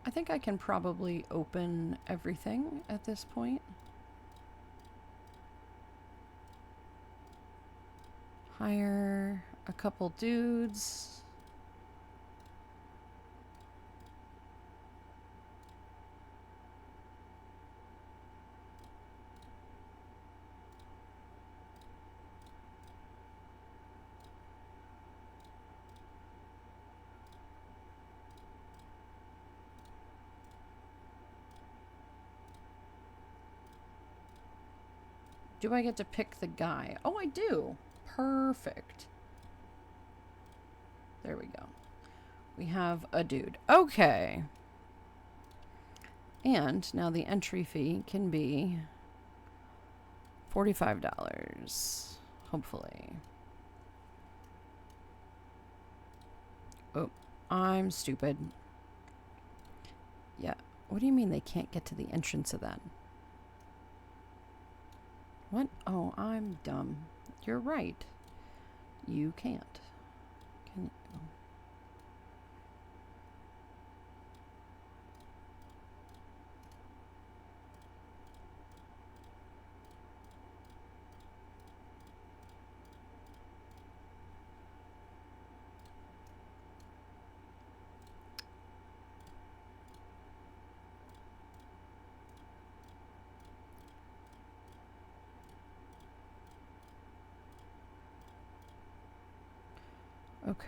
think I can probably open everything at this point. Hire a couple dudes. Do I get to pick the guy? Oh, I do. Perfect. There we go. We have a dude. Okay. And now the entry fee can be $45. Hopefully. Oh, I'm stupid. Yeah. What do you mean they can't get to the entrance of that? What? Oh, I'm dumb. You're right. You can't. Can you? Okay.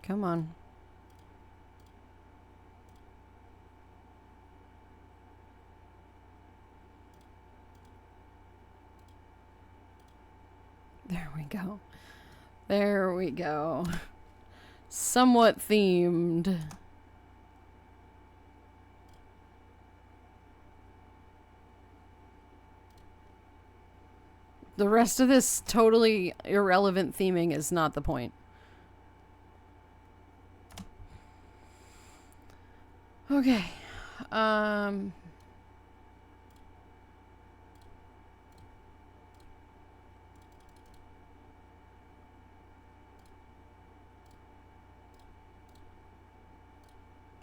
Come on. There we go. There we go. Somewhat themed. The rest of this totally irrelevant theming is not the point. Okay.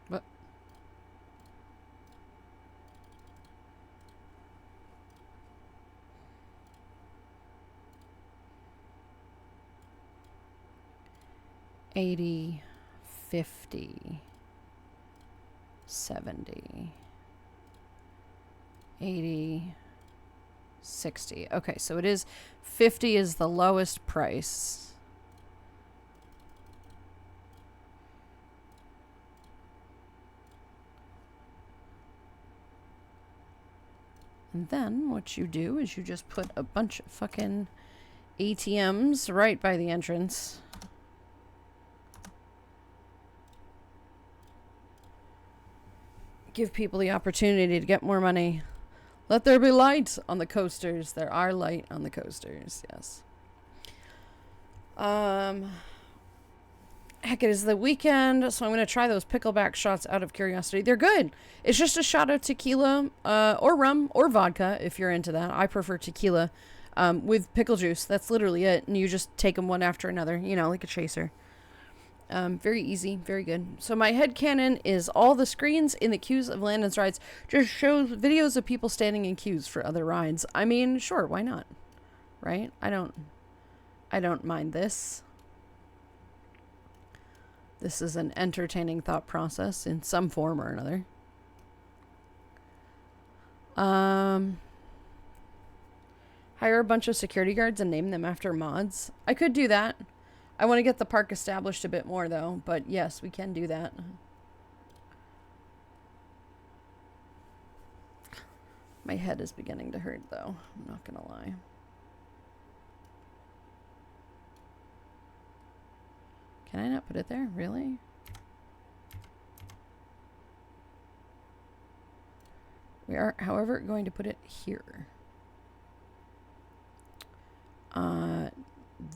What? $80, $50, $70, $80, $60. Okay, so it is $50 is the lowest price. And then what you do is you just put a bunch of fucking ATMs right by the entrance. Give people the opportunity to get more money. Let there be light on the coasters. There are light on the coasters, yes. Heck, it is the weekend, so I'm going to try those pickleback shots out of curiosity. They're good. It's just a shot of tequila, or rum, or vodka, if you're into that. I prefer tequila, with pickle juice. That's literally it. And you just take them one after another, you know, like a chaser. Very easy, very good. So my headcanon is all the screens in the queues of Landon's rides just shows videos of people standing in queues for other rides. I mean, sure, why not? Right? I don't mind this. This is an entertaining thought process in some form or another. Hire a bunch of security guards and name them after mods. I could do that. I want to get the park established a bit more, though. But yes, we can do that. My head is beginning to hurt, though. I'm not going to lie. Can I not put it there? Really? We are, however, going to put it here.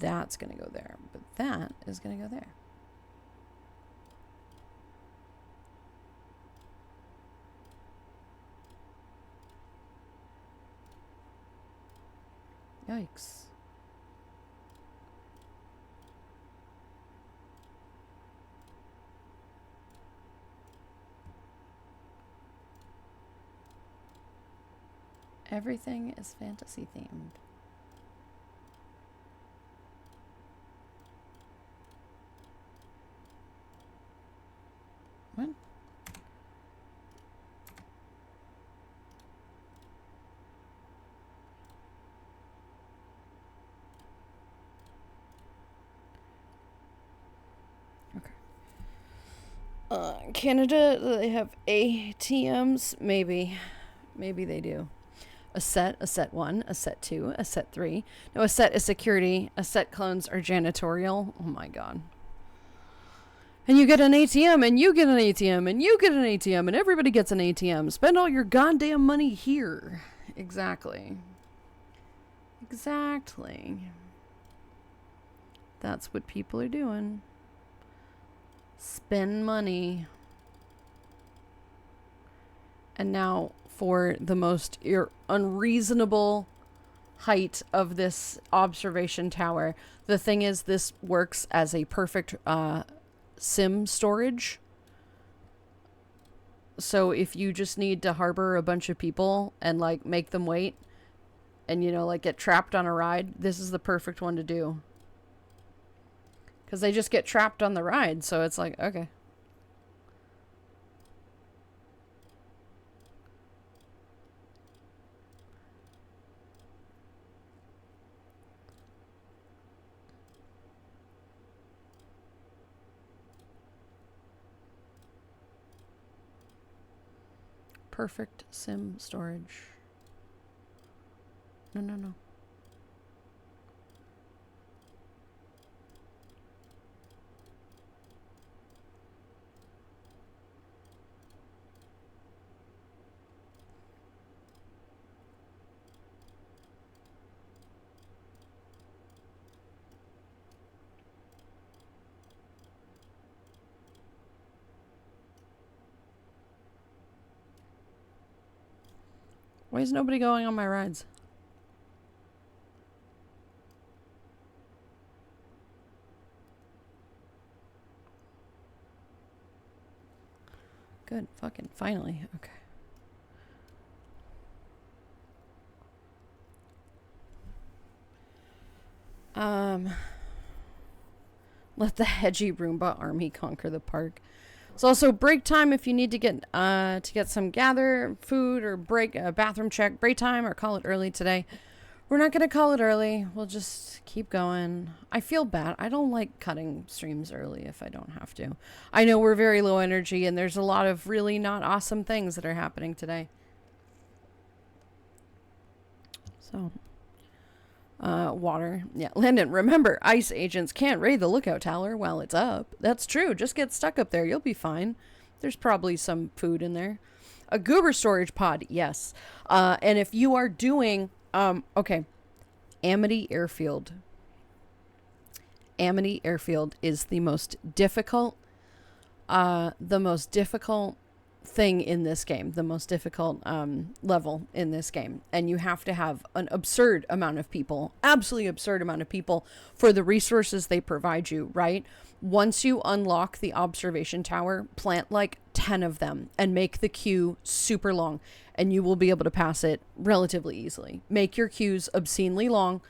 That's going to go there, but that is going to go there. Yikes. Everything is fantasy themed. What? Okay. Canada, they have ATMs? Maybe. Maybe they do. A set 1, a set 2, a set 3. No, a set is security. A set clones are janitorial. Oh my god. And you get an ATM, and you get an ATM, and you get an ATM, and everybody gets an ATM. Spend all your goddamn money here. Exactly. Exactly. That's what people are doing. Spend money. And now for the most unreasonable height of this observation tower. The thing is, this works as a perfect sim storage. So if you just need to harbor a bunch of people and like make them wait and, you know, like get trapped on a ride, this is the perfect one to do. Because they just get trapped on the ride, so it's like, okay. Perfect sim storage. No, no, no. Why is nobody going on my rides? Good. Fucking finally. Okay. Let the hedgy Roomba army conquer the park. It's also break time if you need to get some gather food or break a bathroom check. Break time or call it early today. We're not gonna call it early. We'll just keep going. I feel bad. I don't like cutting streams early if I don't have to. I know we're very low energy and there's a lot of really not awesome things that are happening today. So, water. Yeah, Landon, remember, ICE agents can't raid the lookout tower while it's up. That's true. Just get stuck up there. You'll be fine. There's probably some food in there. A goober storage pod. Yes. And if you are doing, okay. Amity Airfield. Amity Airfield is the most difficult thing in this game, the most difficult level in this game, and you have to have an absurd amount of people, absolutely absurd amount of people for the resources they provide you, right? Once you unlock the observation tower, plant like 10 of them and make the queue super long, and you will be able to pass it relatively easily. Make your queues obscenely long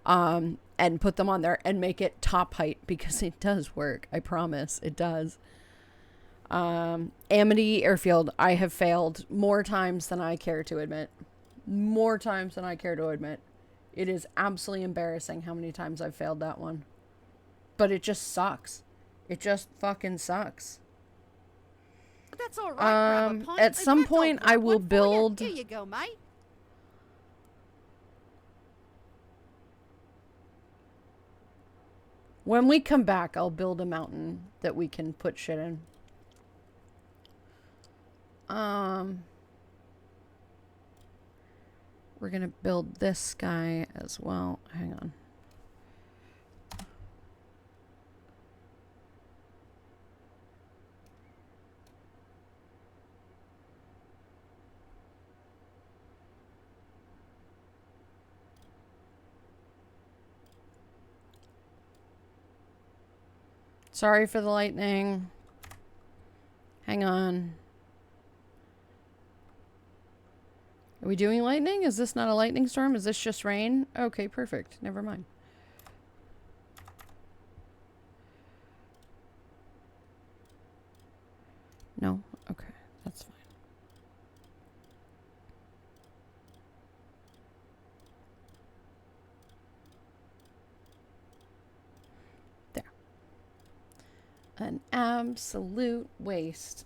and put them on there and make it top height, because it does work. I promise it does. Amity Airfield, I have failed more times than I care to admit. More times than I care to admit. It is absolutely embarrassing how many times I've failed that one. But it just sucks. It just fucking sucks. That's all right. Grab a pint. At some point I will build... Here you go, mate. When we come back, I'll build a mountain that we can put shit in. We're gonna build this guy as well. Hang on. Sorry for the lightning. Hang on. Are we doing lightning? Is this not a lightning storm? Is this just rain? Okay, perfect. Never mind. No? Okay, that's fine. There. An absolute waste.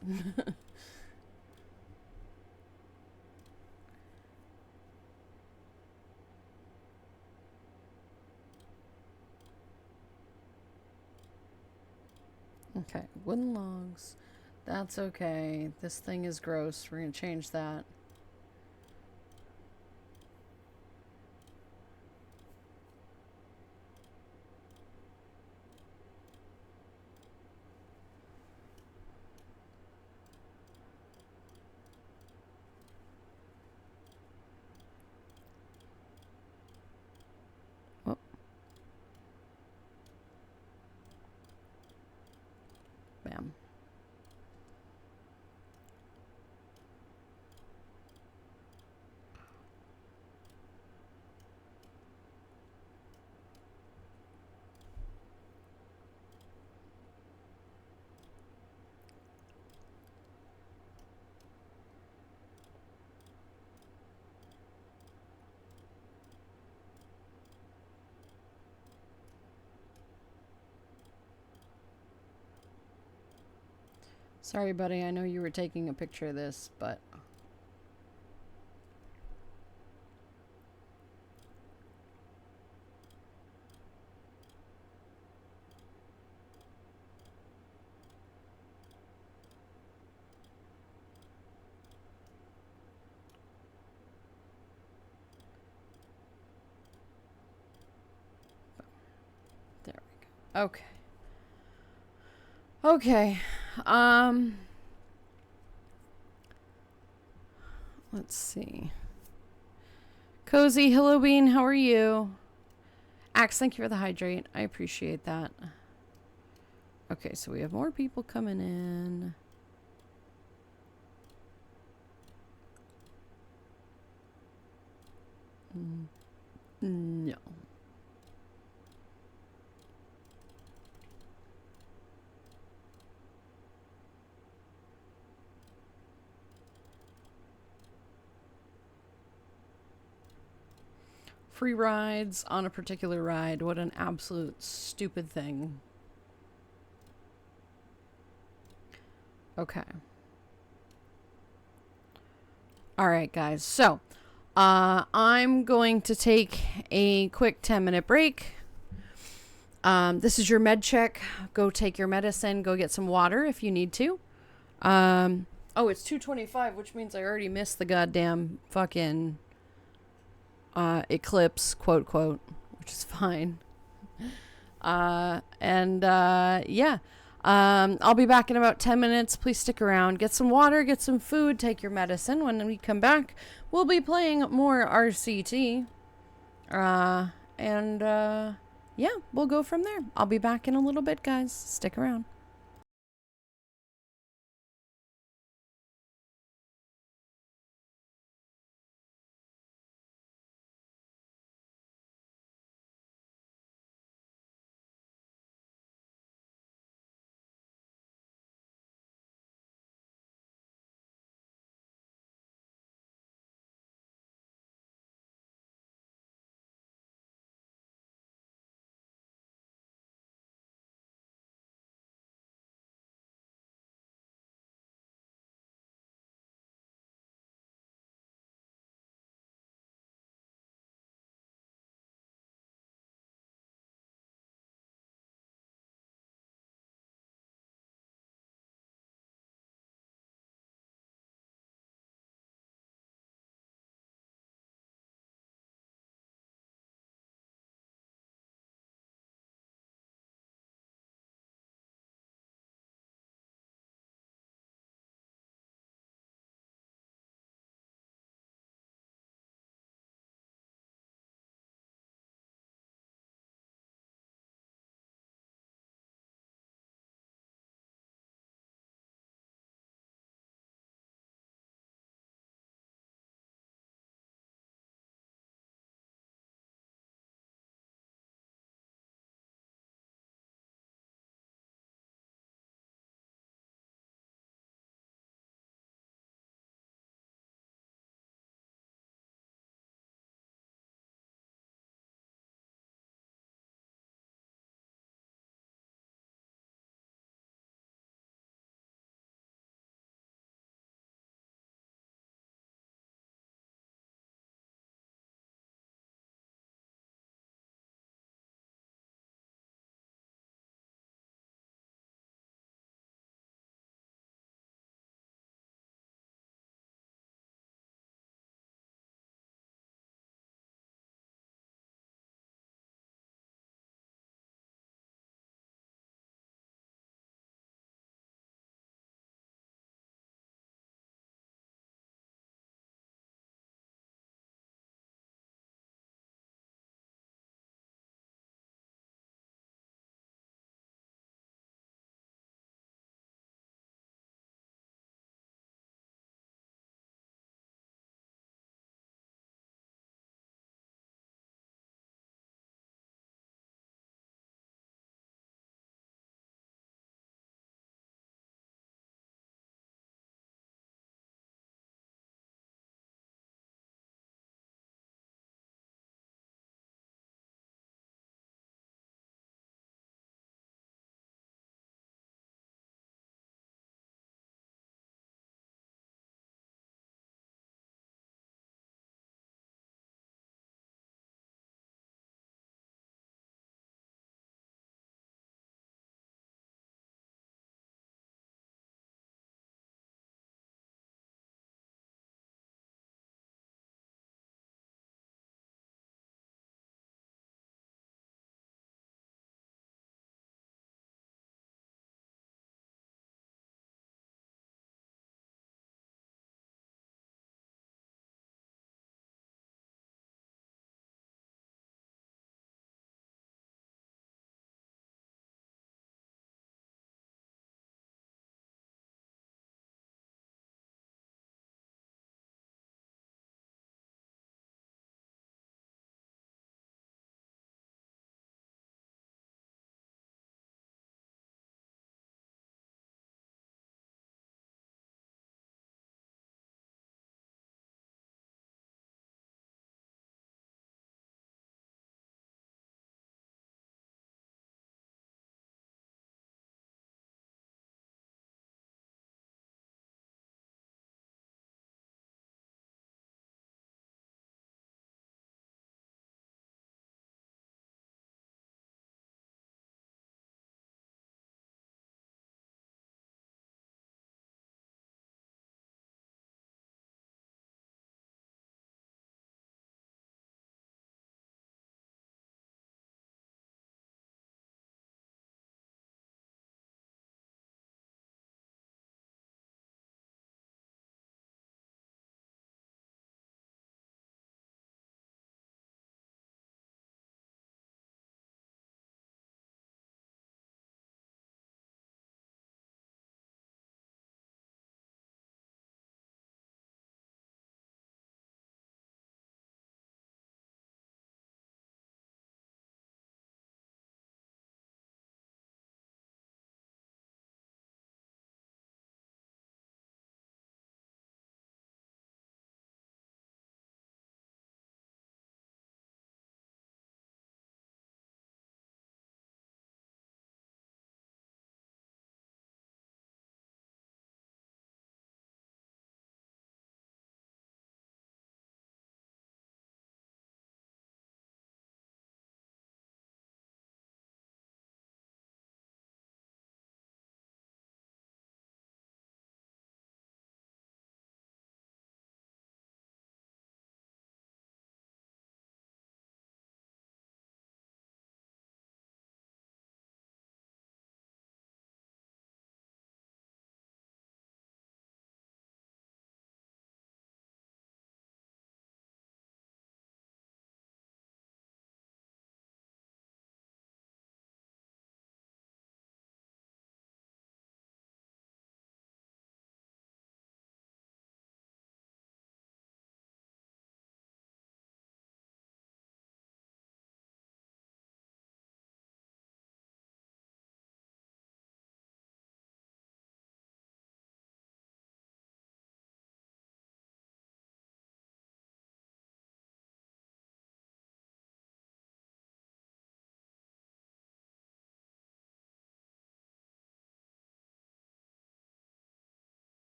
Okay, wooden logs. That's okay. This thing is gross. We're gonna change that. Oh. Bam. Sorry, buddy. I know you were taking a picture of this, but Okay. Okay. Let's see. Cozy, hello Bean, how are you? Axe, thank you for the hydrate. I appreciate that. Okay, so we have more people coming in. No. Free rides on a particular ride. What an absolute stupid thing. Okay. All right, guys. So, I'm going to take a quick 10-minute break. This is your med check. Go take your medicine. Go get some water if you need to. Oh, it's 2:25, which means I already missed the goddamn fucking eclipse, quote, quote, which is fine. Yeah. I'll be back in about 10 minutes. Please stick around. Get some water, get some food, take your medicine. When we come back, we'll be playing more RCT. Yeah, we'll go from there. I'll be back in a little bit, guys. Stick around.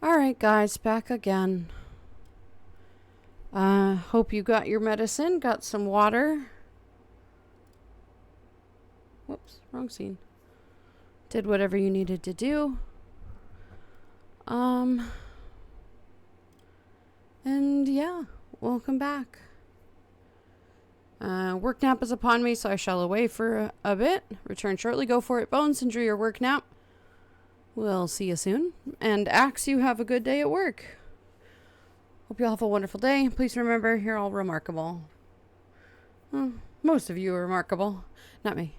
Alright, guys, back again. Hope you got your medicine, got some water. Whoops, wrong scene. Did whatever you needed to do. And yeah, welcome back. Work nap is upon me, so I shall away for a bit. Return shortly. Go for it, Bones. Enjoy your work nap. We'll see you soon. And Axe, you have a good day at work. Hope you all have a wonderful day. Please remember, you're all remarkable. Well, most of you are remarkable. Not me.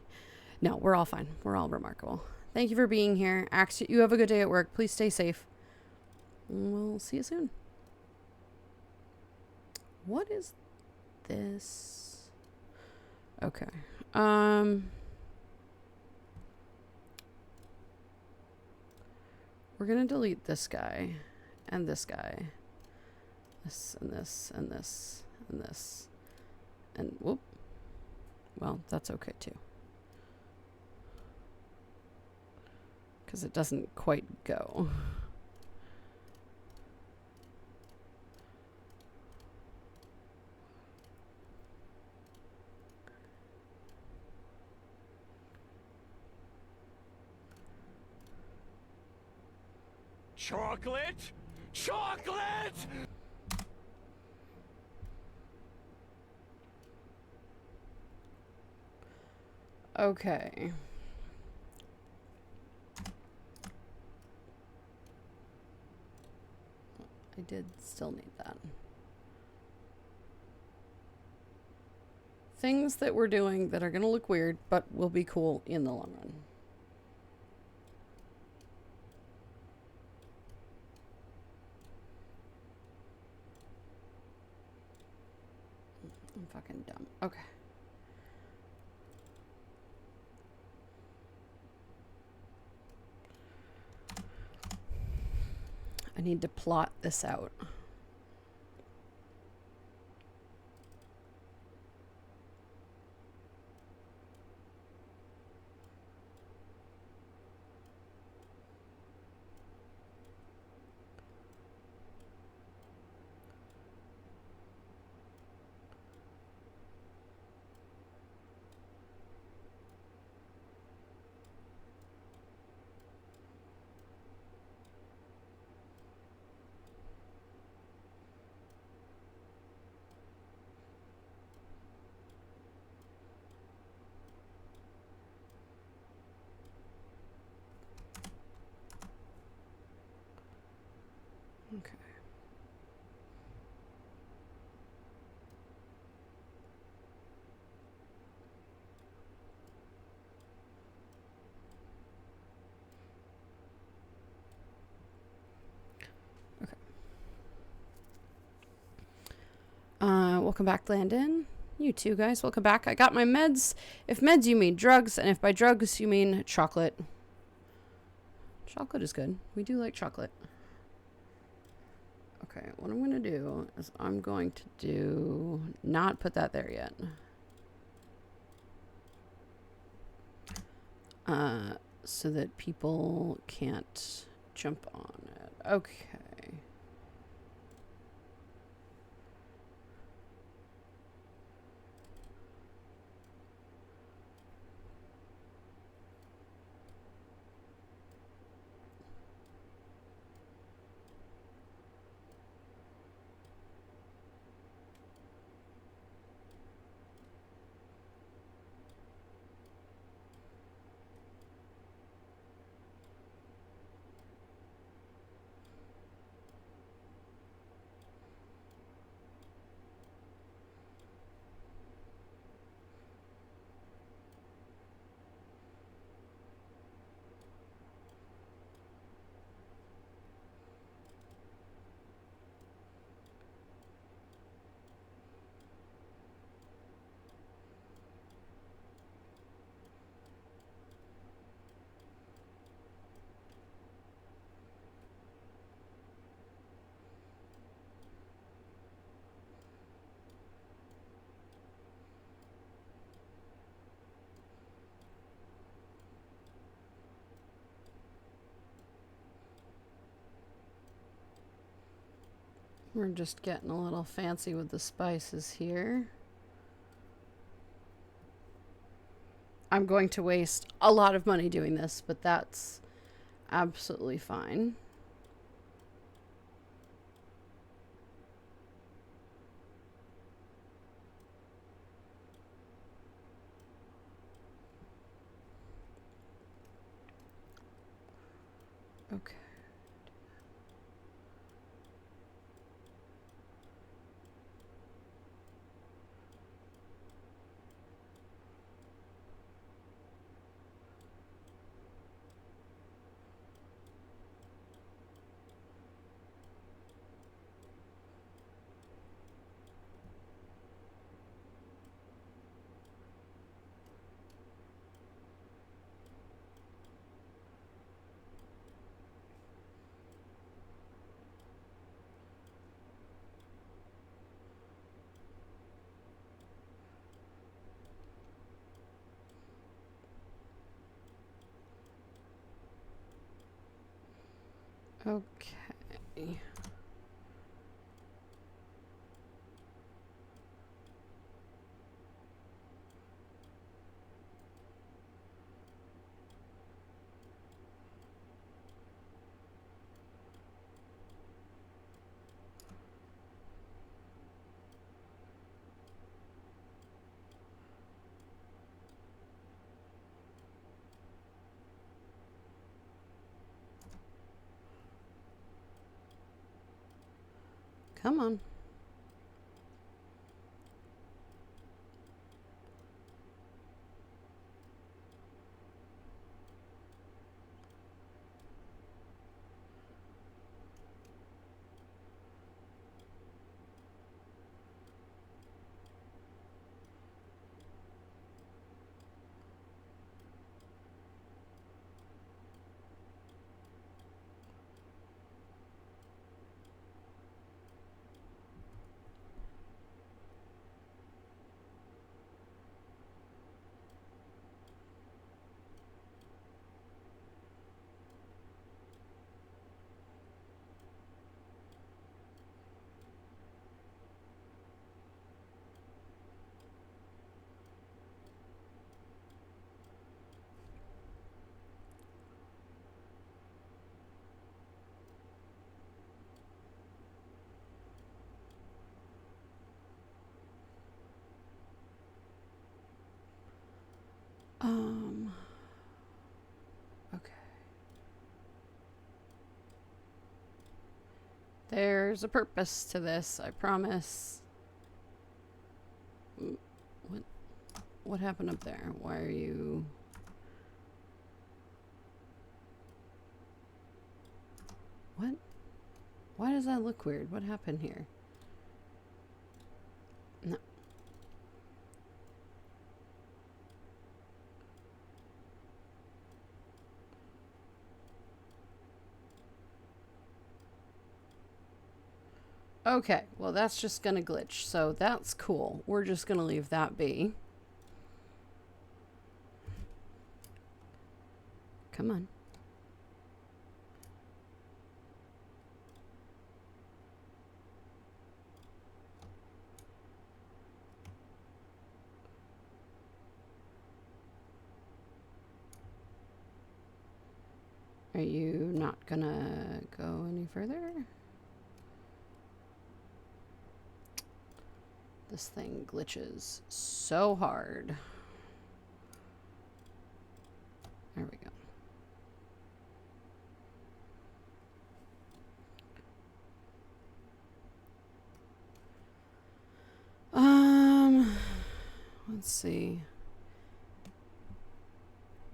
No, we're all fine. We're all remarkable. Thank you for being here. Axe, you have a good day at work. Please stay safe. We'll see you soon. What is this? Okay. We're gonna delete this guy and this guy. This and this and this and this. And whoop. Well, that's okay too. Because it doesn't quite go. Chocolate? Chocolate! Okay. I did still need that. Things that we're doing that are going to look weird, but will be cool in the long run. I'm fucking dumb. Okay. I need to plot this out. Okay. Okay. Welcome back, Landon. You too, guys. Welcome back. I got my meds. If meds you mean drugs, and if by drugs you mean chocolate. Chocolate is good. We do like chocolate. Okay, what I'm going to do is I'm going to not put that there yet. So that people can't jump on it. Okay. We're just getting a little fancy with the spices here. I'm going to waste a lot of money doing this, but that's absolutely fine. Okay. Okay. Come on. Okay. There's a purpose to this, I promise. What happened up there? Why are you... What? Why does that look weird? What happened here? No. Okay, well that's just gonna glitch, so that's cool. We're just gonna leave that be. Come on. Are you not gonna go any further? This thing glitches so hard. There we go. Let's see.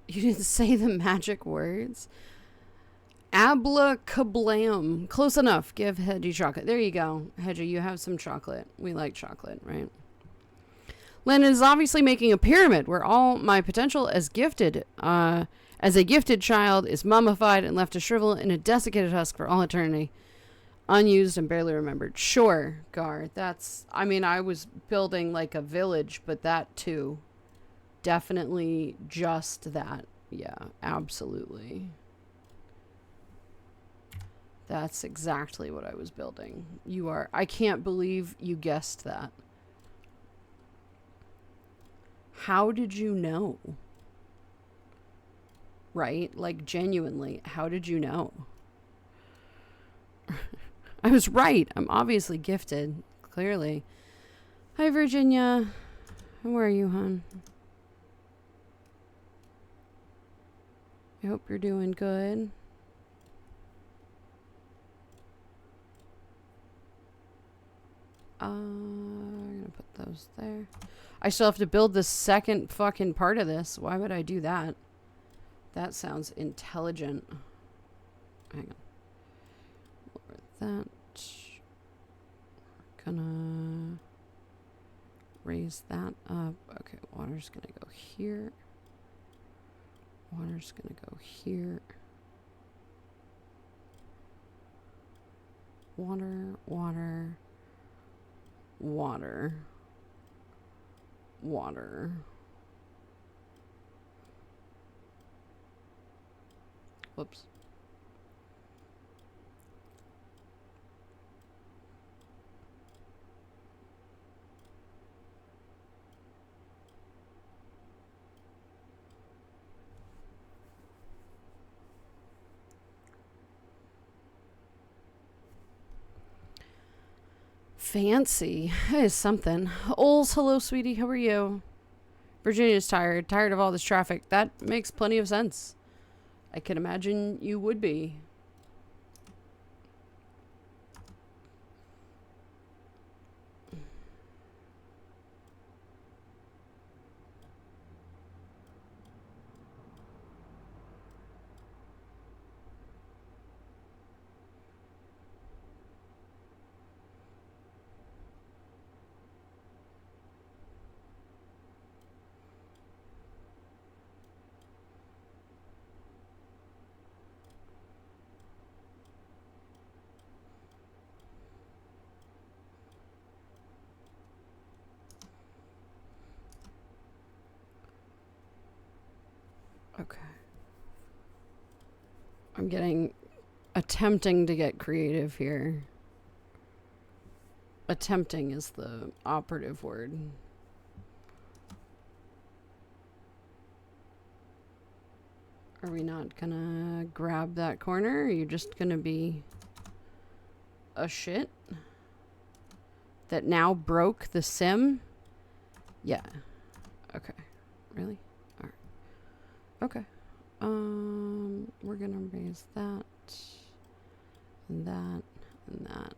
You didn't say the magic words. Ablacablam. Close enough. Give Hedgie chocolate. There you go. Hedgie, you have some chocolate. We like chocolate, right? Len is obviously making a pyramid where all my potential as a gifted child is mummified and left to shrivel in a desiccated husk for all eternity. Unused and barely remembered. Sure, Gar. That's... I mean, I was building like a village, but that too. Definitely just that. Yeah, absolutely. That's exactly what I was building. You are... I can't believe you guessed that. How did you know? Right? Like, genuinely, how did you know? I was right. I'm obviously gifted. Clearly. Hi, Virginia. Where are you, hon? I hope you're doing good. I'm gonna put those there. I still have to build the second fucking part of this. Why would I do that? That sounds intelligent. Hang on. Lower that. We're gonna raise that up. Okay, water's gonna go here. Water's gonna go here. Water, water, water, water. Whoops. Fancy is something. Ols, hello, sweetie. How are you? Virginia's tired. Tired of all this traffic. That makes plenty of sense. I can imagine you would be. Okay. I'm attempting to get creative here. Attempting is the operative word. Are we not gonna grab that corner? Are you just gonna be a shit that now broke the sim? Yeah. Okay. Really? Alright. Okay. We're gonna raise that, and that, and that,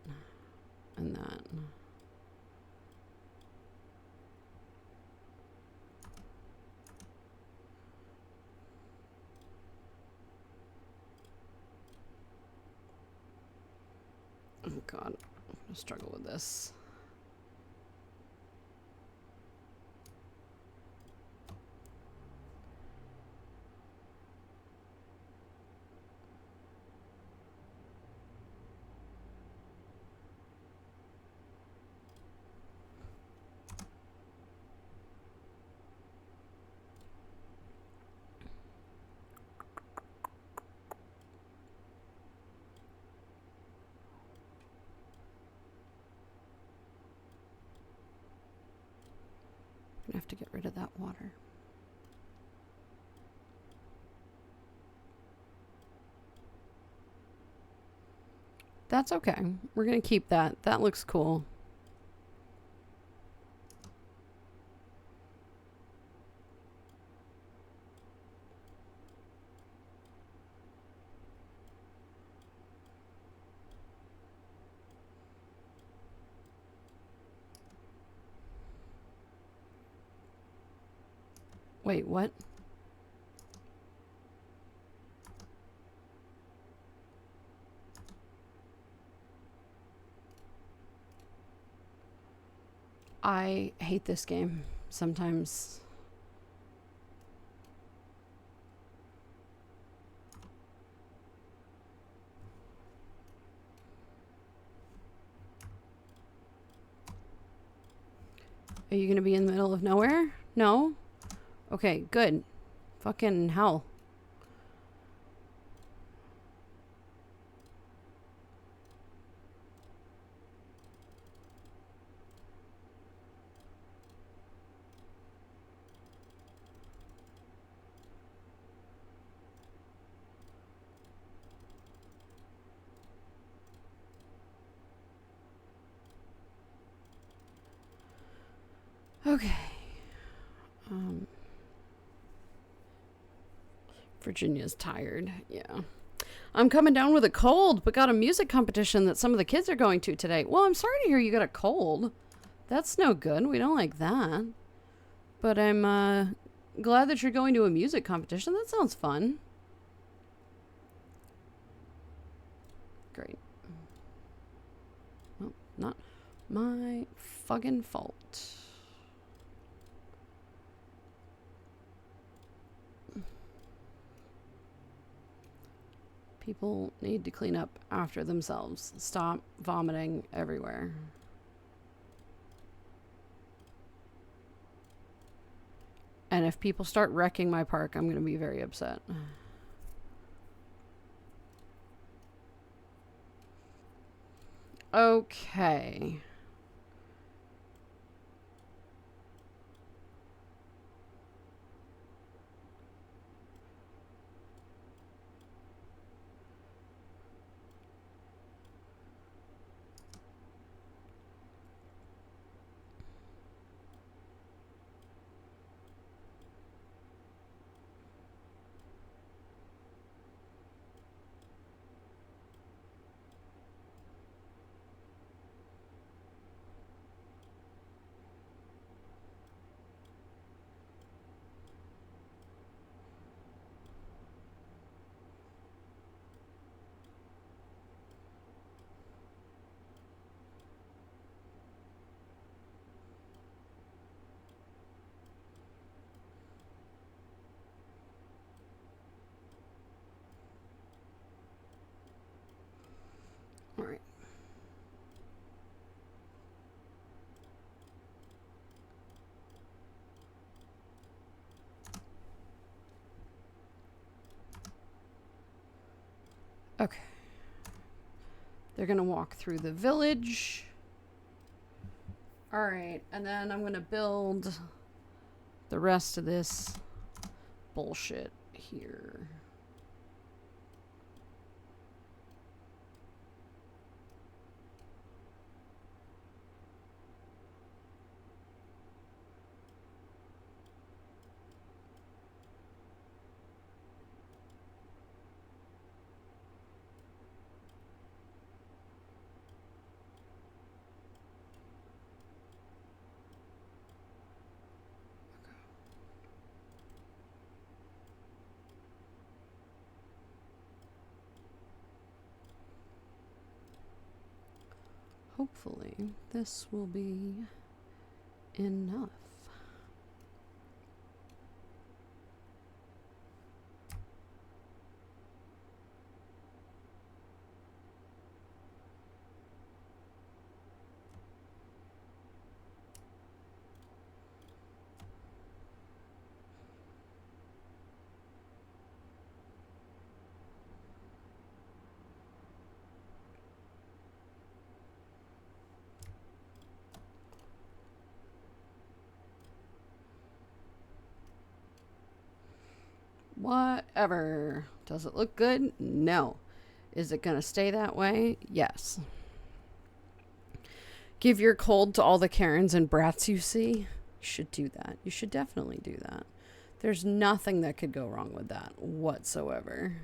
and that. Oh God, I'm gonna struggle with this. I have to get rid of that water. That's okay. We're gonna keep that. That looks cool. Wait, what? I hate this game sometimes. Are you gonna be in the middle of nowhere? No? Okay, good. Fucking hell. Okay. Virginia's tired. Yeah. I'm coming down with a cold, but got a music competition that some of the kids are going to today. Well, I'm sorry to hear you got a cold. That's no good. We don't like that. But I'm glad that you're going to a music competition. That sounds fun. Great. Well, not my fucking fault. People need to clean up after themselves. Stop vomiting everywhere. And if people start wrecking my park, I'm going to be very upset. Okay. All right. Okay. They're going to walk through the village. All right. And then I'm going to build the rest of this bullshit here. Hopefully, this will be enough. Whatever. Does it look good? No. Is it going to stay that way? Yes. Give your cold to all the Karens and brats you see. You should do that. You should definitely do that. There's nothing that could go wrong with that whatsoever.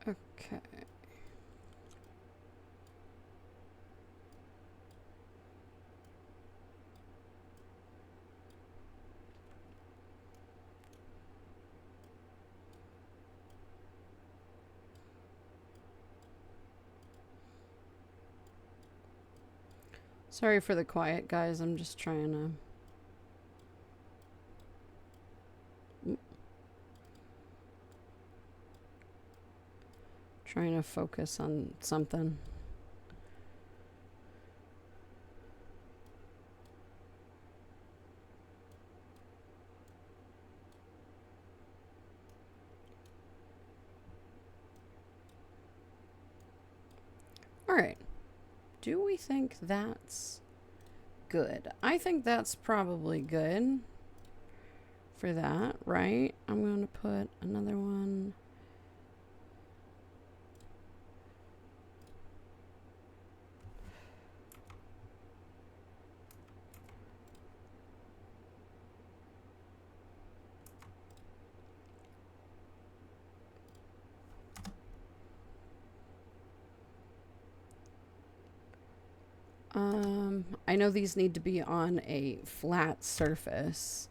Okay. Sorry for the quiet, guys. I'm just trying to... Trying to focus on something. All right. Do we think that's good? I think that's probably good for that, right? I'm going to put another one. I know these need to be on a flat surface.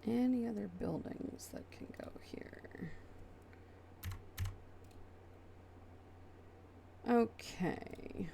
Any other buildings that can go here? Okay.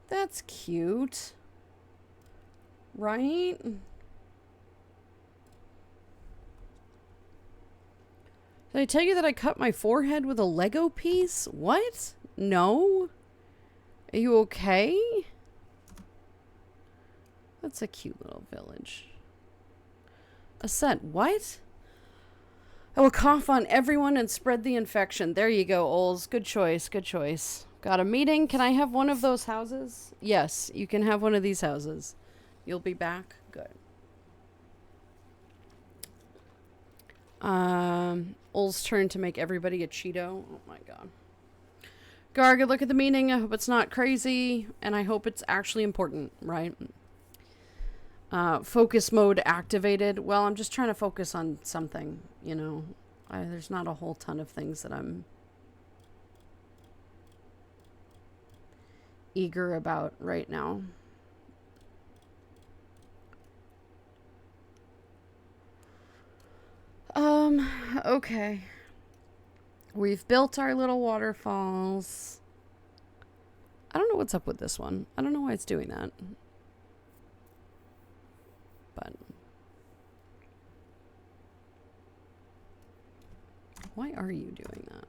That's cute. Right? Did I tell you that I cut my forehead with a Lego piece? What? No? Are you okay? That's a cute little village. A set. What? I will cough on everyone and spread the infection. There you go, Ols. Good choice. Good choice. Got a meeting. Can I have one of those houses? Yes, you can have one of these houses. You'll be back? Good. Ul's turn to make everybody a Cheeto. Oh my god. Gar, good luck at the meeting. I hope it's not crazy, and I hope it's actually important, right? Focus mode activated. Well, I'm just trying to focus on something, you know. There's not a whole ton of things that I'm eager about right now. Okay. We've built our little waterfalls. I don't know what's up with this one. I don't know why it's doing that. But why are you doing that?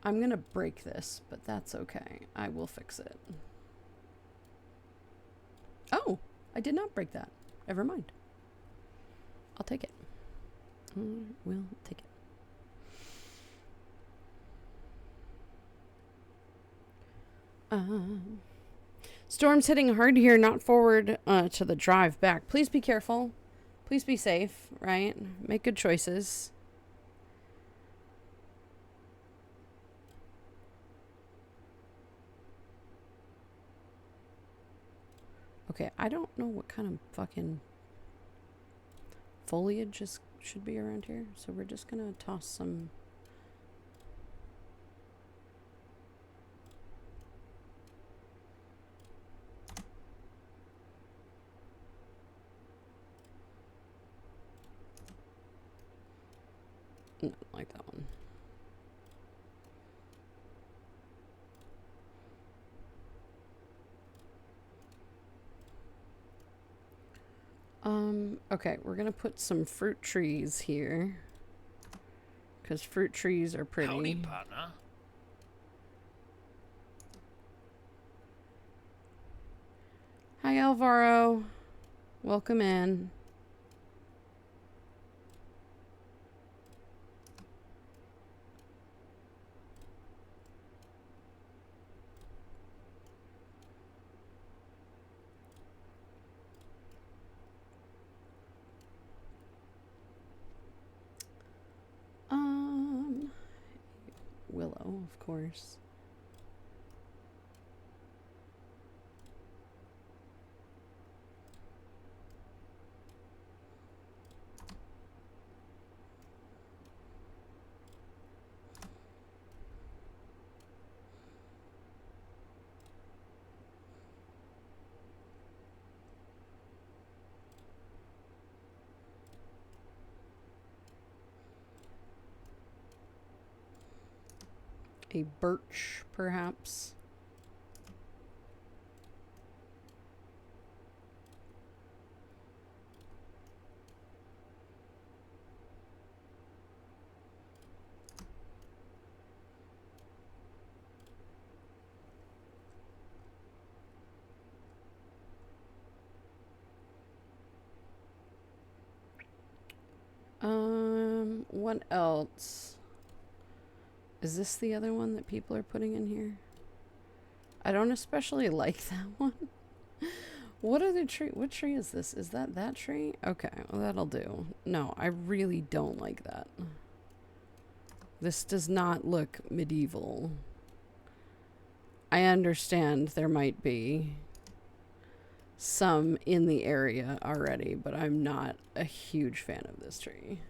I'm gonna break this, but that's okay. I will fix it. Oh, I did not break that. Never mind. I'll take it. We'll take it. Storm's hitting hard here, not forward to the drive back. Please be careful. Please be safe, right? Make good choices. Okay, I don't know what kind of fucking foliage is should be around here. So we're just gonna toss some. No, like that one. Okay, we're gonna put some fruit trees here. Because fruit trees are pretty. Howdy, partner. Hi, Alvaro. Welcome in. Willow, of course. A birch, perhaps. What else? Is this the other one that people are putting in here? I don't especially like that one. What other tree? What tree is this? Is that tree? Okay, well that'll do. No, I really don't like that. This does not look medieval. I understand there might be some in the area already, but I'm not a huge fan of this tree.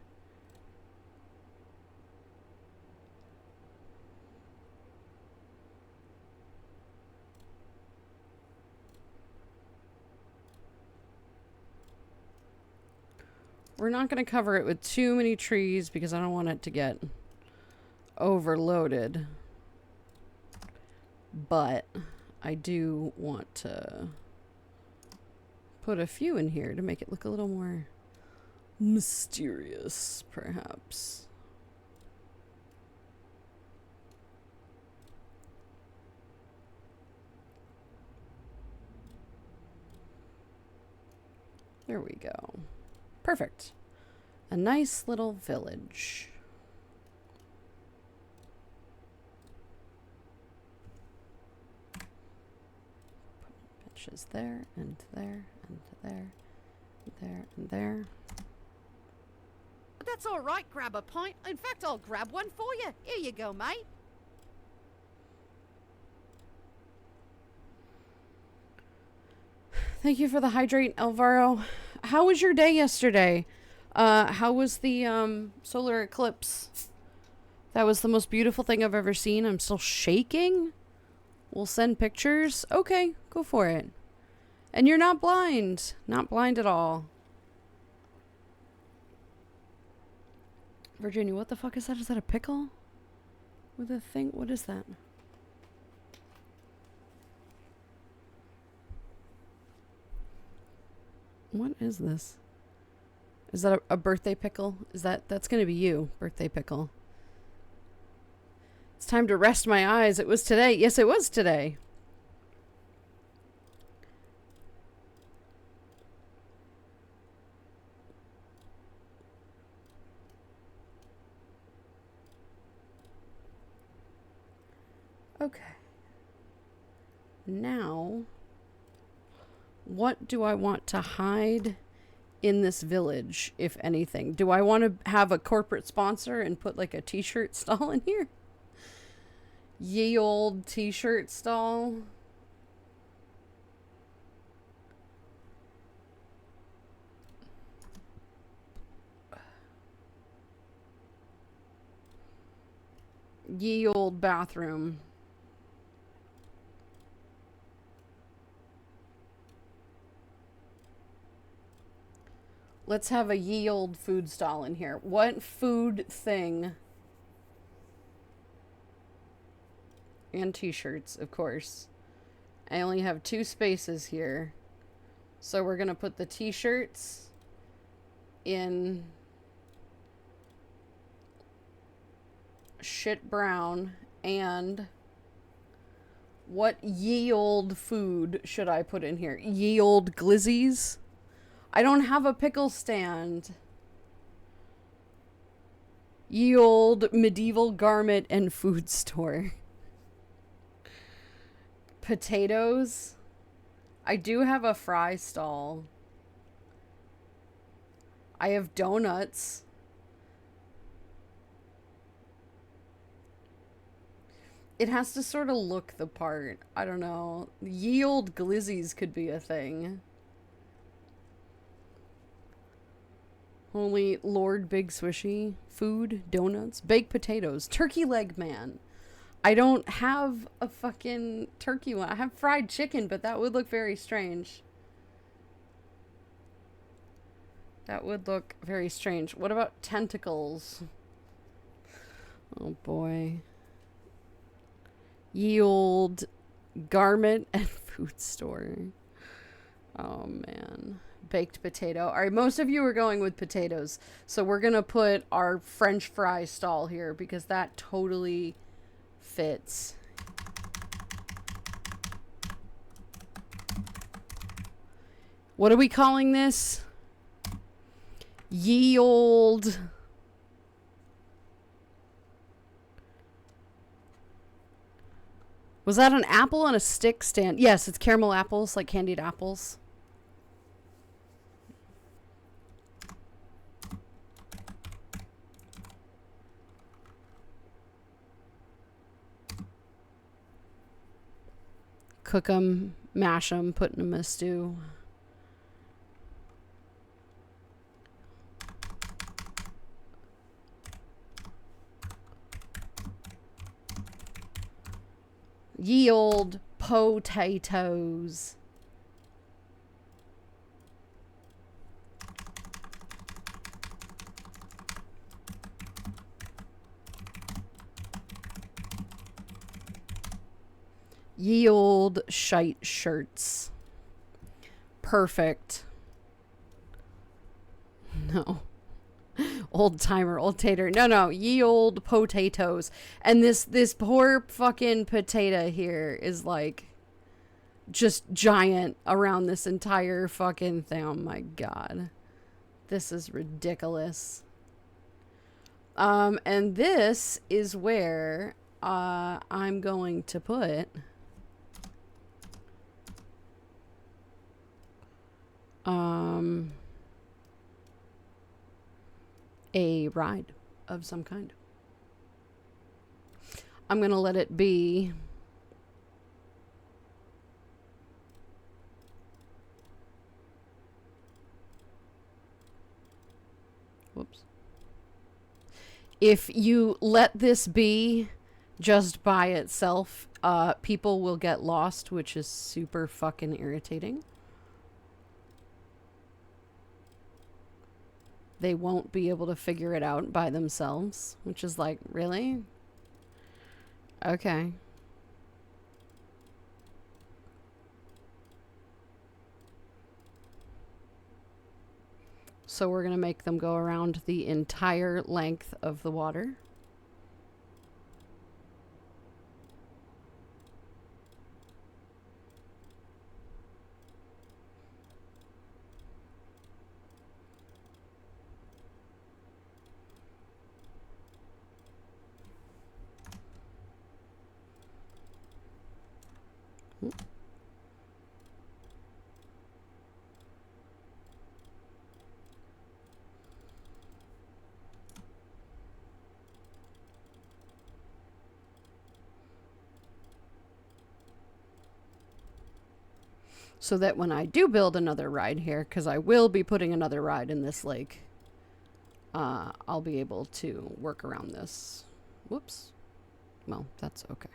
We're not going to cover it with too many trees because I don't want it to get overloaded. But I do want to put a few in here to make it look a little more mysterious, perhaps. There we go. Perfect. A nice little village. Put benches there and there and there, there and there. That's all right, grab a pint. In fact, I'll grab one for you. Here you go, mate. Thank you for the hydrate, Alvaro. How was your day yesterday? How was the solar eclipse? That was the most beautiful thing I've ever seen. I'm still shaking. We'll send pictures. Okay, go for it. And you're not blind. Not blind at all. Virginia, what the fuck is that? Is that a pickle? With a thing? What is that? What is this? Is that a birthday pickle? That's gonna be you, birthday pickle. It's time to rest my eyes. It was today. Yes, it was today. Okay. Now, what do I want to hide in this village, if anything? Do I want to have a corporate sponsor and put like a t-shirt stall in here? Ye old t-shirt stall. Ye old bathroom. Let's have a ye old food stall in here. What food thing? And t-shirts, of course. I only have 2 spaces here. So we're going to put the t-shirts in shit brown. And what ye old food should I put in here? Ye old glizzies? I don't have a pickle stand. Ye old medieval garment and food store. Potatoes. I do have a fry stall. I have donuts. It has to sort of look the part. I don't know. Ye old glizzies could be a thing. Holy Lord Big Swishy. Food, donuts, baked potatoes, turkey leg man. I don't have a fucking turkey one. I have fried chicken, but that would look very strange. That would look very strange. What about tentacles? Oh boy. Ye old garment and food store. Oh man. Baked potato. Alright, most of you are going with potatoes. So we're gonna put our French fry stall here because that totally fits. What are we calling this? Ye old... Was that an apple on a stick stand? Yes, it's caramel apples, like candied apples. Cook them, mash them, put them in a stew. Ye old potatoes. Ye old shite shirts. Perfect. No. Old timer, old tater. No, ye old potatoes. And this poor fucking potato here is like just giant around this entire fucking thing. Oh my god. This is ridiculous. And this is where I'm going to put a ride of some kind. I'm going to let it be whoops. If you let this be just by itself, people will get lost, which is super fucking irritating. They won't be able to figure it out by themselves, which is like, really? Okay. So we're going to make them go around the entire length of the water. So that when I do build another ride here, because I will be putting another ride in this lake, I'll be able to work around this. Whoops. Well, that's okay.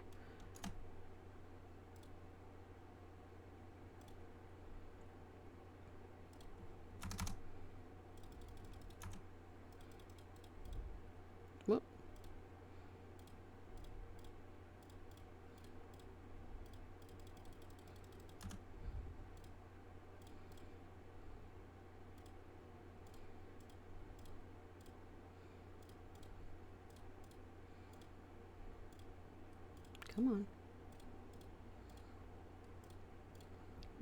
Whoop. Come on.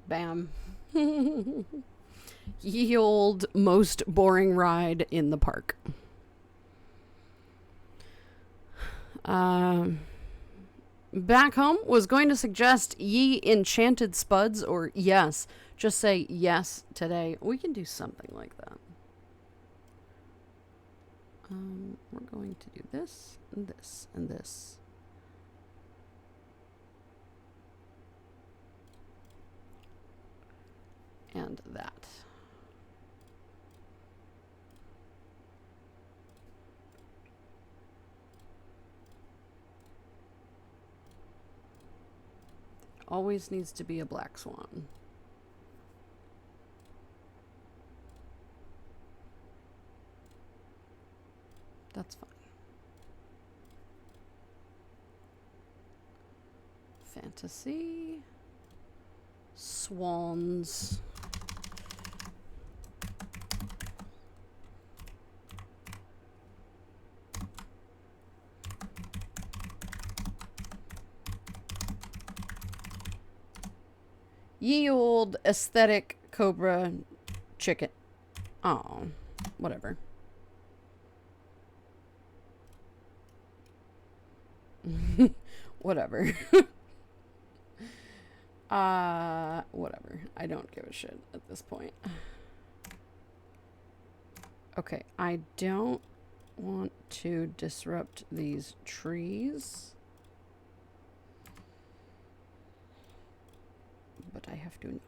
Bam. Ye old most boring ride in the park. Back home was going to suggest ye enchanted spuds or yes. Just say yes today. We can do something like that. We're going to do this and this and this. And that. Always needs to be a black swan. That's fine. Fantasy. Swans. Ye old aesthetic cobra chicken. Oh, whatever. Whatever. Whatever. I don't give a shit at this point. Okay, I don't want to disrupt these trees. But I have to know.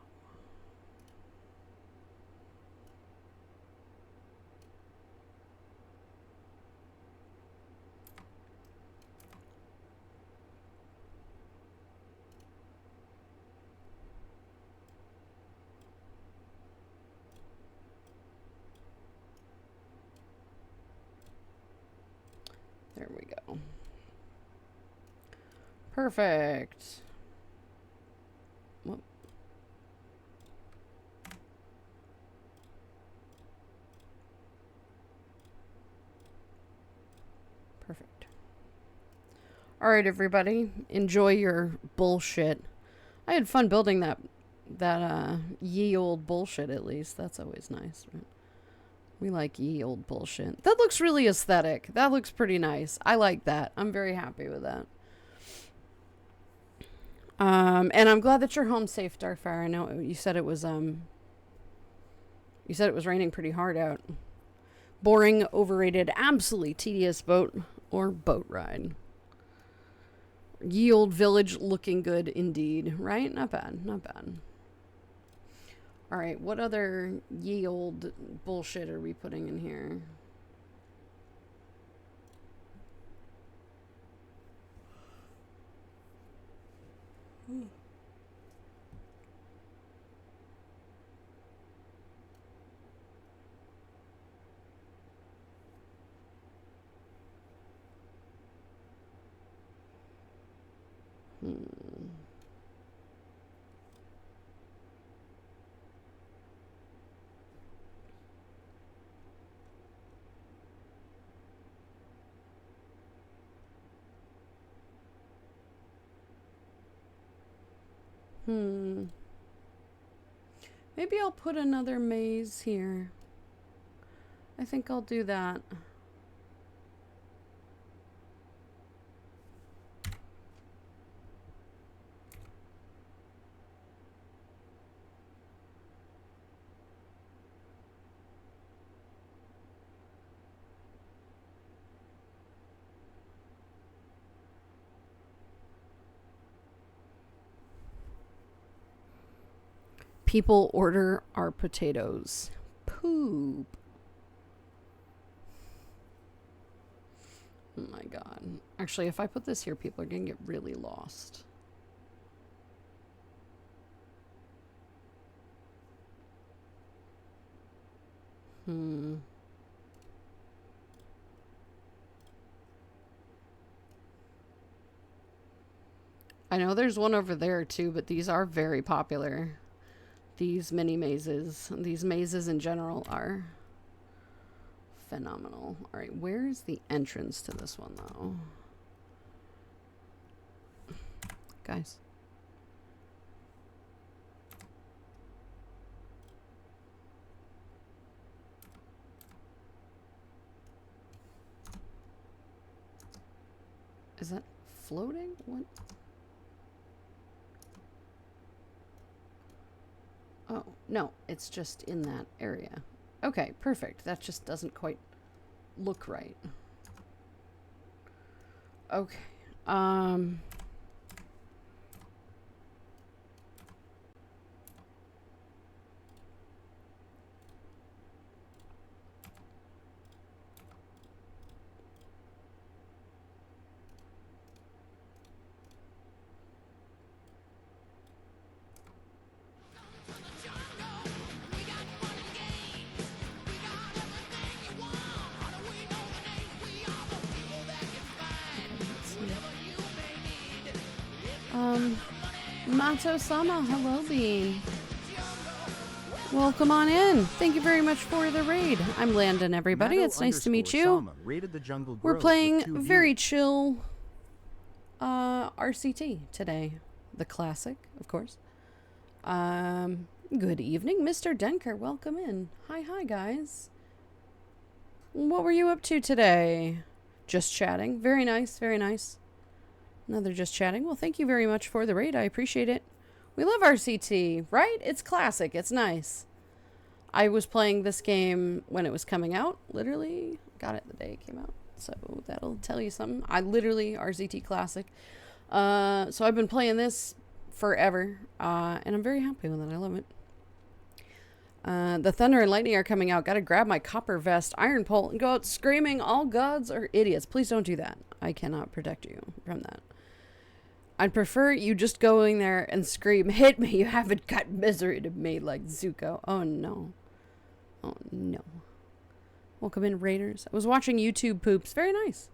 There we go. Perfect. Whoop. Perfect. All right, everybody, enjoy your bullshit. I had fun building that ye old bullshit. At least that's always nice, right? We like ye old bullshit. That looks really aesthetic. That looks pretty nice. I like that. I'm very happy with that. And I'm glad that you're home safe, Darkfire. I know you said it was raining pretty hard out. Boring, overrated, absolutely tedious boat or boat ride. Ye old village looking good indeed, right? Not bad, not bad. All right, what other ye old bullshit are we putting in here? Maybe I'll put another maze here. I think I'll do that. People order our potatoes. Poop. Oh my god. Actually, if I put this here, people are going to get really lost. I know there's one over there too, but these are very popular. These mini mazes, these mazes in general are phenomenal. All right, where's the entrance to this one though? Guys. Is that floating? What? Oh, no, it's just in that area. Okay, perfect. That just doesn't quite look right. Okay. Mato-sama, hello, Bean. Welcome on in. Thank you very much for the raid. I'm Landon, everybody. It's nice to meet you. We're playing very chill RCT today. The classic, of course. Good evening, Mr. Denker. Welcome in. Hi, guys. What were you up to today? Just chatting. Very nice, very nice. Another just chatting. Well, thank you very much for the raid. I appreciate it. We love RCT, right? It's classic. It's nice. I was playing this game when it was coming out. Literally got it the day it came out. So that'll tell you something. RCT classic. So I've been playing this forever. And I'm very happy with it. I love it. The Thunder and Lightning are coming out. Gotta grab my copper vest, iron pole, and go out screaming, all gods are idiots. Please don't do that. I cannot protect you from that. I'd prefer you just going there and scream, hit me, you haven't got misery to me, like Zuko. Oh no. Oh no. Welcome in, Raiders. I was watching YouTube poops. Very nice.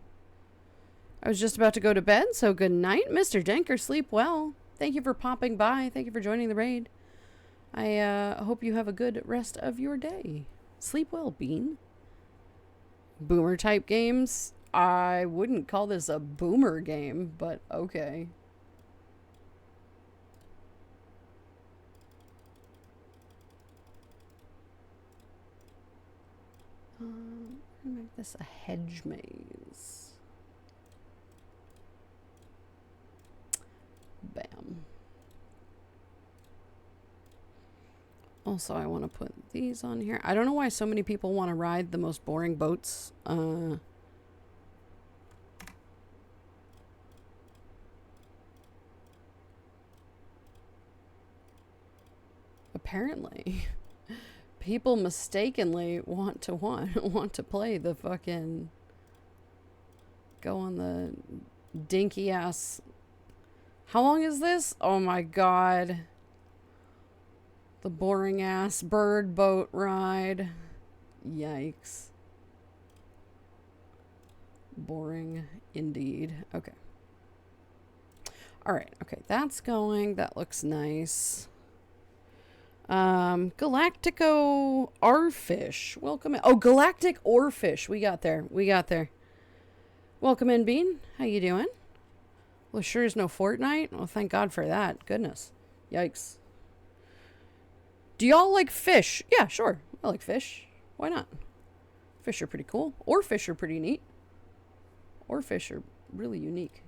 I was just about to go to bed, so good night, Mr. Denker. Sleep well. Thank you for popping by. Thank you for joining the raid. I hope you have a good rest of your day. Sleep well, Bean. Boomer type games. I wouldn't call this a boomer game, but okay. I'm gonna make this a hedge maze. Bam. Also, I want to put these on here. I don't know why so many people want to ride the most boring boats. Apparently, people mistakenly want to play the fucking go on the dinky ass. How long is this? Oh my god. The boring ass bird boat ride. Yikes. Boring indeed. Okay. Alright, okay, that's going. That looks nice. Galactico Oarfish. Welcome in. Oh, Galactic Oarfish. We got there. Welcome in, Bean. How you doing? Well, sure is no Fortnite. Well, thank God for that. Goodness. Yikes. Do y'all like fish? Yeah, sure. I like fish. Why not? Fish are pretty cool. Oarfish are pretty neat. Oarfish are really unique.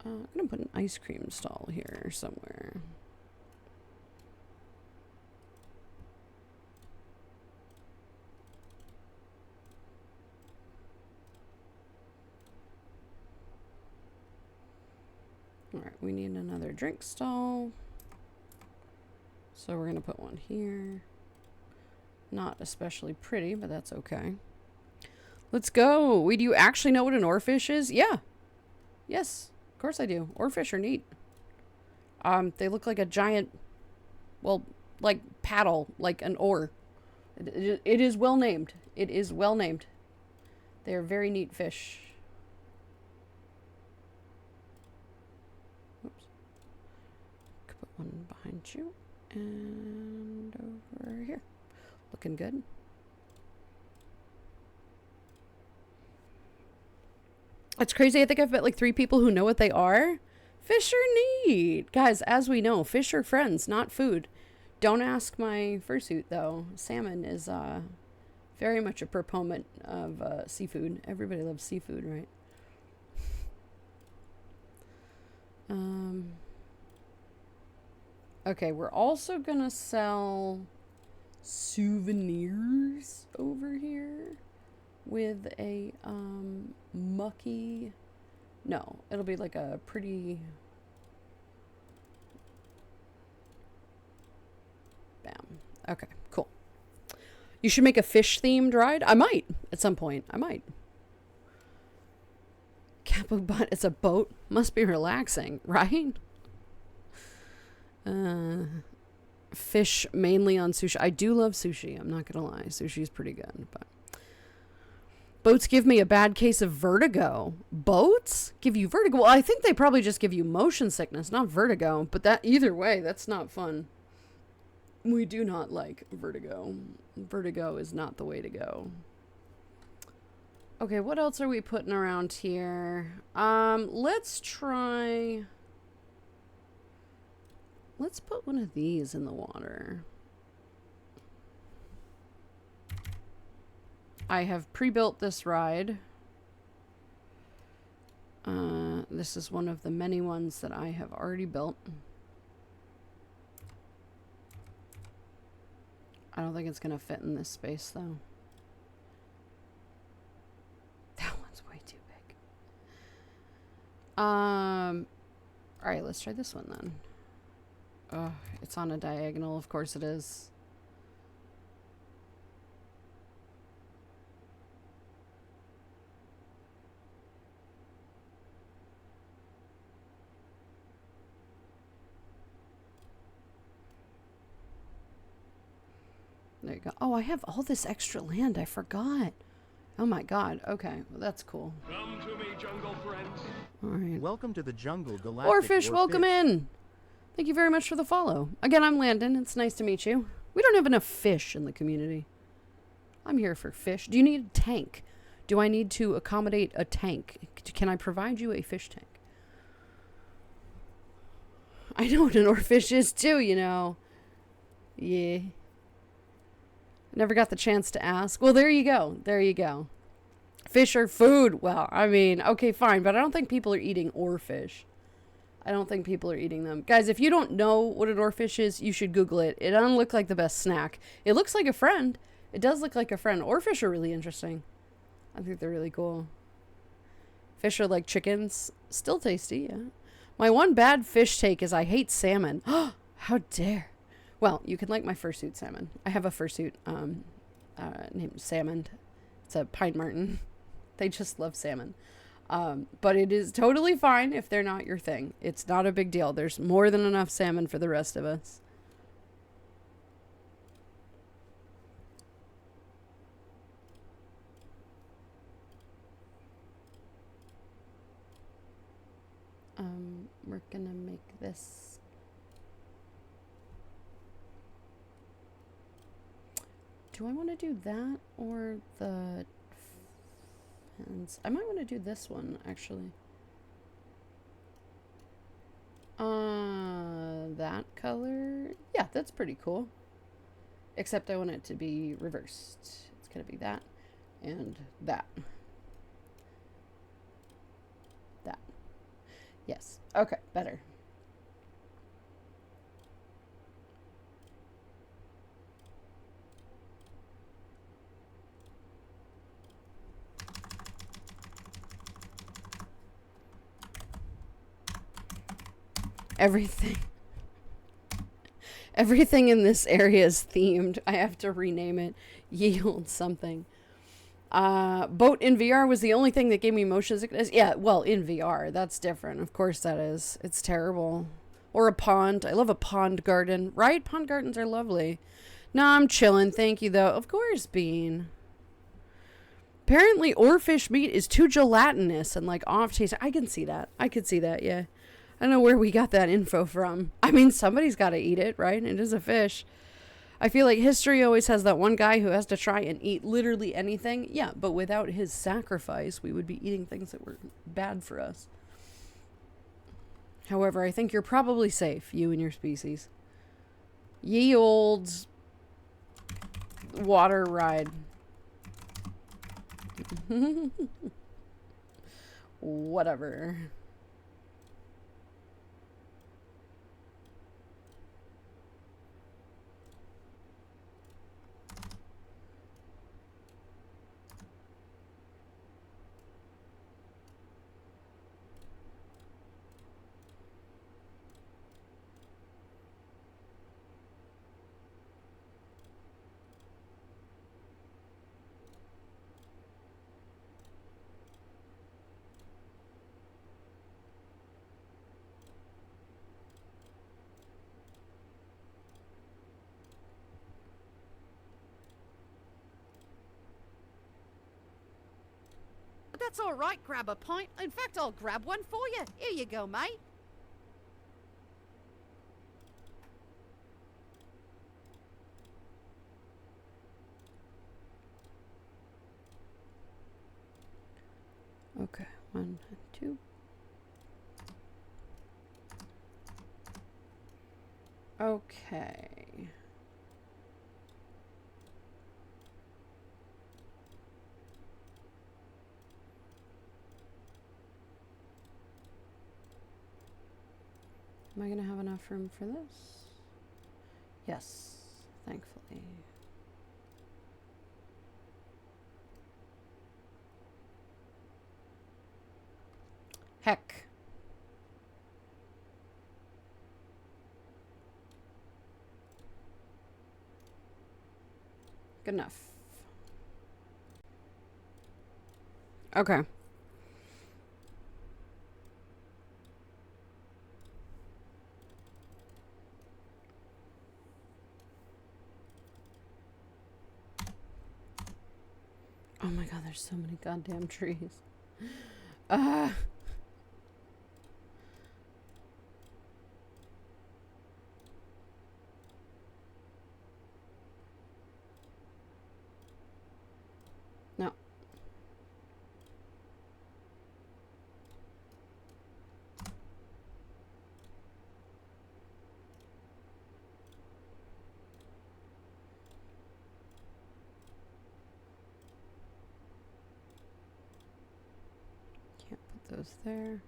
I'm going to put an ice cream stall here somewhere. Alright, we need another drink stall. So we're going to put one here. Not especially pretty, but that's okay. Let's go. Wait, do you actually know what an oarfish is? Yeah. Yes, of course I do. Oarfish are neat. They look like a giant, well, like paddle, like an oar. It is well named. It is well named. They are very neat fish. Oops. Could put one behind you and over here. Looking good. It's crazy. I think I've met like 3 people who know what they are. Fish are neat. Guys, as we know, fish are friends, not food. Don't ask my fursuit, though. Salmon is very much a proponent of seafood. Everybody loves seafood, right? Okay, we're also going to sell souvenirs over here with a mucky... No, it'll be like a pretty... Bam. Okay, cool. You should make a fish-themed ride? I might, at some point. I might. Capo butt, it's a boat. Must be relaxing, right? Fish mainly on sushi. I do love sushi, I'm not gonna lie. Sushi is pretty good, but... Boats give me a bad case of vertigo. Boats give you vertigo? Well, I think they probably just give you motion sickness, not vertigo. But that either way, that's not fun. We do not like vertigo. Vertigo is not the way to go. Okay, what else are we putting around here? Let's try... Let's put one of these in the water. I have pre-built this ride. This is one of the many ones that I have already built. I don't think it's going to fit in this space, though. That one's way too big. Alright, let's try this one, then. Oh, it's on a diagonal. Of course it is. There you go. Oh, I have all this extra land. I forgot. Oh my god. Okay. Well, that's cool. Come to me, jungle friends. All right. Welcome to the jungle, galactic Oarfish, welcome in. Thank you very much for the follow. Again, I'm Landon. It's nice to meet you. We don't have enough fish in the community. I'm here for fish. Do you need a tank? Do I need to accommodate a tank? Can I provide you a fish tank? I know what an oarfish is too, you know. Yeah. Never got the chance to ask. Well, there you go. There you go. Fish are food. Well, I mean, okay, fine. But I don't think people are eating oarfish. I don't think people are eating them. Guys, if you don't know what an oarfish is, you should Google it. It doesn't look like the best snack. It looks like a friend. It does look like a friend. Oarfish are really interesting. I think they're really cool. Fish are like chickens. Still tasty, yeah. My one bad fish take is I hate salmon. How dare. Well, you can like my fursuit salmon. I have a fursuit named Salmon. It's a pine marten. They just love salmon. But it is totally fine if they're not your thing. It's not a big deal. There's more than enough salmon for the rest of us. We're gonna make this... Do I want to do that or the fins? I might want to do this one, actually. That color? Yeah, that's pretty cool. Except I want it to be reversed. It's going to be that and that. That. Yes. Okay, better. Everything in this area is themed. I have to rename it. Yield something. Boat in VR was the only thing that gave me motion sickness. Yeah, well, in VR, that's different. Of course that is. It's terrible. Or a pond. I love a pond garden. Right? Pond gardens are lovely. No, I'm chilling. Thank you, though. Of course, Bean. Apparently, oarfish meat is too gelatinous and, like, off-taste. I can see that. I could see that, yeah. I don't know where we got that info from. I mean, somebody's got to eat it, right? It is a fish. I feel like history always has that one guy who has to try and eat literally anything. Yeah, but without his sacrifice, we would be eating things that were bad for us. However, I think you're probably safe, you and your species. Ye old water ride. Whatever. That's all right, grab a pint. In fact, I'll grab one for you. Here you go, mate. Okay, 1, 2. Okay. Am I going to have enough room for this? Yes, thankfully. Heck. Good enough. Okay. Oh my god, there's so many goddamn trees. No. Can't put those there.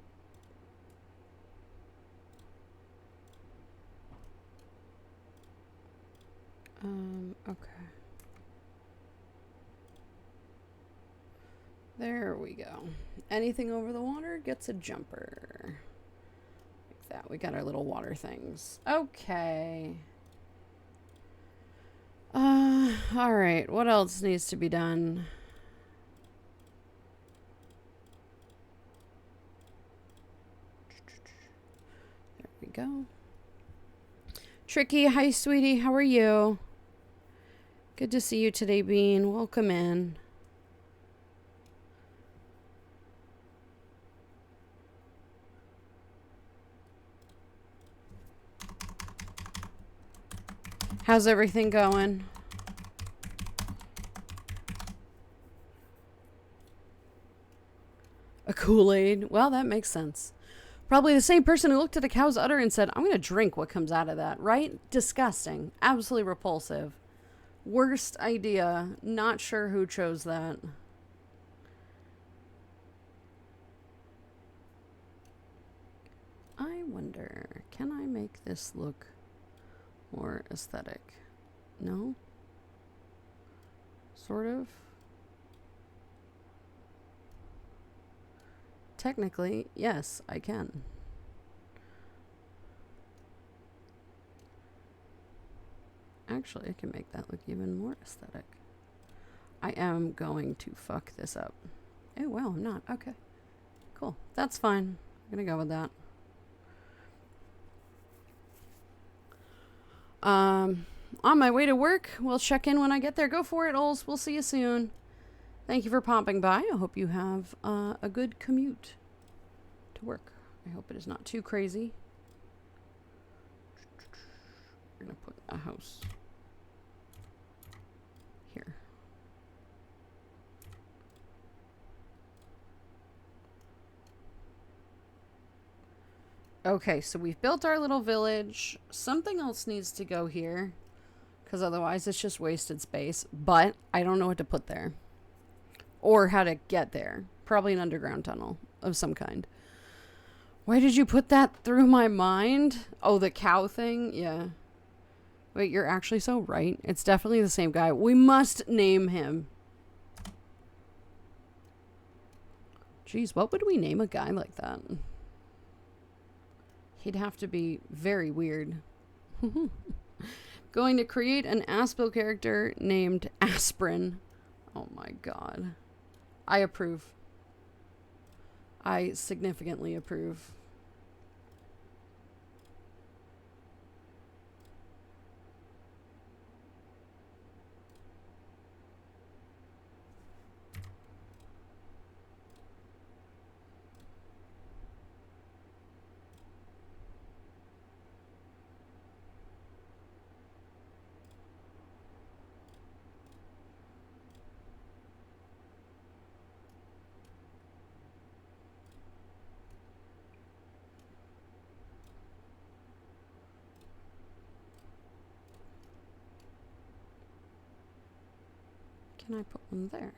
Okay. There we go. Anything over the water gets a jumper. Like that. We got our little water things. Okay. Alright. What else needs to be done? There we go. Tricky, hi sweetie, how are you? Good to see you today, Bean. Welcome in. How's everything going? A Kool-Aid? Well, that makes sense. Probably the same person who looked at a cow's udder and said, I'm going to drink what comes out of that, right? Disgusting. Absolutely repulsive. Worst idea. Not sure who chose that. I wonder, can I make this look more aesthetic? No? Sort of? Technically, yes, I can. Actually, I can make that look even more aesthetic. I am going to fuck this up. Oh, well, I'm not. Okay. Cool. That's fine. I'm gonna go with that. On my way to work. We'll check in when I get there. Go for it, Ols. We'll see you soon. Thank you for popping by. I hope you have a good commute to work. I hope it is not too crazy. We're gonna put a house here. Okay, so we've built our little village. Something else needs to go here, because otherwise it's just wasted space. But I don't know what to put there. Or how to get there. Probably an underground tunnel of some kind. Why did you put that through my mind? Oh, the cow thing? Yeah. Wait, you're actually so right. It's definitely the same guy. We must name him. Jeez, what would we name a guy like that? He'd have to be very weird. Going to create an Aspel character named Aspirin. Oh my god. I approve. I significantly approve. Can I put one there?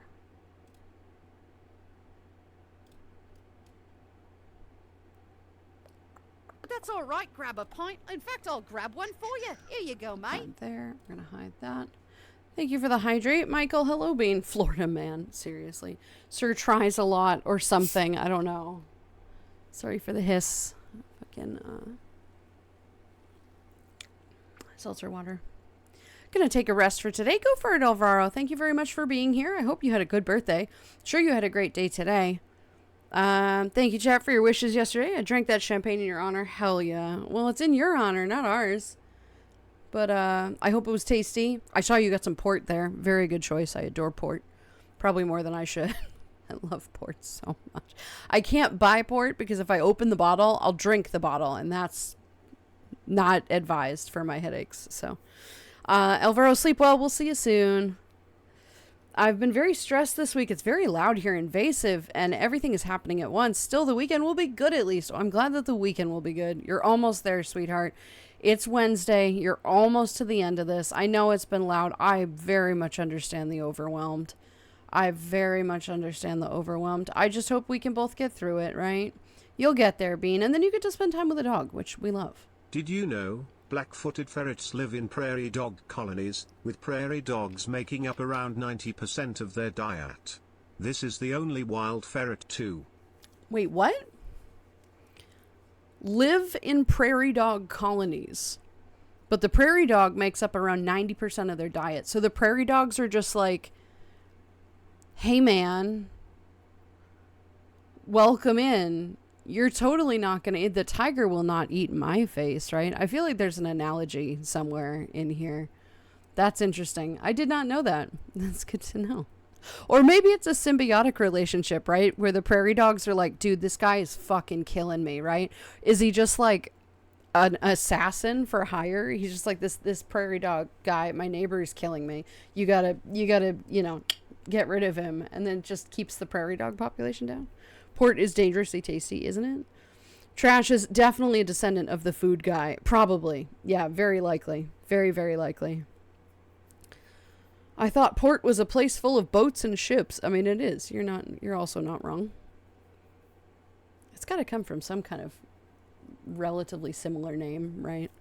That's all right, grab a pint. In fact, I'll grab one for you. Here you go, mate. Right there. We're gonna hide that. Thank you for the hydrate, Michael. Hello, being Florida man. Seriously. Sir tries a lot or something. I don't know. Sorry for the hiss. Fucking, seltzer water. Gonna take a rest for today. Go for it, Alvaro. Thank you very much for being here. I hope you had a good birthday. Sure you had a great day today. Thank you, chat, for your wishes yesterday. I drank that champagne in your honor. Hell yeah. Well, it's in your honor, not ours. But, I hope it was tasty. I saw you got some port there. Very good choice. I adore port. Probably more than I should. I love port so much. I can't buy port because if I open the bottle, I'll drink the bottle. And that's not advised for my headaches. So, Alvaro, sleep well. We'll see you soon. I've been very stressed this week. It's very loud here, invasive, and everything is happening at once. Still, the weekend will be good at least. I'm glad that the weekend will be good. You're almost there, sweetheart. It's Wednesday. You're almost to the end of this. I know it's been loud. I very much understand the overwhelmed. I very much understand the overwhelmed. I just hope we can both get through it, right? You'll get there, Bean, and then you get to spend time with a dog, which we love. Did you know black-footed ferrets live in prairie dog colonies, with prairie dogs making up around 90% of their diet? This is the only wild ferret too. Wait, what? Live in prairie dog colonies. But the prairie dog makes up around 90% of their diet. So the prairie dogs are just like, hey man, welcome in. You're totally not going to... The tiger will not eat my face, right? I feel like there's an analogy somewhere in here. That's interesting. I did not know that. That's good to know. Or maybe it's a symbiotic relationship, right? Where the prairie dogs are like, dude, this guy is fucking killing me, right? Is he just like an assassin for hire? He's just like this prairie dog guy. My neighbor is killing me. You gotta, you know, get rid of him. And then just keeps the prairie dog population down. Port is dangerously tasty, isn't it? Trash is definitely a descendant of the food guy. Probably. Yeah, very likely. Very, very likely. I thought port was a place full of boats and ships. I mean, it is. You're also not wrong. It's got to come from some kind of relatively similar name, right?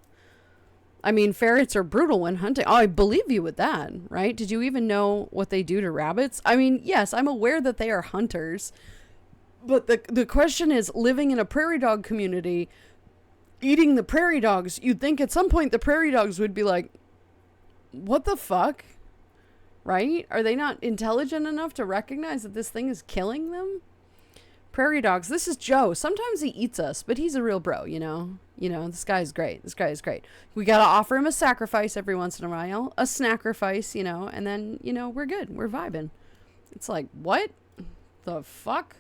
I mean, ferrets are brutal when hunting. Oh, I believe you with that, right? Did you even know what they do to rabbits? I mean, yes, I'm aware that they are hunters. But the question is, living in a prairie dog community, eating the prairie dogs, you'd think at some point the prairie dogs would be like, what the fuck? right? Are they not intelligent enough to recognize that this thing is killing them? Prairie dogs. This is Joe. Sometimes he eats us, but he's a real bro, you know? You know, this guy's great. This guy is great. We got to offer him a sacrifice every once in a while. A snackifice, you know, and then, you know, we're good. We're vibing. It's like, what the fuck?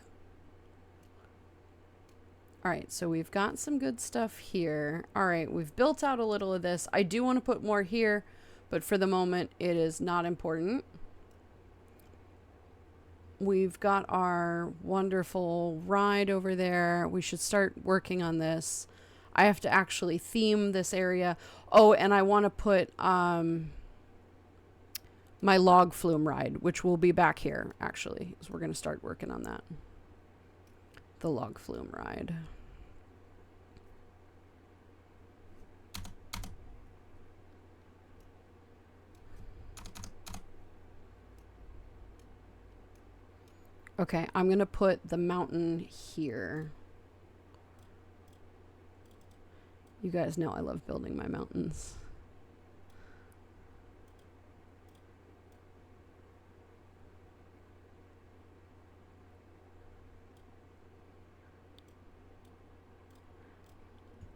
All right, so we've got some good stuff here. All right, we've built out a little of this. I do want to put more here, but for the moment, it is not important. We've got our wonderful ride over there. We should start working on this. I have to actually theme this area. Oh, and I want to put my log flume ride, which will be back here, actually. So we're going to start working on that. The log flume ride. Okay, I'm going to put the mountain here. You guys know I love building my mountains.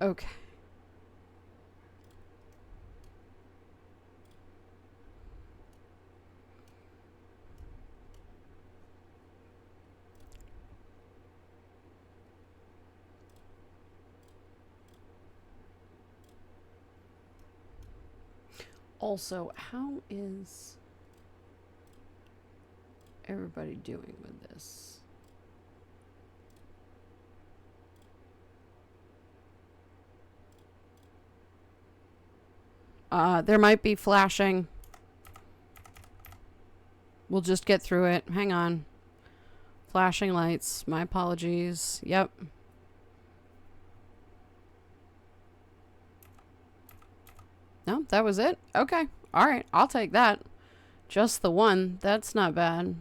Okay. Also, how is everybody doing with this? There might be flashing. We'll just get through it. Hang on. Flashing lights. My apologies. Yep. No, that was it? Okay. All right. I'll take that. Just the one. That's not bad.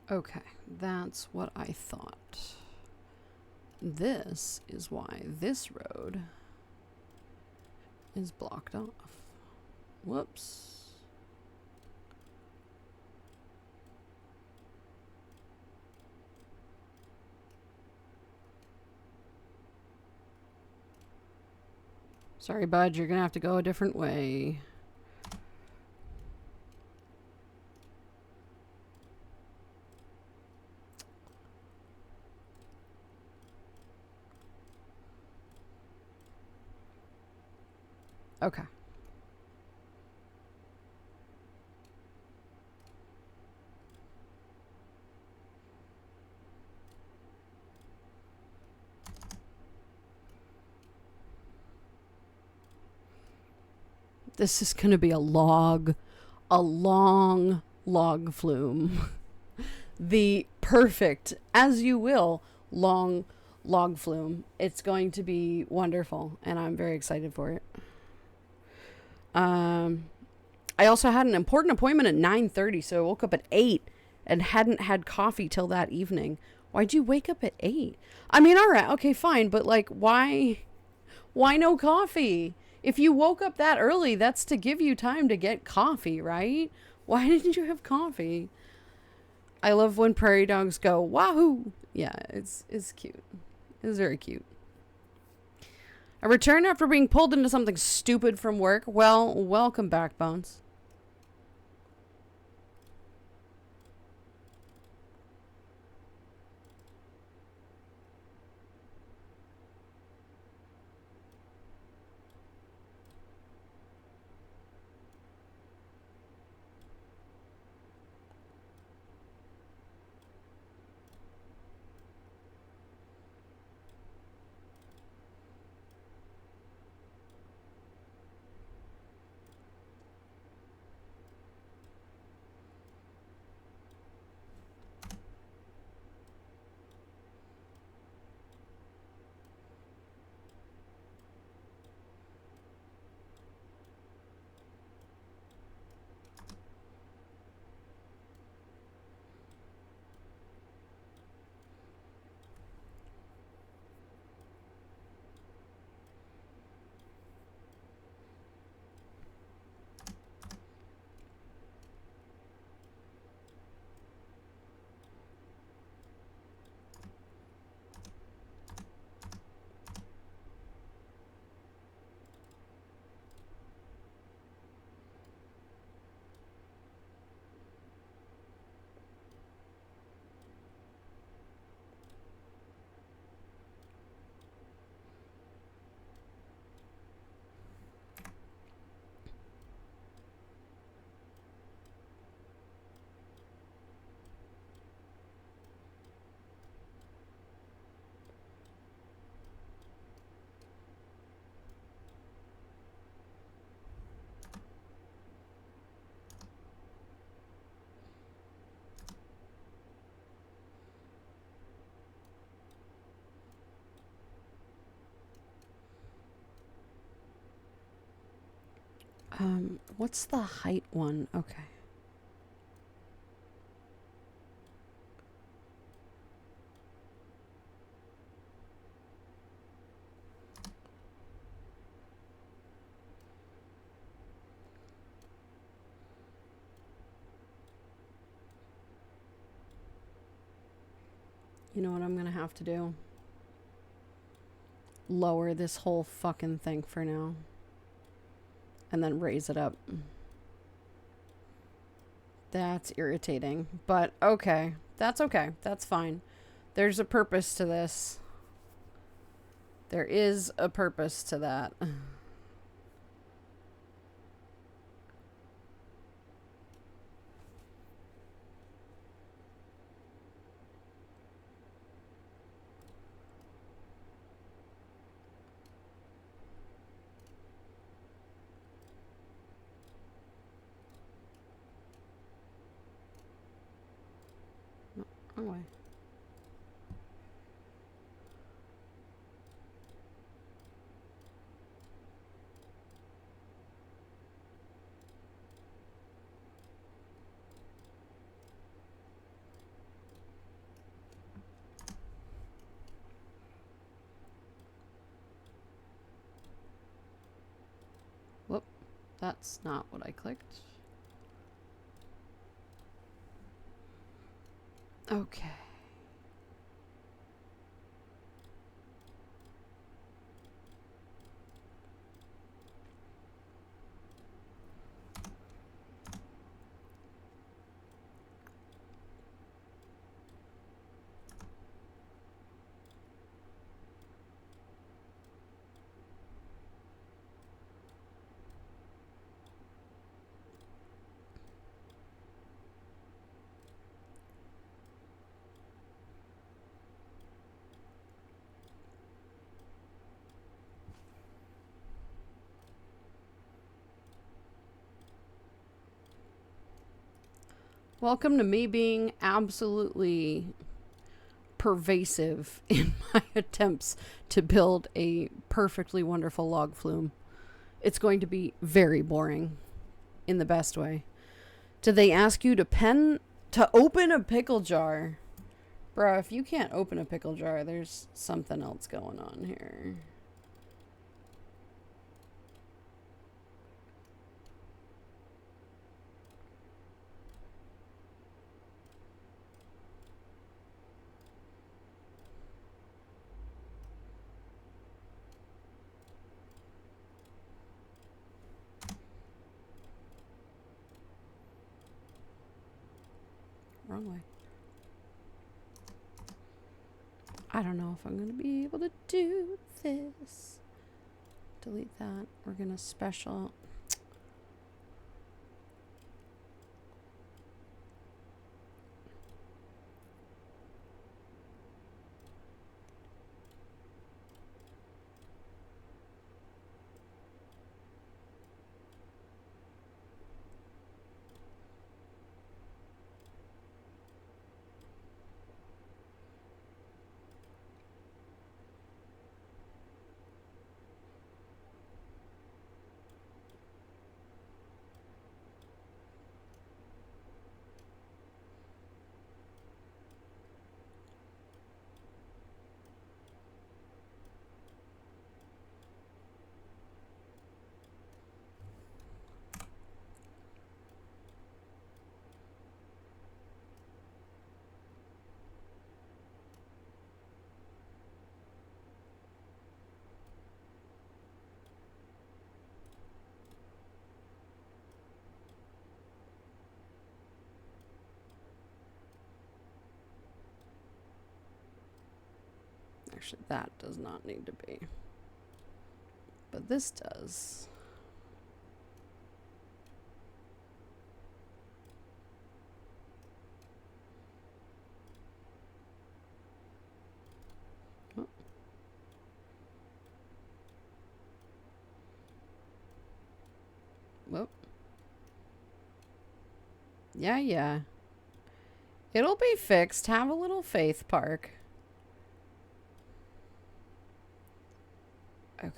Okay, that's what I thought. This is why this road is blocked off. Whoops. Sorry, bud, you're gonna have to go a different way. Okay. This is going to be a long log flume. The perfect, as you will, long log flume. It's going to be wonderful, and I'm very excited for it. I also had an important appointment at 9:30, so I woke up at 8 and hadn't had coffee till that evening. Why'd you wake up at 8? I mean, all right, okay, fine, but like, why no coffee? If you woke up that early, that's to give you time to get coffee, right? Why didn't you have coffee? I love when prairie dogs go, wahoo! Yeah, it's cute. It's very cute. I returned after being pulled into something stupid from work. Well, welcome back, Bones. What's the height one? Okay. You know what I'm gonna have to do? Lower this whole fucking thing for now. And then raise it up. That's irritating. But okay. That's okay. That's fine. There's a purpose to this. There is a purpose to that. Wrong way. Whoop. That's not what I clicked. Okay. Welcome to me being absolutely pervasive in my attempts to build a perfectly wonderful log flume. It's going to be very boring in the best way. Did they ask you to open a pickle jar? Bro, if you can't open a pickle jar, there's something else going on here. Wrong way. I don't know if I'm going to be able to do this. Delete that. We're going to special. Actually, that does not need to be. But this does. Oh. Whoop. Yeah. It'll be fixed. Have a little faith, Park. Okay.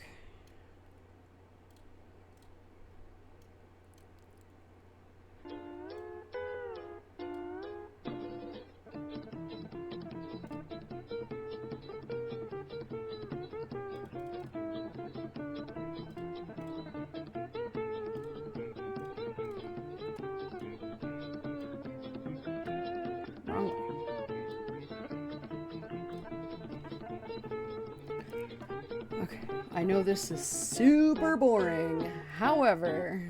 I know this is super boring. However,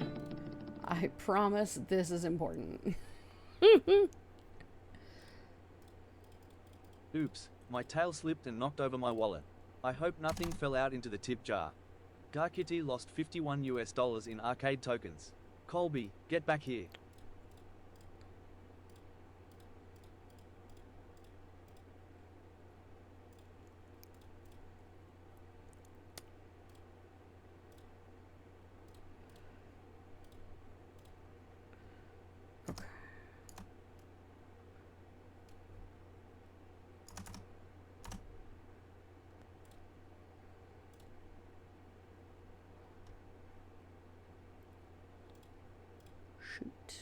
I promise this is important. Oops, my tail slipped and knocked over my wallet. I hope nothing fell out into the tip jar. Garkitty lost $51 in arcade tokens. Colby, get back here. Shoot.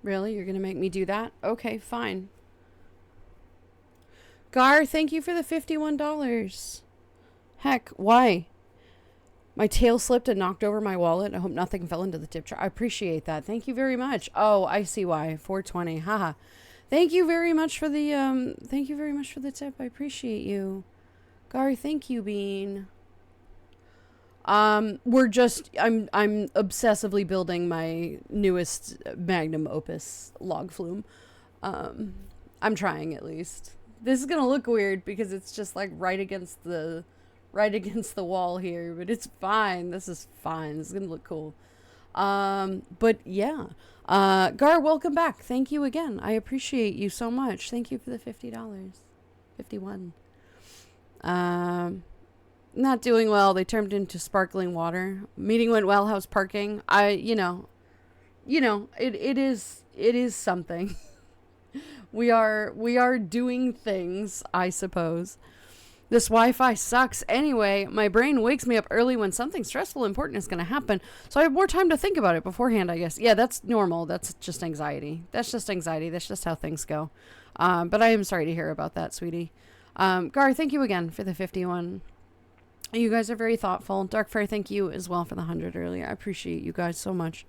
Really? You're gonna make me do that? Okay, fine. Gar, thank you for the $51. Heck, why? My tail slipped and knocked over my wallet. I hope nothing fell into the tip jar. I appreciate that. Thank you very much. Oh, I see why. 420. Haha. Thank you very much for the tip. I appreciate you. Gar, thank you, Bean. I'm obsessively building my newest magnum opus log flume. I'm trying at least. This is gonna look weird because it's just like right against the wall here, but it's fine. This is fine. This is gonna look cool. But yeah. Gar, welcome back. Thank you again. I appreciate you so much. Thank you for the $50. 51. Not doing well. They turned into sparkling water. Meeting went well. How's parking? It is something. We are doing things, I suppose. This Wi-Fi sucks. Anyway, my brain wakes me up early when something stressful important is going to happen, so I have more time to think about it beforehand, I guess. Yeah, that's normal. That's just anxiety. That's just how things go. But I am sorry to hear about that, sweetie. Gar, thank you again for the 51. You guys are very thoughtful. Dark Fairy, thank you as well for the 100 earlier. I appreciate you guys so much.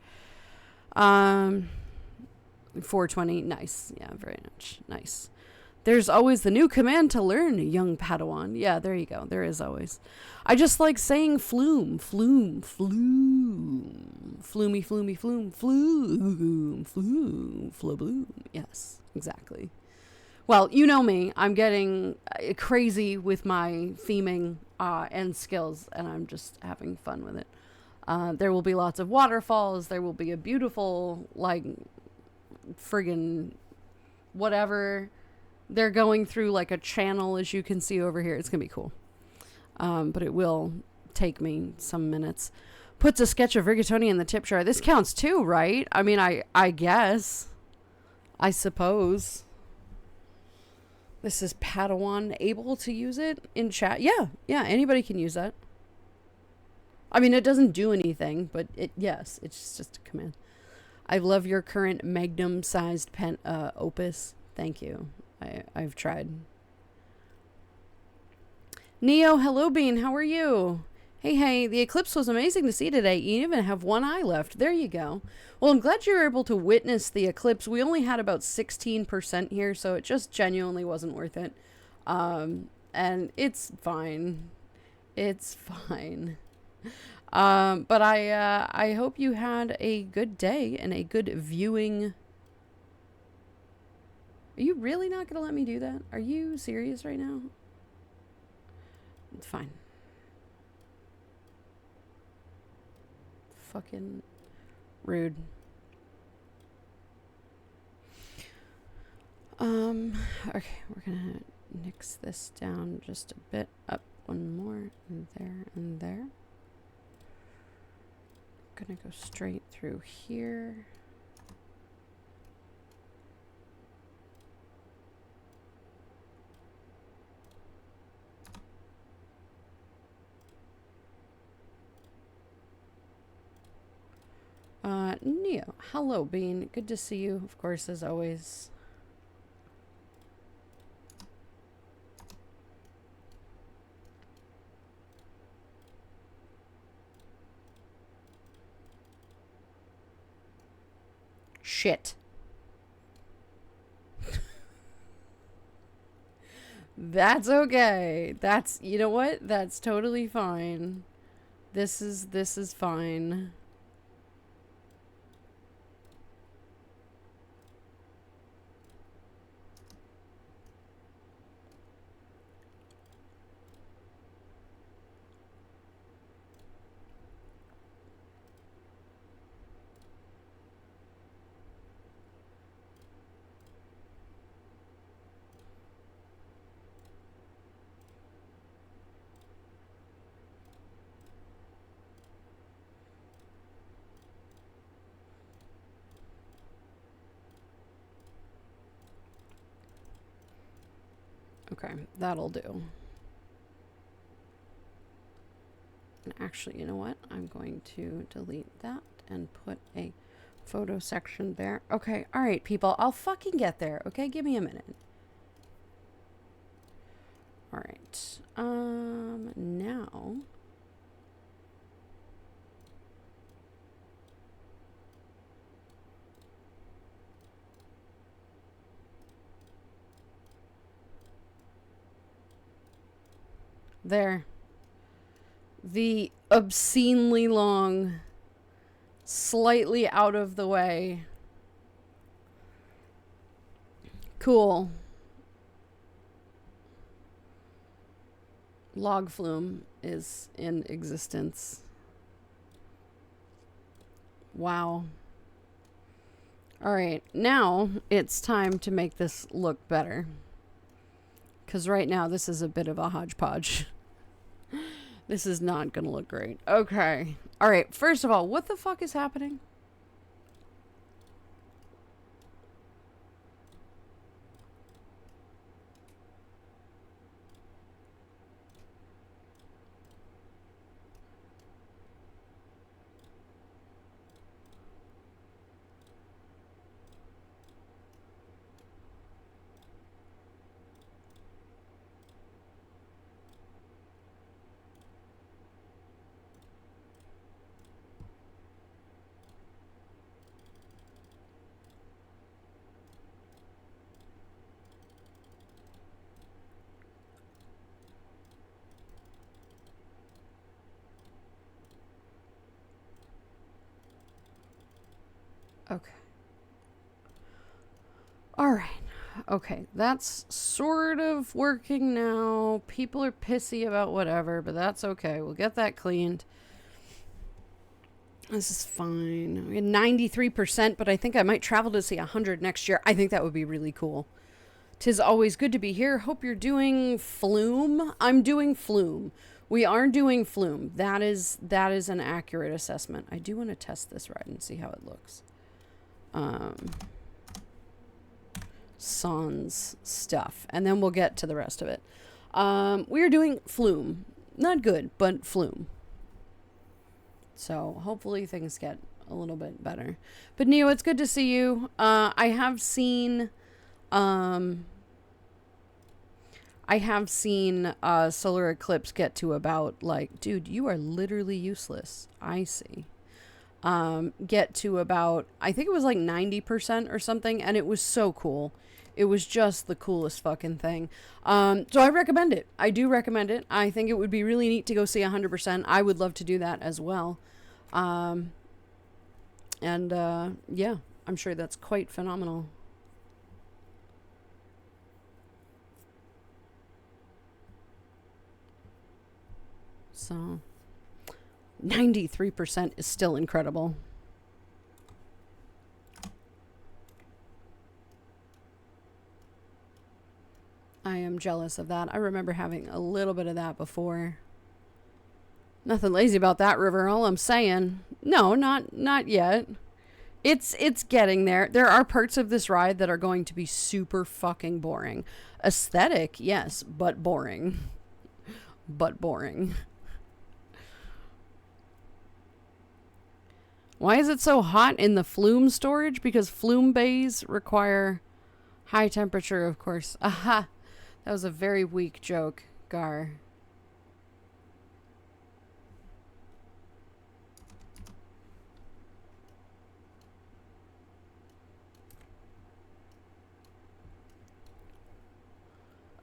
420, nice. Yeah, very much. Nice. There's always the new command to learn, young Padawan. Yeah, there you go. There is always. I just like saying flume, flume, flume. Flumey, flumey, flume, flume, flume, flubloom. Yes, exactly. Well, you know me. I'm getting crazy with my theming and skills, and I'm just having fun with it. There will be lots of waterfalls. There will be a beautiful, like, friggin' whatever. They're going through like a channel, as you can see over here. It's gonna be cool. But it will take me some minutes. Puts a sketch of rigatoni in the tip jar. This counts too, right? I mean, I guess. I suppose. This is Padawan able to use it in chat. Yeah, anybody can use that. I mean, it doesn't do anything, but yes, it's just a command. I love your current magnum-sized pen opus. Thank you. I've tried. Neo, hello Bean, how are you? Hey, the eclipse was amazing to see today. You even have one eye left. There you go. Well, I'm glad you were able to witness the eclipse. We only had about 16% here, so it just genuinely wasn't worth it. And it's fine. It's fine. But I hope you had a good day and a good viewing. Are you really not going to let me do that? Are you serious right now? It's fine. Fucking rude. Okay, we're gonna nix this down just a bit. Up one more, and there, and there. Gonna go straight through here. Neo. Hello, Bean. Good to see you, of course, as always. shit. That's okay. That's, you know what? That's totally fine. This is fine. Okay, that'll do. And actually, you know what? I'm going to delete that and put a photo section there. Okay, all right, people. I'll fucking get there. Okay, give me a minute. All right. Now. There. The obscenely long, slightly out of the way. Cool. Log flume is in existence. Wow. Alright, now it's time to make this look better. Because right now this is a bit of a hodgepodge. This is not going to look great. Okay. Alright, first of all, what the fuck is happening? Okay. Alright. Okay, that's sort of working now. People are pissy about whatever, but that's okay. We'll get that cleaned. This is fine. We had 93%, but I think I might travel to see 100 next year. I think that would be really cool. 'Tis always good to be here. Hope you're doing flume. I'm doing flume. We are doing flume. That is an accurate assessment. I do want to test this ride and see how it looks. Sans stuff, and then we'll get to the rest of it. We are doing flume. Not good, but flume. So hopefully things get a little bit better. But Neo, it's good to see you. I have seen solar eclipse get to about, like, dude, you are literally useless. I see. Get to about, I think it was like 90% or something, and it was so cool. It was just the coolest fucking thing. So I recommend it. I do recommend it. I think it would be really neat to go see 100%. I would love to do that as well. Yeah, I'm sure that's quite phenomenal. So 93% is still incredible. I am jealous of that. I remember having a little bit of that before. Nothing lazy about that, River. All I'm saying. No, not yet. It's getting there. There are parts of this ride that are going to be super fucking boring. Aesthetic, yes, but boring. But boring. Why is it so hot in the flume storage? Because flume bays require high temperature, of course. Aha! That was a very weak joke, Gar.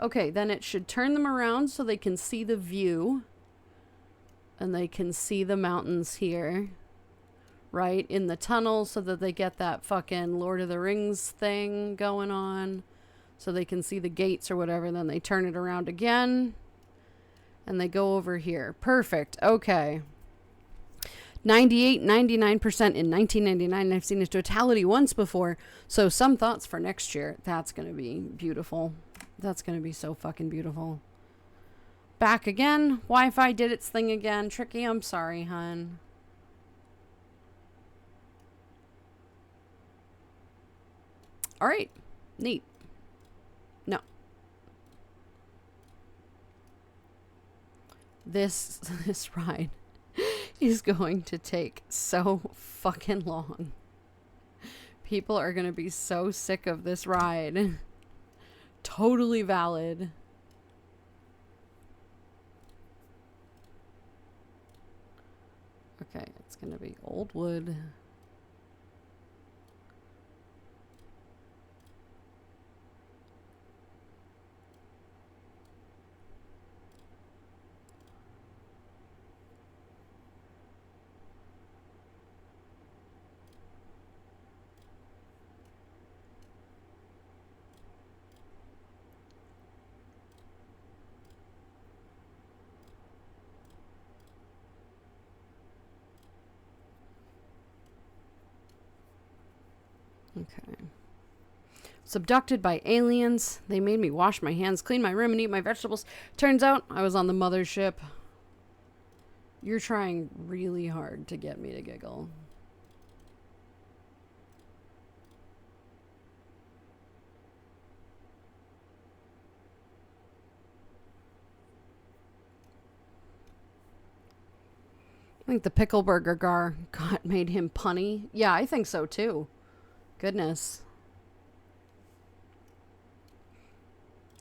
Okay, then it should turn them around so they can see the view. And they can see the mountains here. Right? In the tunnel so that they get that fucking Lord of the Rings thing going on. So they can see the gates or whatever. And then they turn it around again. And they go over here. Perfect. Okay. 98, 99% in 1999. I've seen a totality once before. So some thoughts for next year. That's going to be beautiful. That's going to be so fucking beautiful. Back again. Wi-Fi did its thing again. Tricky, I'm sorry, hun. All right. Neat. No. This ride is going to take so fucking long. People are going to be so sick of this ride. Totally valid. Okay, it's going to be old wood. Okay. Abducted by aliens. They made me wash my hands, clean my room, and eat my vegetables. Turns out I was on the mothership. You're trying really hard to get me to giggle. I think the pickle burger got made him punny. Yeah, I think so too. Goodness.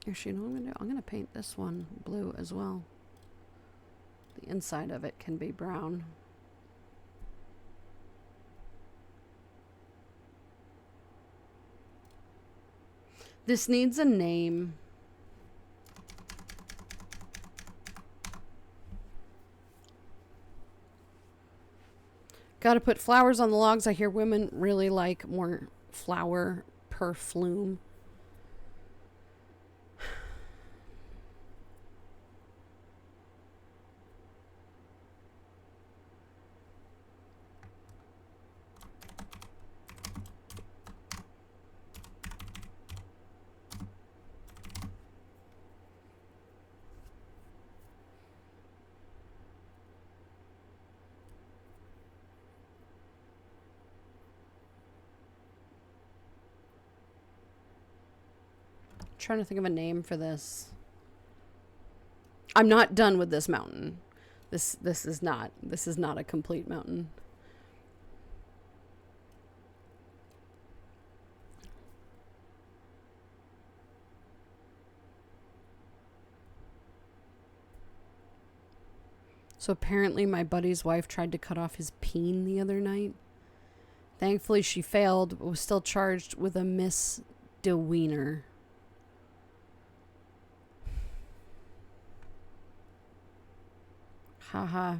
Actually, you know what I'm gonna do? I'm gonna paint this one blue as well. The inside of it can be brown. This needs a name. Gotta put flowers on the logs. I hear women really like more flower per flume. Trying to think of a name for this. I'm not done with this mountain. This is not a complete mountain. So apparently my buddy's wife tried to cut off his peen the other night. Thankfully she failed, but was still charged with a misdemeanor. Haha.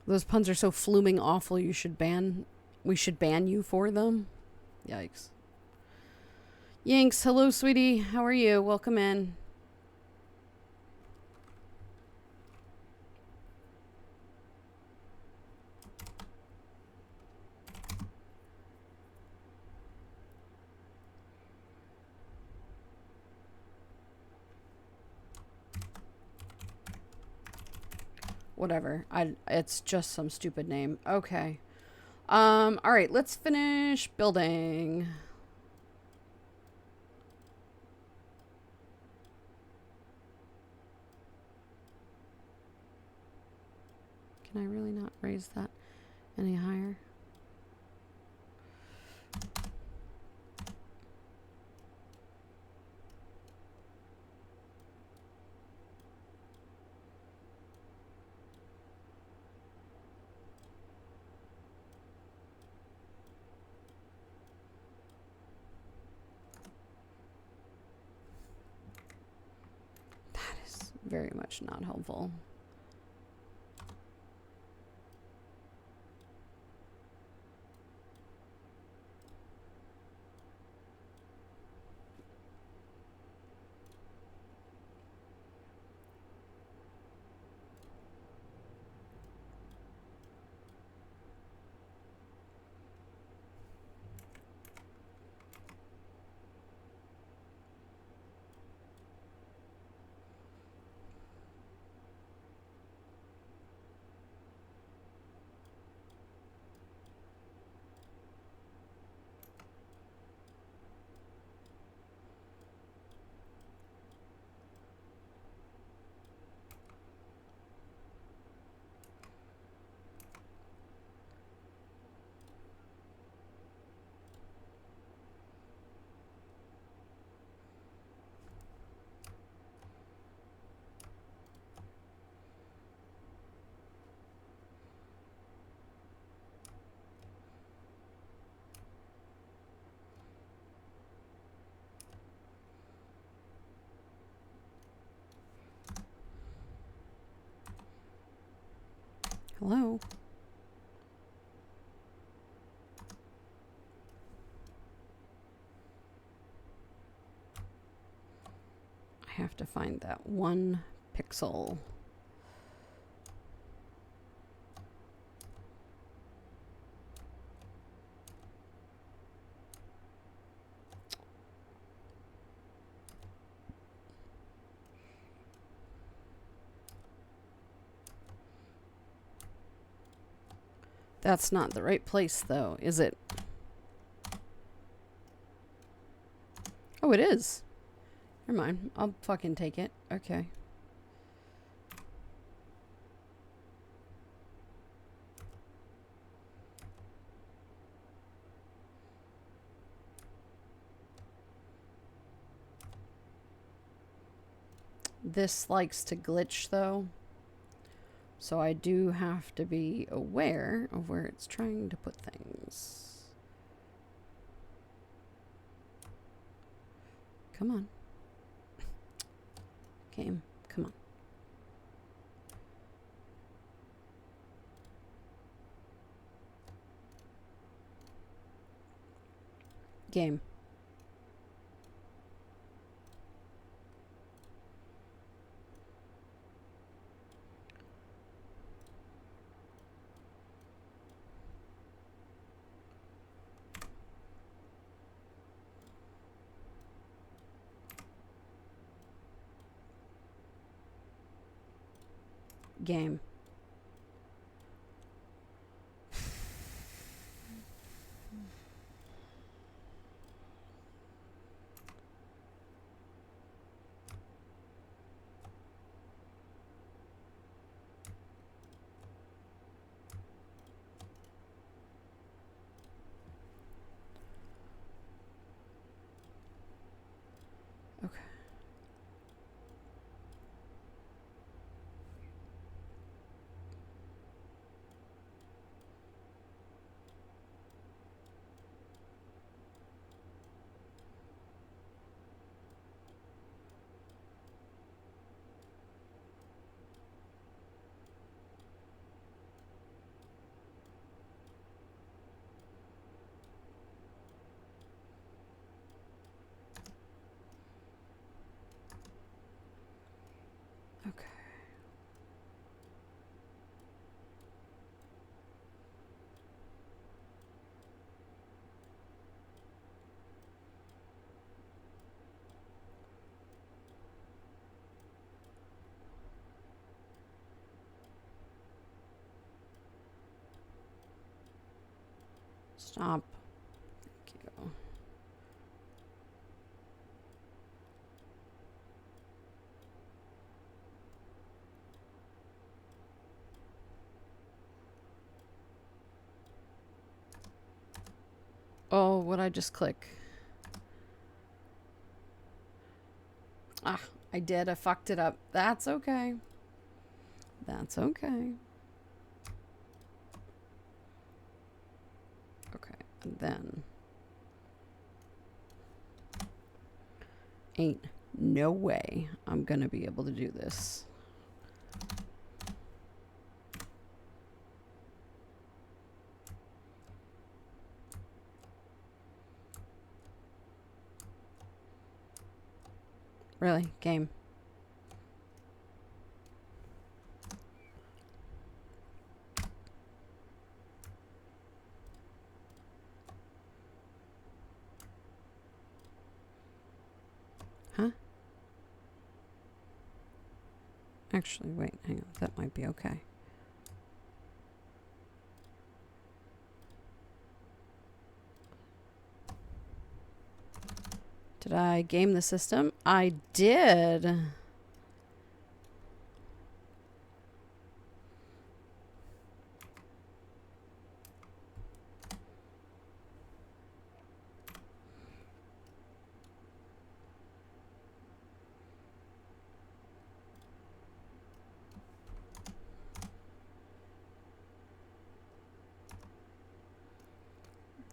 Those puns are so fluming awful. We should ban you for them. Yikes. Yanks, hello sweetie. How are you? Welcome in. Whatever. It's just some stupid name. Okay. All right, let's finish building. Can I really not raise that any higher? very much not helpful. Hello? I have to find that one pixel. That's not the right place, though, is it? Oh, it is. Never mind. I'll fucking take it. Okay. This likes to glitch, though. So I do have to be aware of where it's trying to put things. Come on. Game, come on. Game. Game. Okay. Okay. Stop. Thank you. Oh, what'd I just click? Ah, I did. I fucked it up. That's okay. That's okay. Okay, and then 8 No way I'm gonna be able to do this. Really? Game. Huh? Actually, wait, hang on. That might be okay. Did I game the system? I did.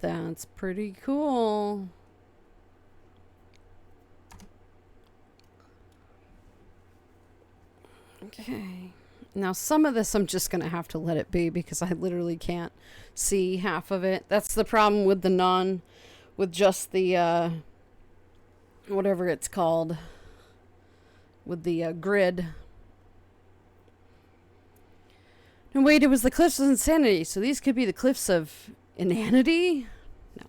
That's pretty cool. Okay. Now some of this I'm just going to have to let it be because I literally can't see half of it. That's the problem with the with just the, whatever it's called, with the grid. And wait, it was the Cliffs of Insanity, so these could be the Cliffs of Inanity? No.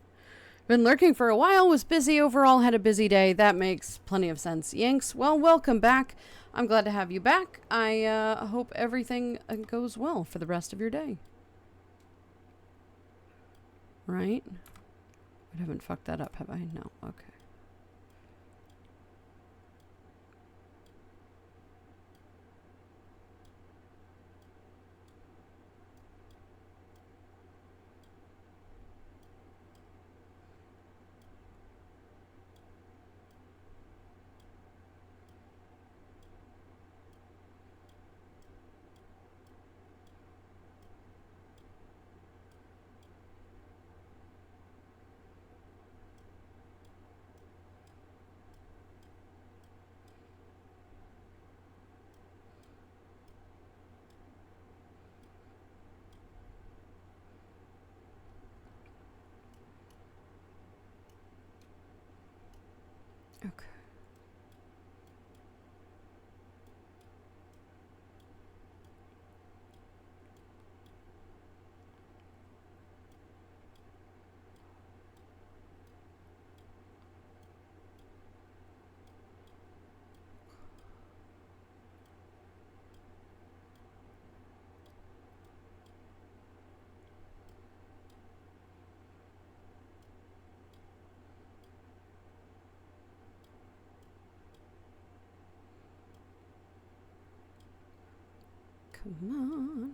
Been lurking for a while, was busy overall, had a busy day. That makes plenty of sense. Yanks, well, welcome back. I'm glad to have you back. I hope everything goes well for the rest of your day. Right? I haven't fucked that up, have I? No. Okay. Okay. Come on.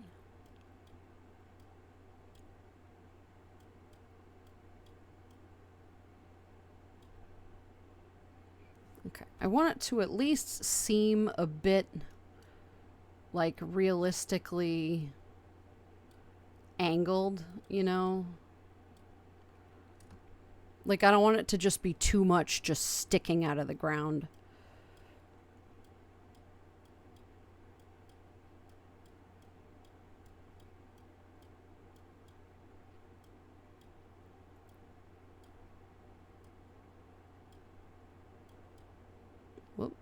Okay. I want it to at least seem a bit like realistically angled, you know? Like I don't want it to just be too much just sticking out of the ground. Whoop.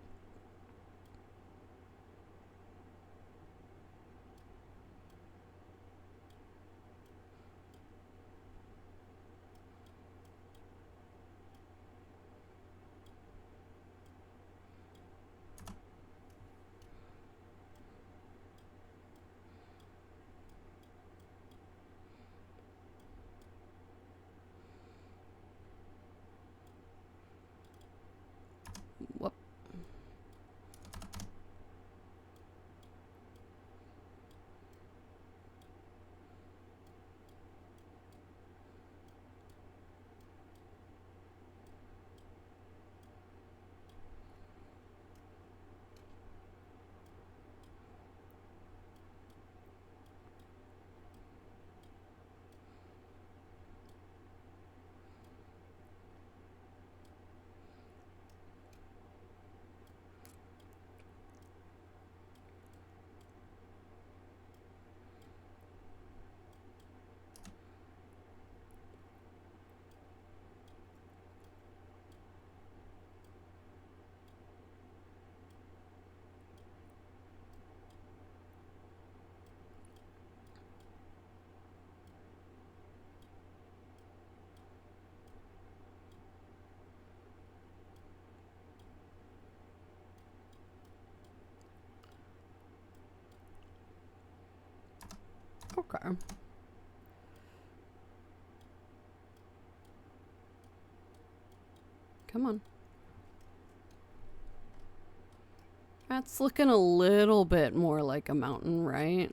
Okay. Come on. That's looking a little bit more like a mountain, right?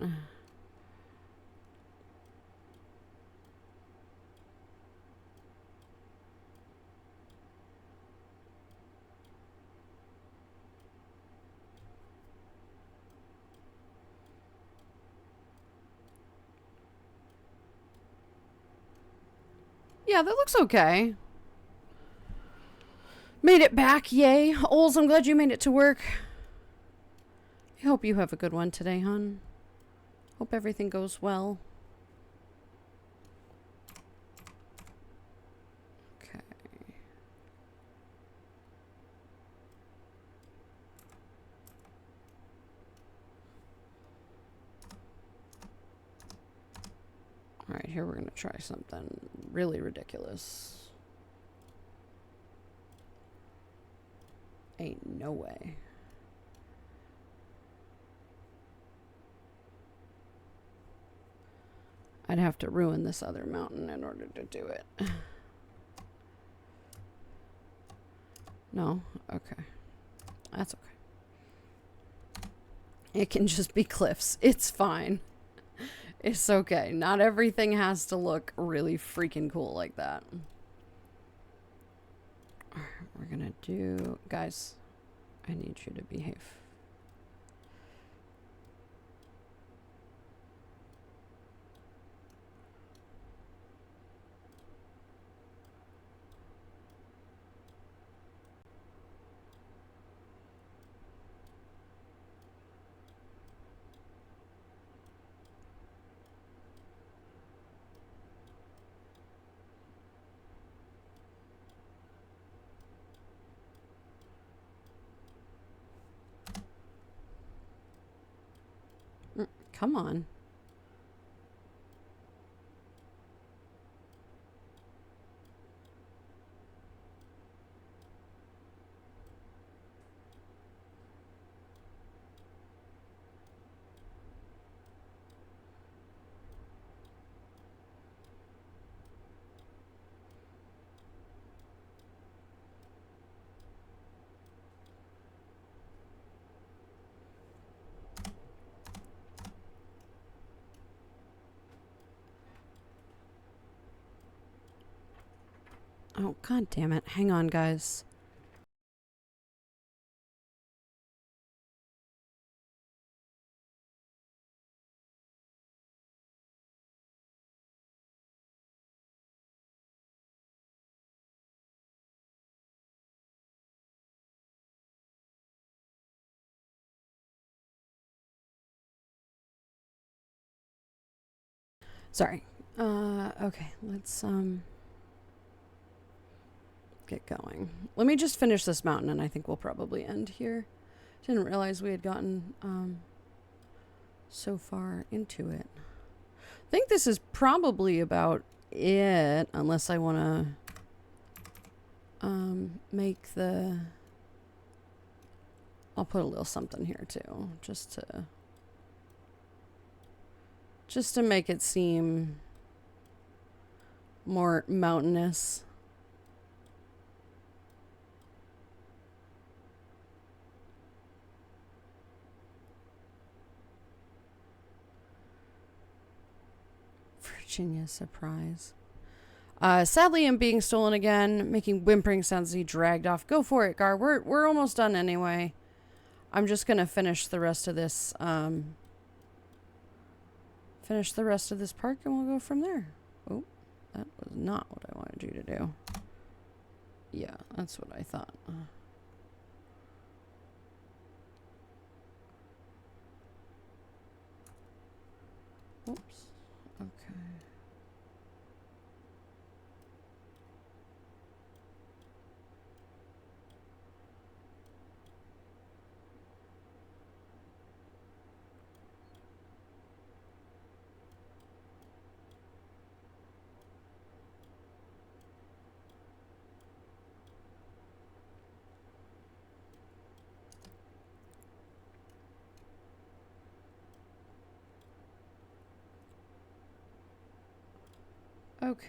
Yeah, that looks okay. Made it back, yay. Ols, I'm glad you made it to work. I hope you have a good one today, hon. Hope everything goes well. Okay. Alright, here we're gonna try something really ridiculous. Ain't no way. I'd have to ruin this other mountain in order to do it. No? Okay. That's okay. It can just be cliffs. It's fine. It's okay. Not everything has to look really freaking cool like that. We're gonna do... Guys, I need you to behave. Come on. Oh, god damn it. Hang on, guys. Sorry. Okay, let's, get going. Let me just finish this mountain and I think we'll probably end here. Didn't realize we had gotten, so far into it. I think this is probably about it, unless I want to, make the... I'll put a little something here too, just to make it seem more mountainous. Virginia surprise. Sadly, I'm being stolen again, making whimpering sounds as he dragged off. Go for it, Gar. We're almost done anyway. I'm just gonna finish the rest of this, finish the rest of this park and we'll go from there. Oh, that was not what I wanted you to do. Yeah, that's what I thought. Oops. Okay. Okay.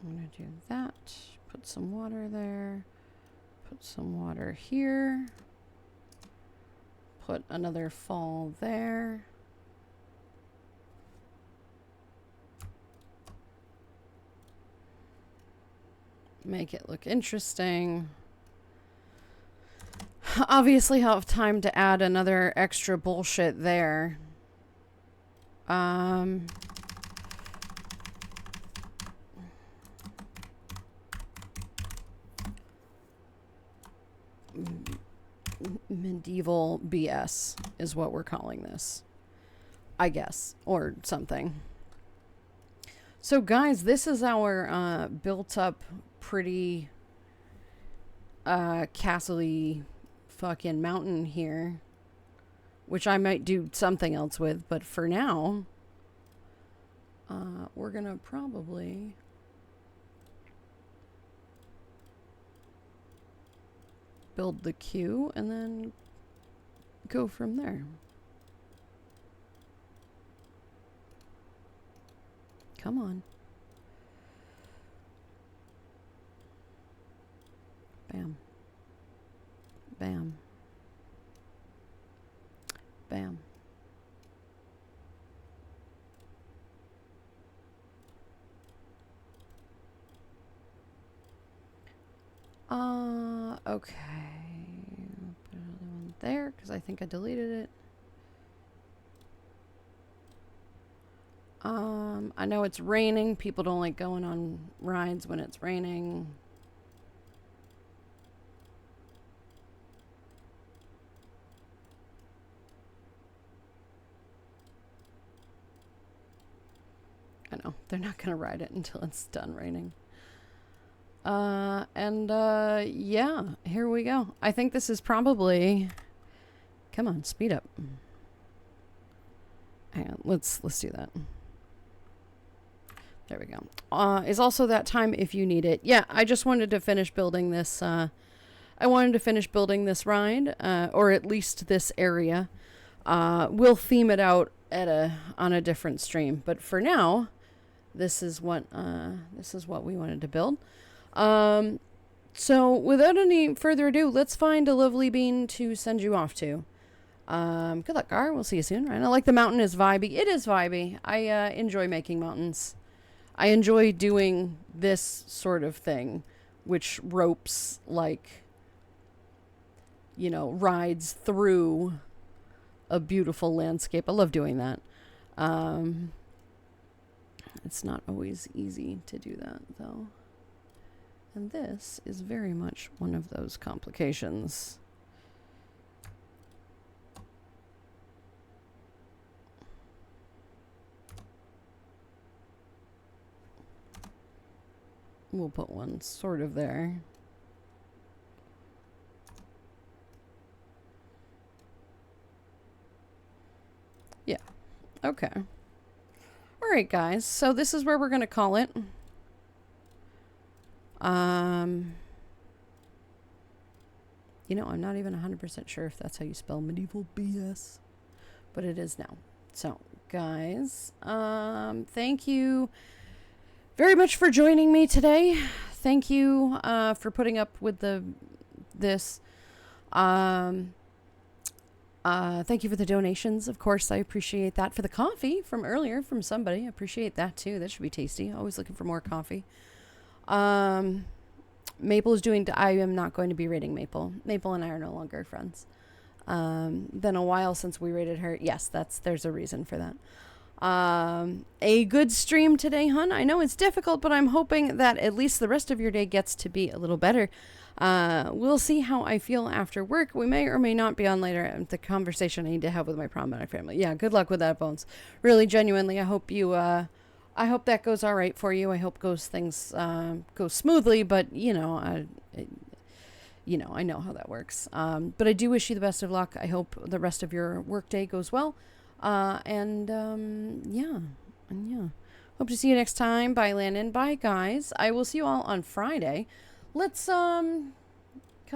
I'm going to do that. Put some water there. Put some water here. Put another fall there. Make it look interesting. Obviously, I'll have time to add another extra bullshit there. Medieval BS is what we're calling this, I guess, or something. So guys, this is our built up pretty castle-y fucking mountain here, which I might do something else with, but for now we're gonna probably build the queue and then go from there. Come on. Bam. Bam. Bam. Okay. Put another one there because I think I deleted it. I know it's raining. People don't like going on rides when it's raining. I know. They're not going to ride it until it's done raining. Yeah, here we go. I think this is probably... Come on, speed up. Hang on, let's do that. There we go. Is also that time if you need it. Yeah, I just wanted to finish building this, I wanted to finish building this ride, or at least this area. We'll theme it out on a different stream, but for now, this is what we wanted to build. So without any further ado, let's find a lovely bean to send you off to. Good luck, Gar. We'll see you soon. Right? I like the mountain is vibey. It is vibey. I enjoy making mountains. I enjoy doing this sort of thing, which ropes, like, you know, rides through a beautiful landscape. I love doing that. It's not always easy to do that, though. And this is very much one of those complications. We'll put one sort of there. Yeah. Okay. All right, guys. So this is where we're going to call it. You know, I'm not even 100% sure if that's how you spell medieval BS, but it is now. So, guys, thank you very much for joining me today. Thank you for putting up with this. Thank you for the donations. Of course, I appreciate that. For the coffee from earlier from somebody, I appreciate that too. That should be tasty. Always looking for more coffee. Maple is doing. I am not going to be rating Maple. Maple and I are no longer friends. Been a while since we rated her. Yes, there's a reason for that. A good stream today, hun. I know it's difficult, but I'm hoping that at least the rest of your day gets to be a little better. We'll see how I feel after work. We may or may not be on later. The conversation I need to have with my problematic family. Yeah, good luck with that, Bones. Really, genuinely, I hope you, I hope that goes all right for you. I hope things go smoothly, but, you know, I know how that works. But I do wish you the best of luck. I hope the rest of your workday goes well. Yeah. Hope to see you next time. Bye, Landon. Bye, guys. I will see you all on Friday. Let's, come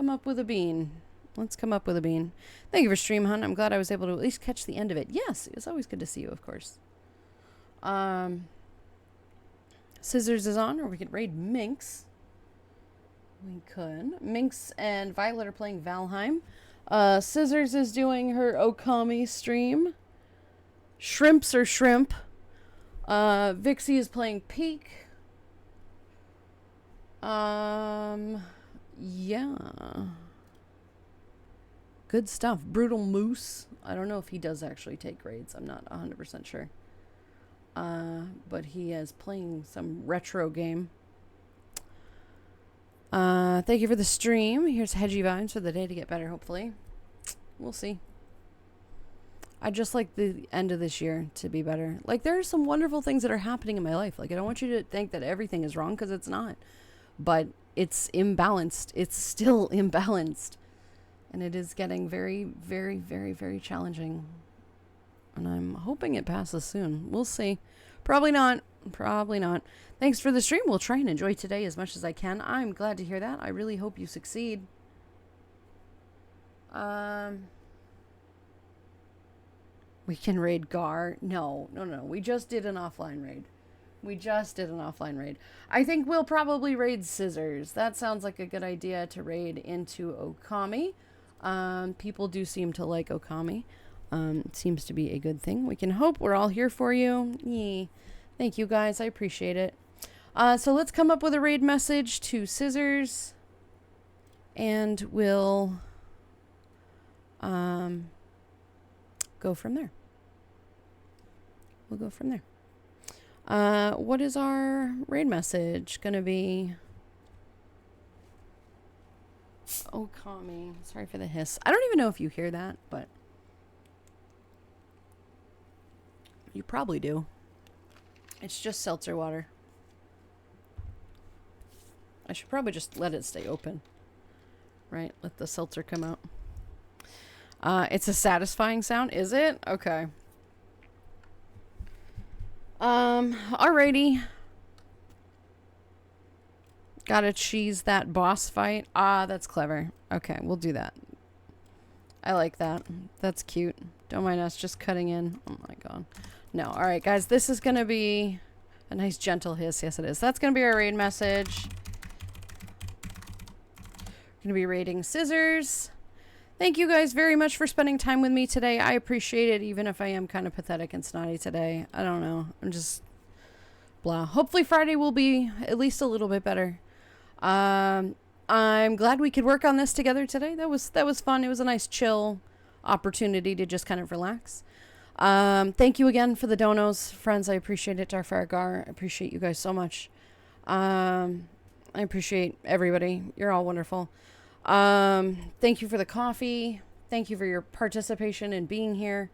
up with a bean. Let's come up with a bean. Thank you for stream, hun. I'm glad I was able to at least catch the end of it. Yes, it's always good to see you, of course. Scissors is on, or we could raid Minx. We could. Minx and Violet are playing Valheim. Scissors is doing her Okami stream. Shrimps or Shrimp. Vixie is playing Peak. Yeah. Good stuff. Brutal Moose. I don't know if he does actually take raids. I'm not 100% sure. But he is playing some retro game. Thank you for the stream. Here's Hedgy Vibes for the day to get better, hopefully. We'll see. I just like the end of this year to be better. Like, there are some wonderful things that are happening in my life. Like, I don't want you to think that everything is wrong, because it's not. But it's imbalanced. It's still imbalanced. And it is getting very, very, very, very challenging. And I'm hoping it passes soon. We'll see. Probably not. Probably not. Thanks for the stream. We'll try and enjoy today as much as I can. I'm glad to hear that. I really hope you succeed. We can raid Gar. No. We just did an offline raid. I think we'll probably raid Scissors. That sounds like a good idea to raid into Okami. People do seem to like Okami. It seems to be a good thing. We can hope. We're all here for you. Yee. Thank you, guys. I appreciate it. So let's come up with a raid message to Scissors. And we'll go from there. We'll go from there. What is our raid message gonna be? Okami. Sorry for the hiss. I don't even know if you hear that, but you probably do. It's just seltzer water. I should probably just let it stay open. Right? Let the seltzer come out. It's a satisfying sound, is it? Okay. Alrighty. Gotta cheese that boss fight. Ah, that's clever. Okay, we'll do that. I like that. That's cute. Don't mind us just cutting in. Oh my god. No. Alright, guys. This is gonna be a nice gentle hiss. Yes, it is. That's gonna be our raid message. Gonna be raiding Scissors. Thank you guys very much for spending time with me today. I appreciate it, even if I am kind of pathetic and snotty today. I don't know. I'm just blah. Hopefully Friday will be at least a little bit better. I'm glad we could work on this together today. That was fun. It was a nice chill opportunity to just kind of relax. Thank you again for the donos, friends. I appreciate it. Darfar Gar, I appreciate you guys so much. I appreciate everybody. You're all wonderful. Thank you for the coffee. Thank you for your participation and being here.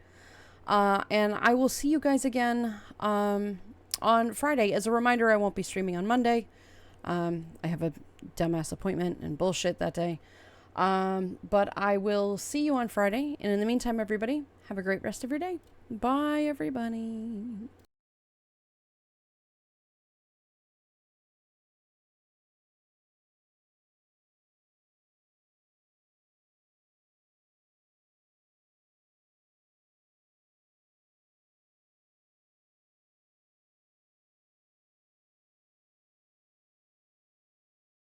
And I will see you guys again on Friday. As a reminder, I won't be streaming on Monday. I have a dumbass appointment and bullshit that day. But I will see you on Friday. And in the meantime, everybody, have a great rest of your day. Bye, everybody.